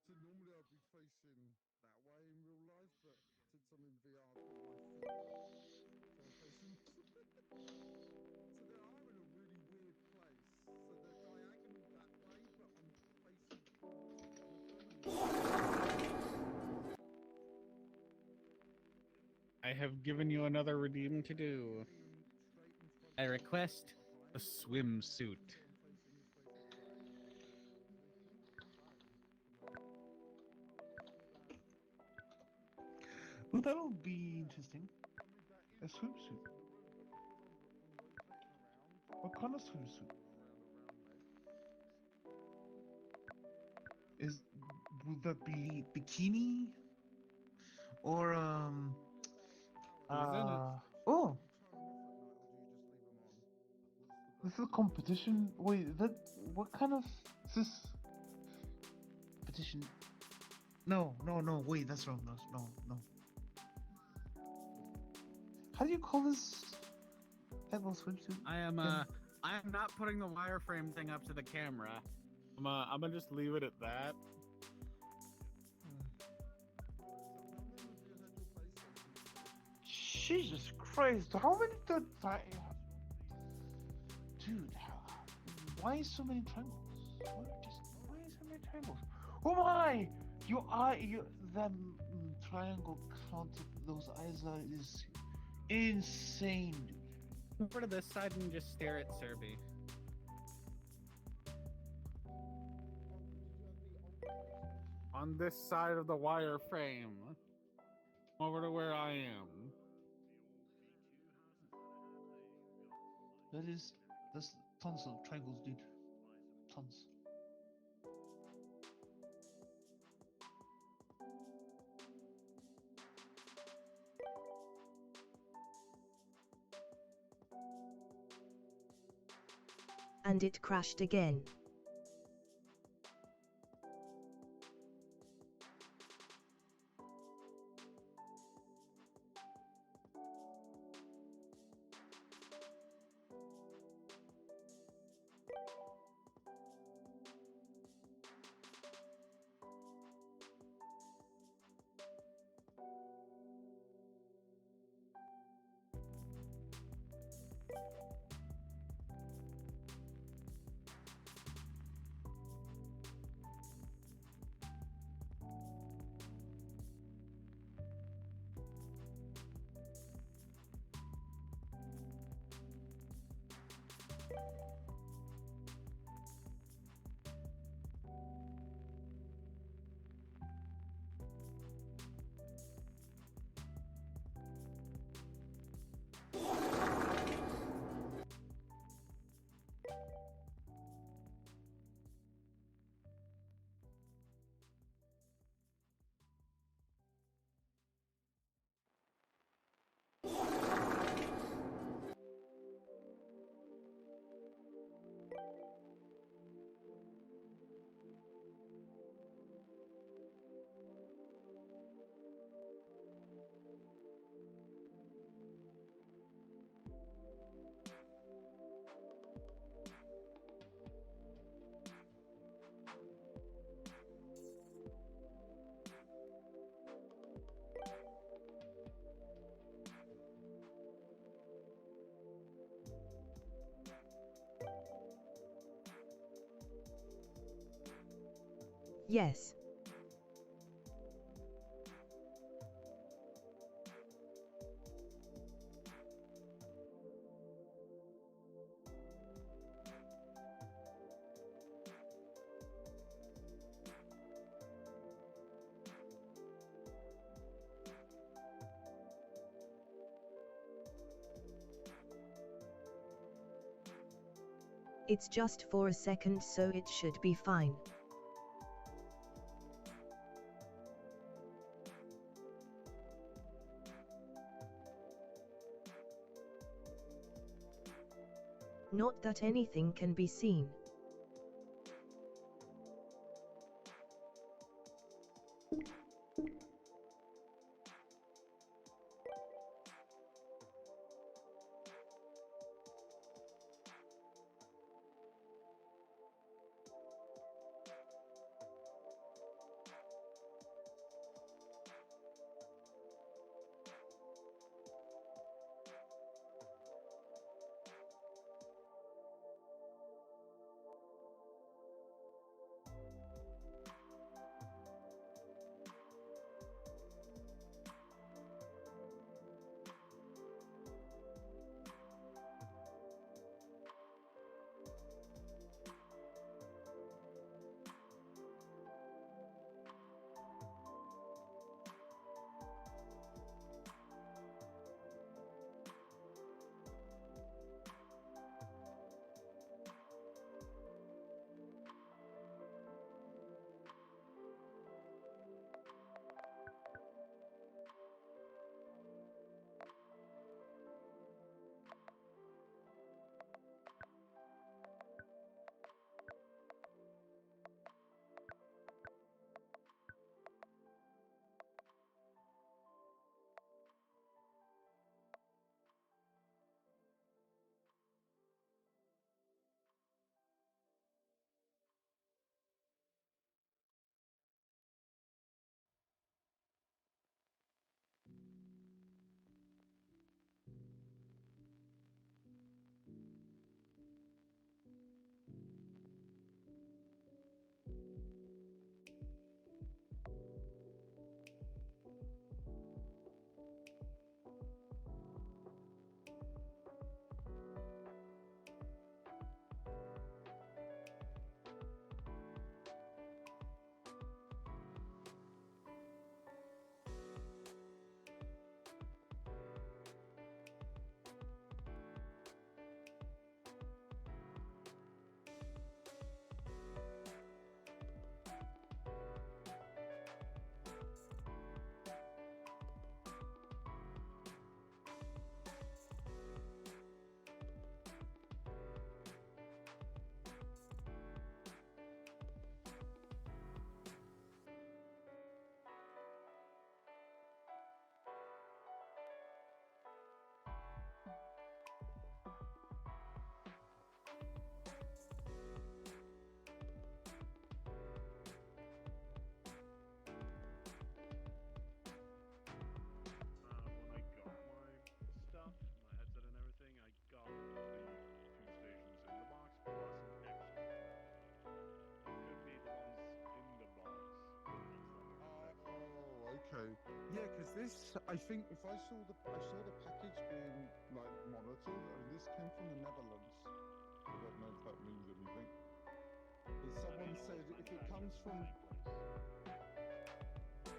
So normally I'd be facing that way in real life, but since I'm in VR, I've got my feet so I'm facing. So they are in a really weird place. So they're diagonal that way, but I'm facing towards one of them. I have given you another redeem to do. I request a swimsuit. Well, that'll be interesting. A swimsuit. What kind of swimsuit? Would that be bikini? Or oh, this is a competition. Wait, what kind of is this competition? No. Wait, that's wrong. No. How do you call this type of swimsuit? I am not putting the wireframe thing up to the camera. I'm gonna just leave it at that. Jesus Christ! How many did I? Dude, why so many triangles? Why so many triangles? Oh my! That triangle count of those eyes is insane. Over to this side and just stare at Serby. On this side of the wireframe. Over to where I am. There's tons of triangles, dude. Tons. And it crashed again. Yes. It's just for a second, so it should be fine. Not that anything can be seen. Okay. Yeah, because this, I think, if I saw the package being like monitored, and this came from the Netherlands. I don't know if that means anything. But someone said if it comes from.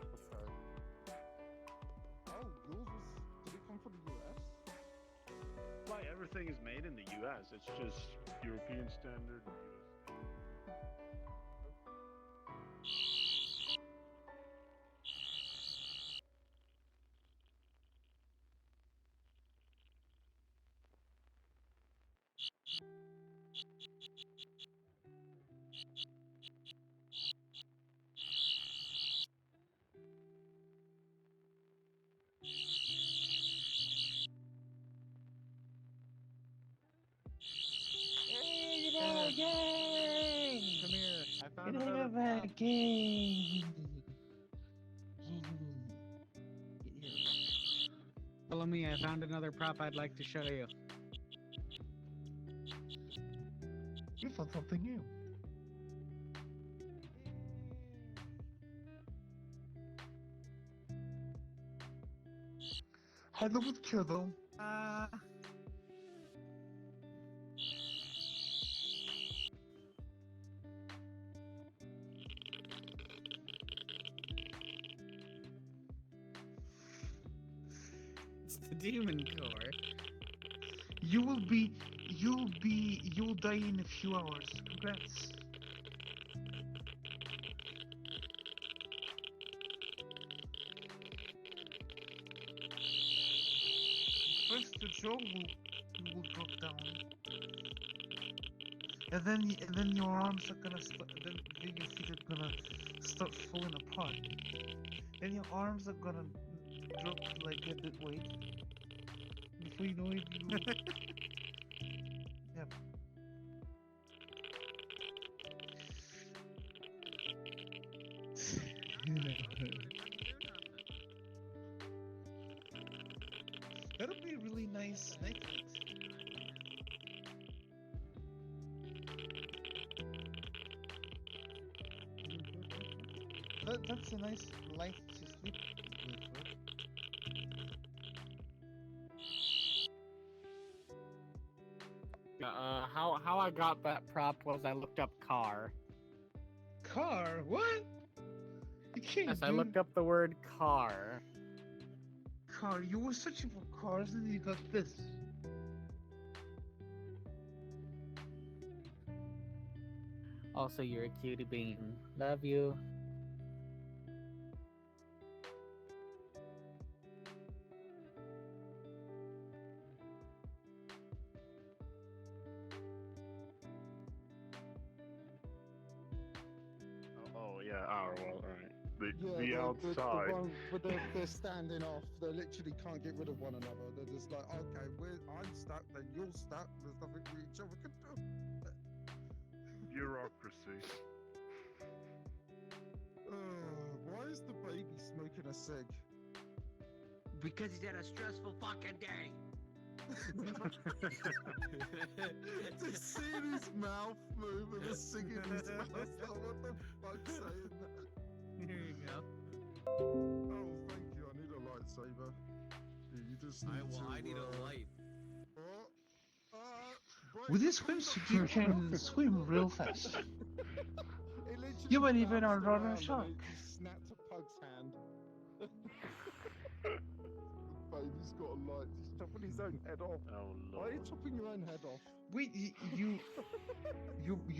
Okay. Oh, yours was. Did it come from the US? Why everything is made in the US? It's just European standard. Come here. I found another prop. Follow me. I found another prop I'd like to show you. You found something new. Heather would kill them. It's the demon core. You'll die in a few hours. Congrats. First the jaw will drop down. And then your arms are gonna start, then your feet are gonna start falling apart. Then your arms are gonna drop like a bit weight. Before you know it, you... Yep. That'll be a really nice necklace. That's a nice light to sleep with, right? How I got that prop was I looked up car. Car? What? You can't. Yes, I looked up the word car. Car. You were searching for cars and you got this. Also, you're a cutie bean. Love you. Oh yeah. Oh well. All right. The Yeah, outside. The one where they're standing off. They literally can't get rid of one another. They're just like, okay, I'm stuck, then you're stuck. There's nothing we each other can do. Bureaucracy. Why is the baby smoking a cig? Because he's had a stressful fucking day. Just seeing his mouth move and a cig in his mouth. Like, what the fuck's saying that? Here you go. Oh, thank you. I need a lightsaber. Yeah, you just need I need a light. With this swimsuit, you can swim real fast. You might even outrun a shark. Snapped a pug's hand. Baby's got a light. He's chopping his own head off. Oh Why are lord. you chopping your own head off? Wait, you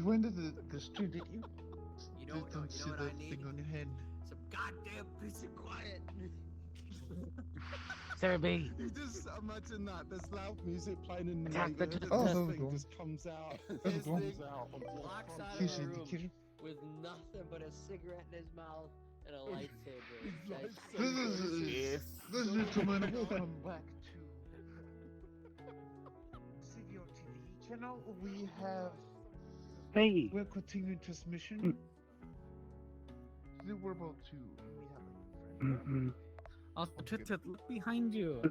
went to the street, did you? You know what I need? Thing on your head. Some goddamn peace and quiet. Serby. You just imagine that. There's loud music playing in the Attack the neighborhood. Oh, This there we thing go. just comes out. There we This go. thing onto the Walks front. out of Here's the the room indicator. with nothing but a cigarette in his mouth and a lightsaber. This is gentlemen, welcome back to CVO TV channel. We have. Hey. We're continuing this mission. We're about to. We have a friend. Also, Tut, look behind you.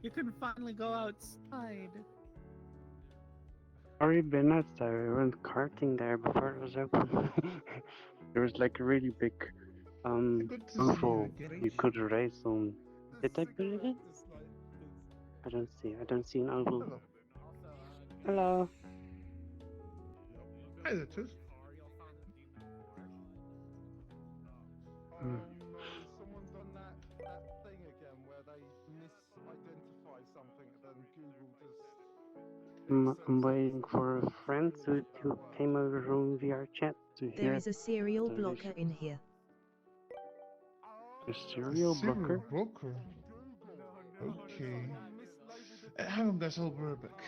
You can finally go outside. Already been outside. We went karting there before it was open. There was like a really big Good to see you oval again. you could race on. Did I put it in? I don't see an oval. Hello. Hi there, Tooth. Someone's done that thing again where they misidentify something and then Google just. I'm waiting for a friend who came over from VR chat to hear. There is a serial the blocker in here. A serial blocker? Blocker. Okay. Hang on, guys. I'll be right back.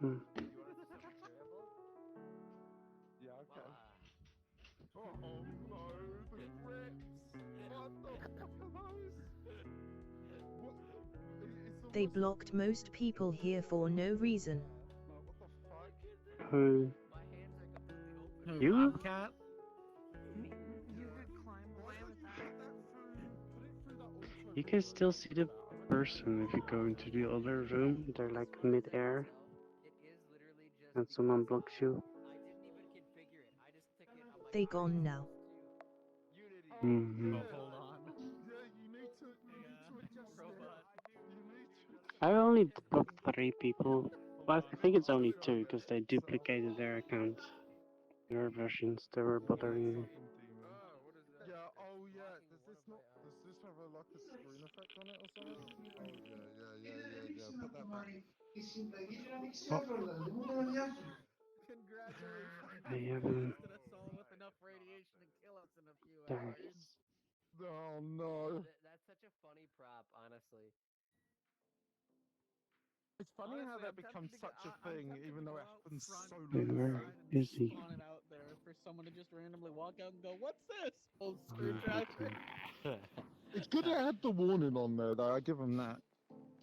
Yeah, okay. Oh no, the grips! What the fuck are those? They blocked most people here for no reason. Who? You? Cat? You can still see the person if you go into the other room. They're like mid-air. And someone blocks you. They gone now. Mm-hmm. Hold on. Yeah, you need to adjust it. You need I only booked 3 people. Well, I think it's only 2 because they duplicated their accounts. Their versions, they were bothering me. Yeah, oh yeah, does this have a, like a screen effect on it or something? Oh yeah. Put that back. Congratulations. I haven't. Boosted us all with enough radiation to kill us in a few Thanks. hours. Oh no. That's such a funny prop, honestly. It's funny how Honestly, that I'm becomes tempted to such a I'm thing, tempted even to though go it out happens front so Wait, little. where and is he? spawn it out there for someone to just randomly walk out and go, "What's this?" Old Oh, screwdriver. okay. It's good it had the warning on there, though. I give them that.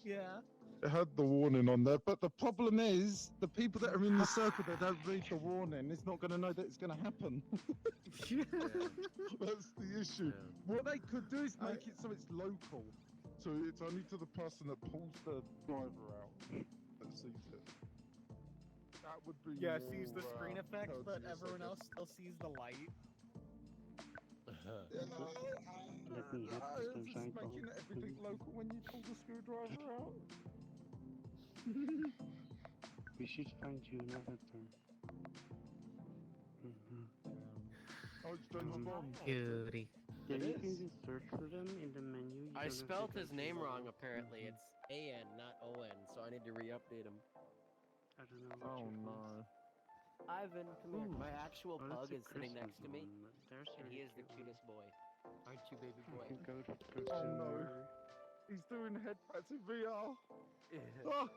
Yeah. It had the warning on there, but the problem is the people that are in the circle that don't read the warning is not going to know that it's going to happen. That's the issue. What they could do is make it so it's local, so it's only to the person that pulls the driver out that sees it. That would be Yeah, more, sees the screen effect, but courteous, I everyone guess. else still sees the light. Let me hit It's the just cycle. making everything local when you pull the screwdriver out. We should find you another turn. Oh, it's James Bond. Cutie. Yeah, It you is. can just search for them in the menu. You I don't have to spelt go his to name the- wrong, apparently. It's A-N, not O-N, so I need to re-update him. I don't know what Oh you call no. Ivan, come here. My actual Oh, that's pug a is sitting next to me, Christmas one, but there's and a he is the cute one. cutest boy. Aren't you, baby You boy? can go to Oh no. more. He's doing headpats in VR. Oh,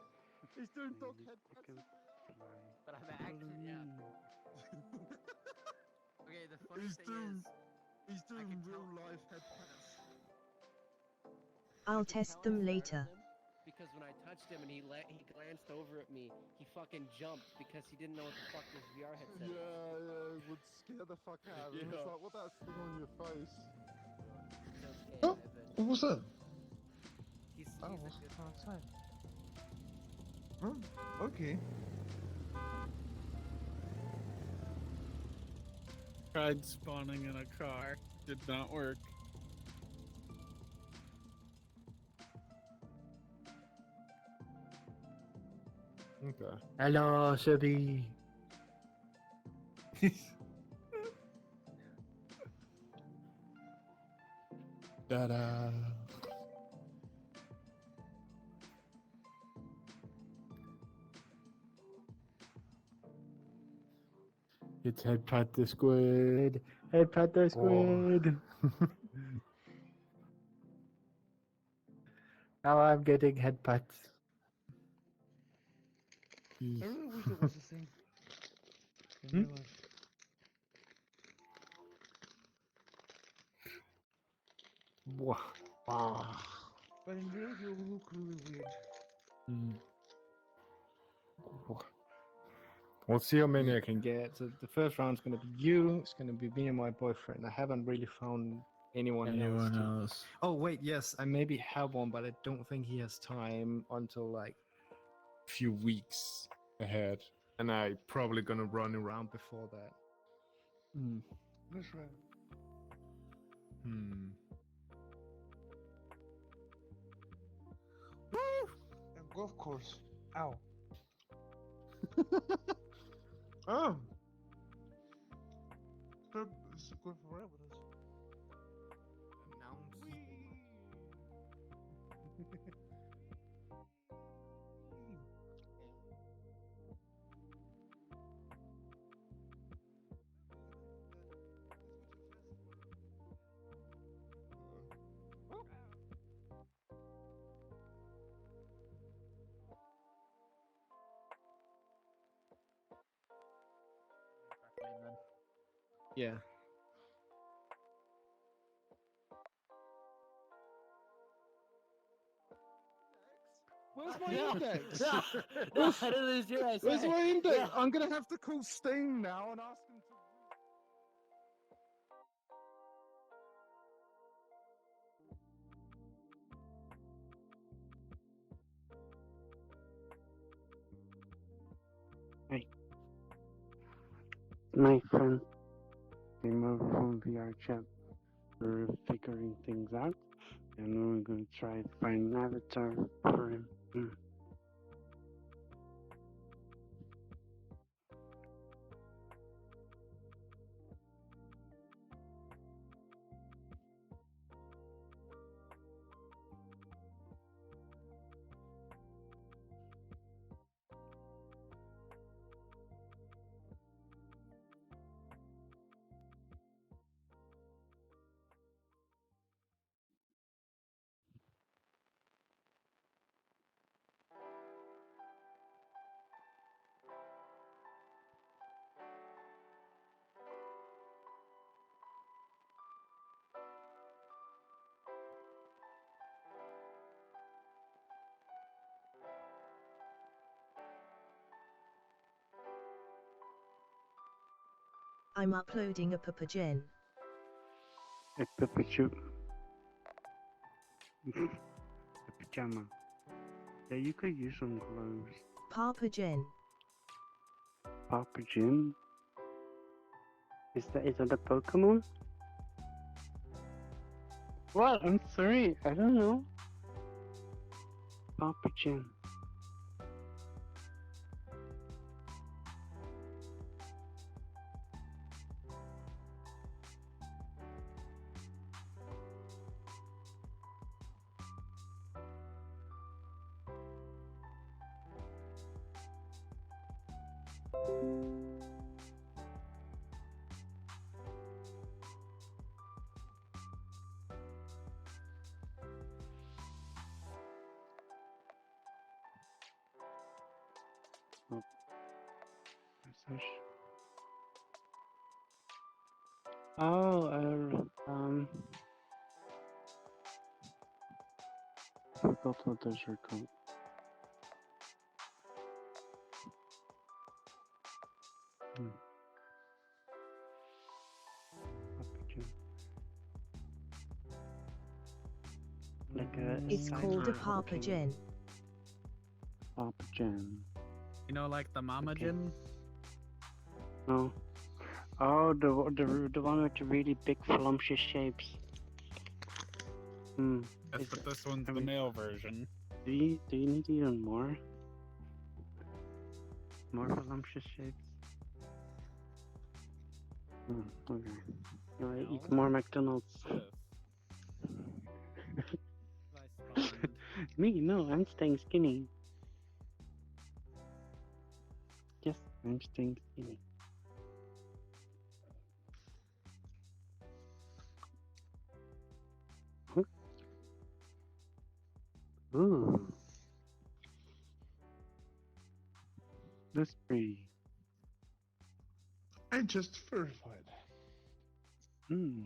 he's doing dog headpats in VR. But I'm actually, yeah. Okay, the funny He's thing doing, is, he's I doing could real tell- life headpats. I'll I could test tell I them started later. him because when I touched him and he glanced over at me, he fucking jumped because he didn't know what the fuck this VR headset was. Yeah, it would scare the fuck out of him. It's Yeah. like, what that thing on your face? It's okay, Oh, Ivan. what's that? He's Oh, a what's good outside? Oh, okay. Tried spawning in a car. Did not work. Okay. Hello, Shabby. Ta-da. It's Headpat the Squid. Headpat the Squid. Now I'm getting headpats. I really wish there was a thing in real life. Wow. But in real life, it will look really weird. We'll see how many I can get. So the first round's going to be you. It's going to be me and my boyfriend. I haven't really found anyone else. Oh wait, yes, I maybe have one, but I don't think he has time until like a few weeks ahead, and I probably gonna run around before that. That's right. A golf course. Ow. Oh. It's good for rabbits. Yeah. Where's my index? No, I didn't hear what I Where's said. my index? No. I'm gonna have to call Sting now and ask him to. Hey. My friend came over from VR chat. We're figuring things out, and we're going to try to find an avatar for him. Mm. I'm uploading a papagen. A pajama. Yeah, you could use some gloves. Papagen. Papa Jim? Is that a Pokemon? What? I'm sorry, I don't know. Papa Jim. Oh. Message. Oh, forgot what those are called. Like It's called a papagen. Papagen. You know, like the mama gin? No. Oh, the one with the really big voluptuous shapes. Hmm. Yes, but this one's the male version. Do you need even more? More voluptuous shapes? Hmm, okay. You know, eat more McDonald's. Me? No, I'm staying skinny. Yes, I'm staying skinny. Huh? Ooh. That's pretty. I just verified. Hmm.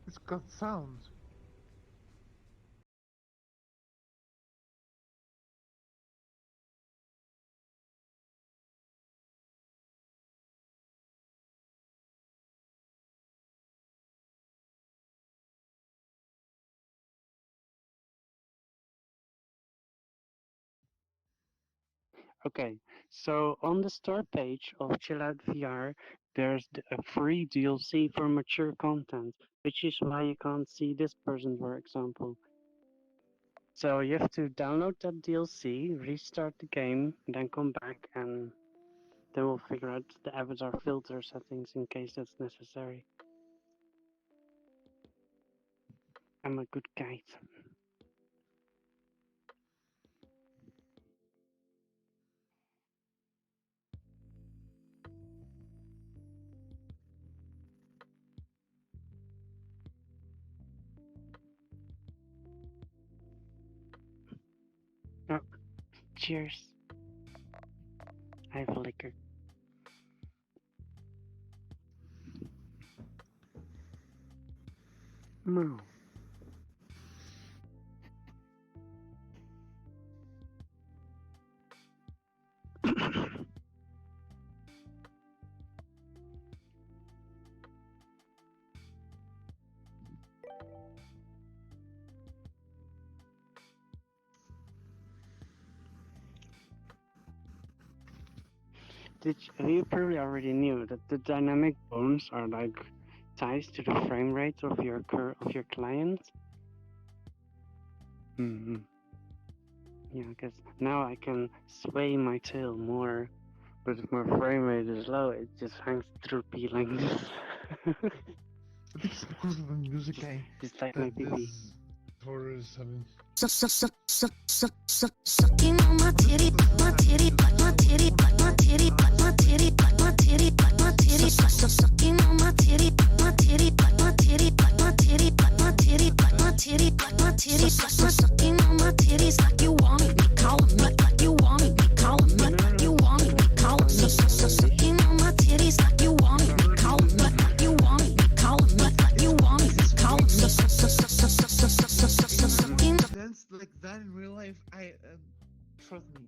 It's got sounds. Okay, so on the start page of Chill Out VR, there's a free DLC for mature content, which is why you can't see this person, for example. So you have to download that DLC, restart the game, then come back, and then we'll figure out the avatar filter settings in case that's necessary. I'm a good guide. Oh, cheers. I have liquor. No. You probably already knew that the dynamic bones are like ties to the frame rate of your client. Mm-hmm. Yeah, because now I can sway my tail more, but if my frame rate is low, it just hangs droopy like this. It's because of the music just like my baby. Taurus having. Sucking on my titty, my titty, my titty, my titty, my titty, my titty, my titty, sucking on my titty, my titty, my titty, my titty, my titty, my titty, my titty, sucking on my titties like you want it, calling me like you want it, calling me like you want it, calling me, sucking on my titties like you want it, calling me like you want it, calling me like you want it, calling me, sucking. Dance like that in real life, trust me,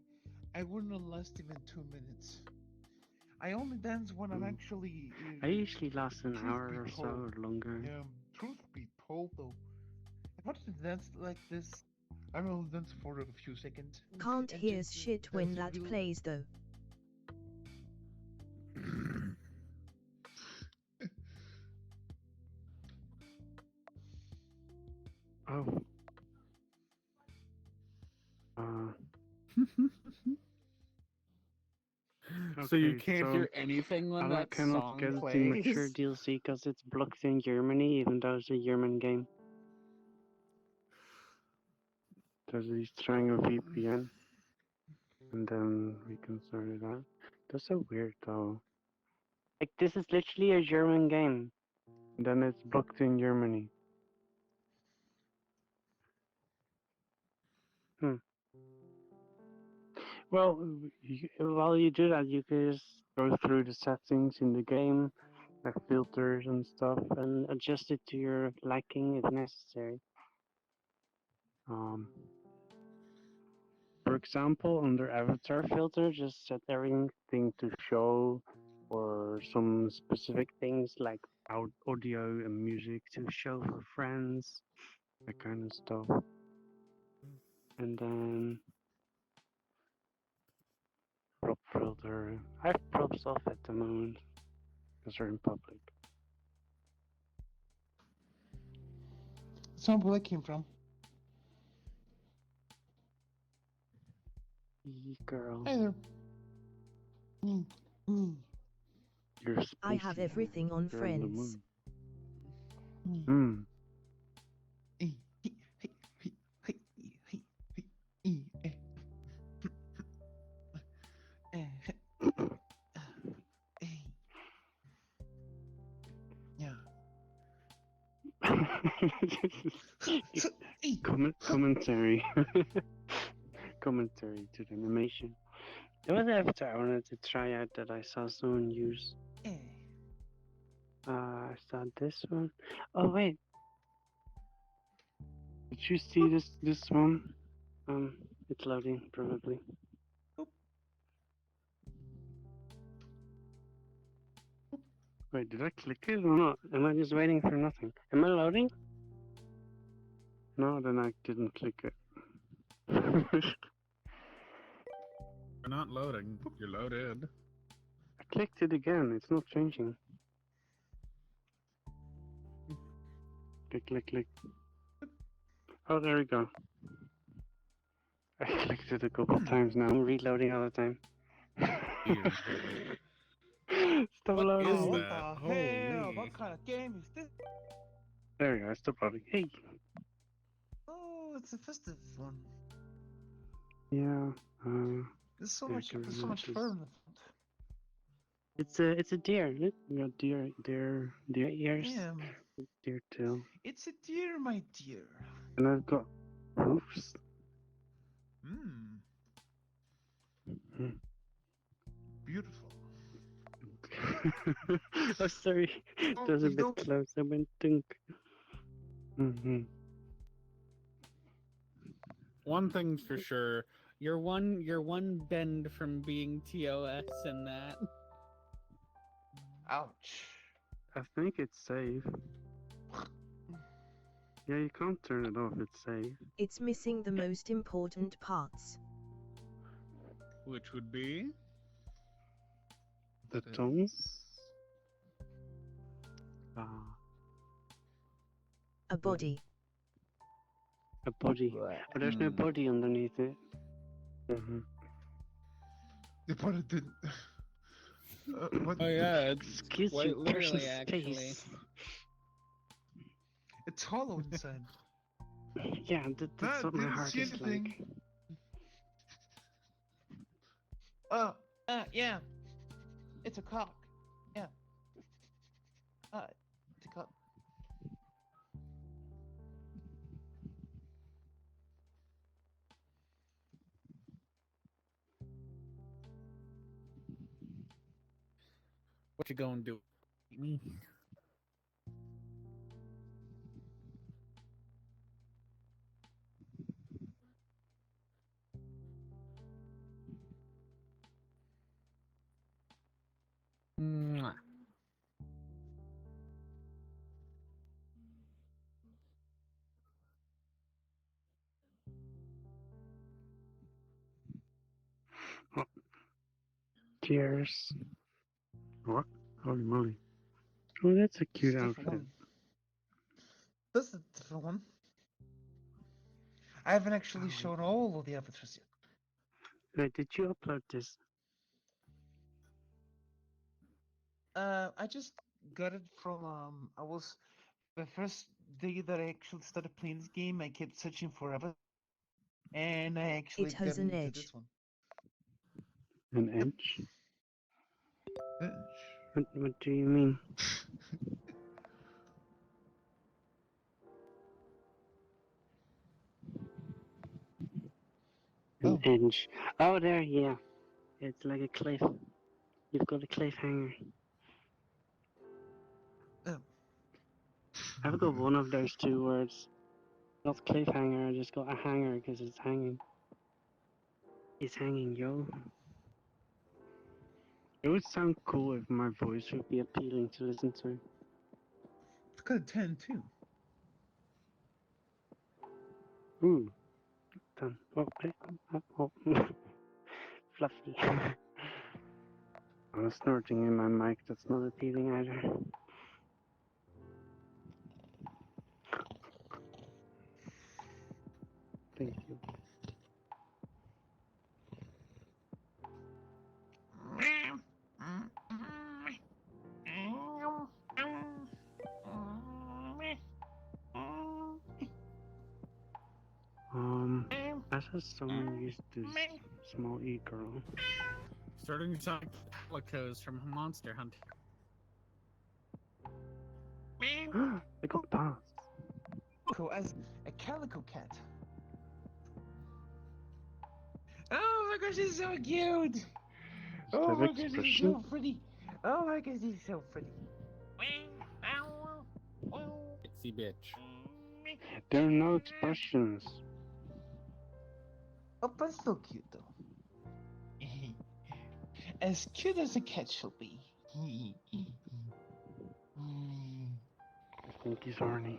I wouldn't have last even 2 minutes. I only dance when I'm actually. I usually last an truth hour be or so told. or longer. Truth be told, though, I wanted to dance like this. I will dance for a few seconds. Can't and hear just shit when dance that real- plays though. Oh. So you Okay, can't hear anything when I that cannot song get the plays? mature DLC because it's blocked in Germany, even though it's a German game. So he's trying a VPN, and then we can sort it out. That's so weird, though. Like, this is literally a German game, and then it's blocked in Germany. Well, while you do that, you can just go through the settings in the game, like filters and stuff, and adjust it to your liking if necessary. For example, under avatar filter, just set everything to show, or some specific things like audio and music to show for friends, that kind of stuff. And then prop filter. I have props off at the moment because they're in public. That's not where I came from. Girl. Hey there. You're spicy. I have everything on You're on the Friends. moon. Commentary. Commentary to the animation. There was an avatar I wanted to try out that I saw someone use. I saw this one. Oh wait. Did you see this one? It's loading probably. Wait, did I click it or not? Am I just waiting for nothing? Am I loading? No, then I didn't click it. You're not loading. You're loaded. I clicked it again. It's not changing. Click. Oh, there we go. I clicked it a couple times now. I'm reloading all the time. Stop loading. Is What that? the hell? What kind of game is this? There we go. Stop loading. Hey. Oh, it's a festive one. Yeah. There's so much fur in the front. It's a deer. You got deer ears. Yeah. Deer tail. It's a deer, my dear. And I've got woofs. Beautiful. Oh, sorry. That was a bit close. I went dunk. One thing's for sure. You're one bend from being TOS in that. Ouch. I think it's safe. Yeah, you can't turn it off. It's safe. It's missing the most important parts. Which would be? The tongue? A body. A body. But there's no body underneath it. The body didn't. What? Oh yeah, it's Excuse quite you, literally person's actually. face. It's hollow inside. Yeah, that's what my didn't heart see is anything. like. Yeah. It's a cock. Yeah. It's a cock. What you gonna do? Me? Mwah. Cheers. What? Holy moly. Oh, that's a cute It's a different outfit. one. This is a different one. I haven't actually shown all of the avatars yet. Wait, did you upload this? I just got it from I was the first day that I actually started playing this game. I kept searching forever, and I actually It has got an into edge. this one. An edge? Edge. What do you mean? An edge. Oh, there, yeah. It's like a cliff. You've got a cliffhanger. I've got one of those two words. Not cliffhanger, I just got a hanger because it's hanging. It's hanging, yo. It would sound cool if my voice would be appealing to listen to. It's got a 10 too. Ooh. Done. Oh. Fluffy. I was snorting in my mic, that's not appealing either. Thank you. I saw someone use this small e-girl. Starting to talk calicos from Monster Hunter. I got paws. Cool as a calico cat. Oh my gosh, he's so cute! Oh my gosh, he's so pretty! Oh my gosh, he's so pretty! Itsy bitch. There are no expressions. Oh, but so cute though. As cute as a cat should be. I think he's horny.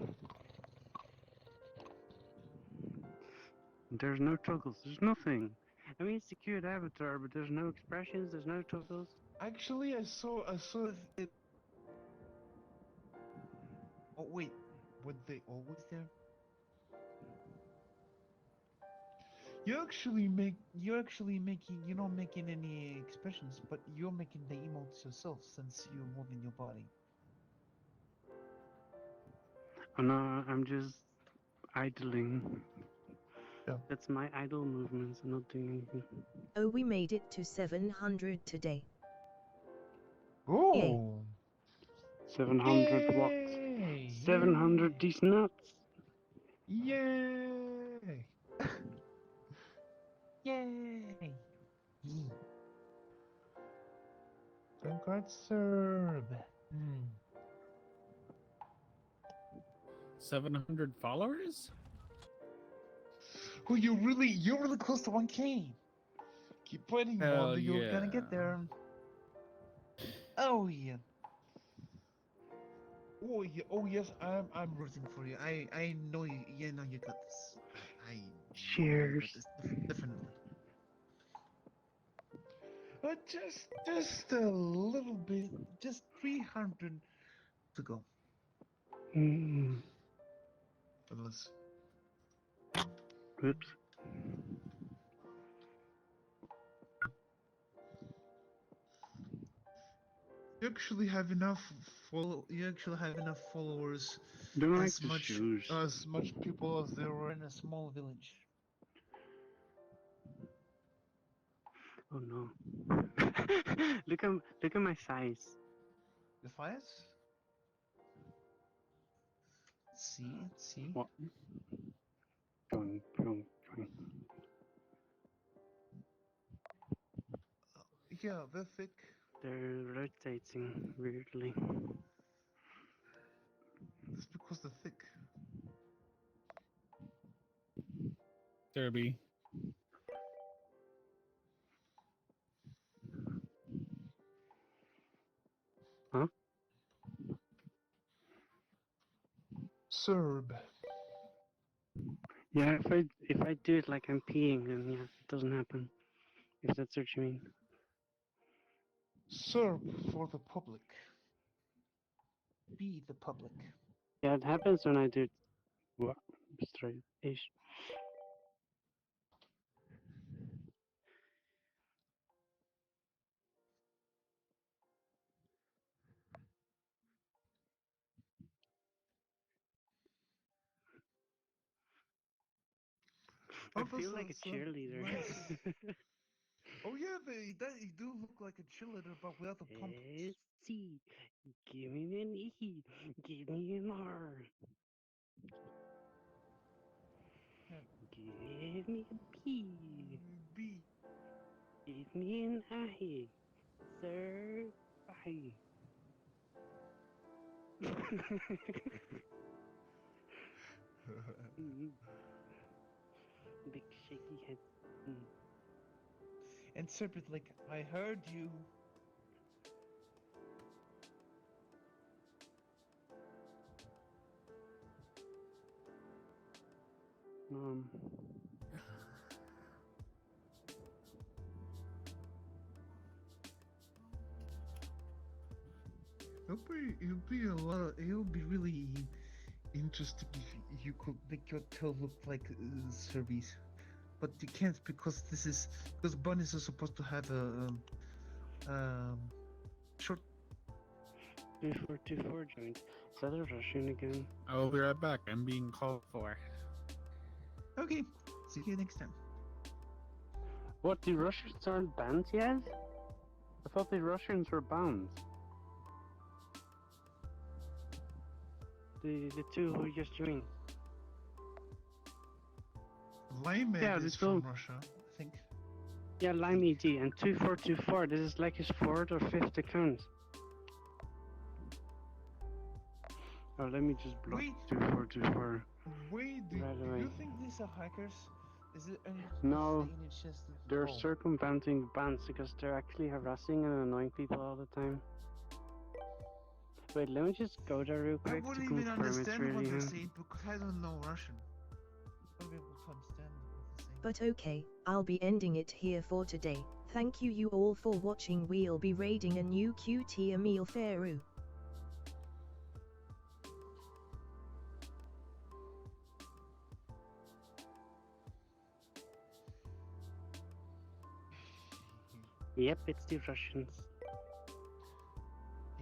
There's no toggles, there's nothing. I mean, it's a cute avatar, but there's no expressions, there's no toggles. Actually, I saw it. Oh wait, were they always there? You're not making any expressions, but you're making the emotes yourself since you're moving your body. Oh no, I'm just idling. Yeah. That's my idle movements, I'm not doing anything. Oh, we made it to 700 today. Oh! 700 what? Yay! 700 these nuts! Yay! Yay! Congrats, Serb. 700 followers? Oh, you're really close to 1K. Keep fighting, Wanda. You're gonna get there. Oh yeah. Oh yeah. Oh yes. I'm rooting for you. I know you. Yeah, no, you got this. Cheers. Definitely. But just a little bit. Just 300 to go. Unless. Oops. You actually have enough You actually have enough followers. Don't like As the much shoes. people as there were in a small village. Oh no. look at my size. The fires? See. What? Going. Yeah, they're thick. They're rotating weirdly. That's because they're thick. Derby. Huh? Serb. Yeah, if I do it like I'm peeing, then yeah, it doesn't happen. If that's what you mean. Serb for the public. Be the public. Yeah, it happens when I do it. What? Straight-ish. I feel like a cheerleader. Nice. Oh yeah, you do look like a cheerleader, but without the pump. C. Give me an E. Give me an R. Give me a B. B. Give me an I. Sir. I. Big shaky head. And Serpent, like, I heard you. It'll be really interesting if you could make your tail look like Serbies, but you can't because bunnies are supposed to have a short. 2424 joined. Is that a Russian again? I will be right back. I'm being called for. Okay, see you next time. What, the Russians aren't banned yet? I thought the Russians were banned. The two who just joined. Lime yeah, is from Russia, I think. Yeah, Lime ED and 2424. This is like his 4th or 5th account. Oh, let me just block 2424. Wait, do you think these are hackers? Is it any? No, they're circumventing bans because they're actually harassing and annoying people all the time. Wait, let me just go there real quick to confirm it's really him. I wouldn't even understand what they're saying because I don't know Russian. I wouldn't be able to understand what they're saying. But okay, I'll be ending it here for today. Thank you all for watching. We'll be raiding a new QT Emil Feru. Yep, it's the Russians.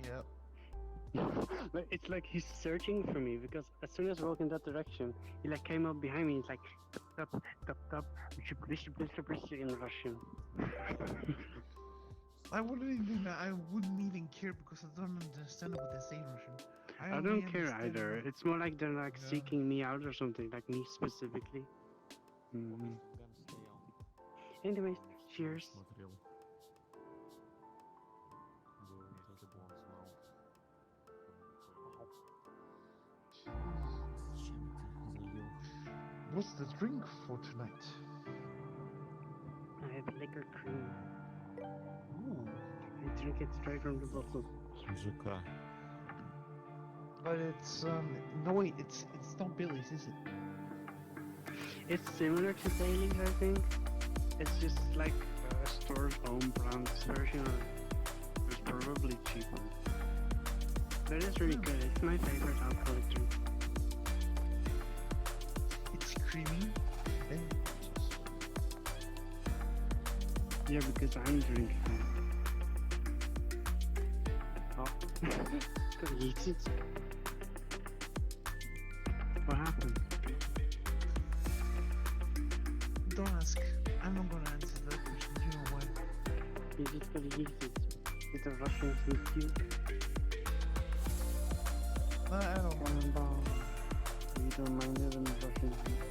Yep. It's like he's searching for me because as soon as I walk in that direction, he like came up behind me. He's like, top, in Russian. I wouldn't even care because I don't understand what they say in Russian. I don't care either. It's more like they're like seeking me out or something, like me specifically. Anyways, cheers. What's the drink for tonight? I have liquor cream. Ooh. I drink it straight from the bottle. But it's no wait, it's not Billy's, is it? It's similar to Bailey's, I think. It's just like a store's own brand version of it. It's probably cheaper. But it's really good. It's my favorite alcoholic drink. It's creamy and Yeah, because I'm drinking it. Oh, got yeeted. What happened? Don't ask. I'm not gonna answer that question. You know why? You just got yeeted. Did the Russians hit you? I don't mind. You don't mind it when the Russians hit you?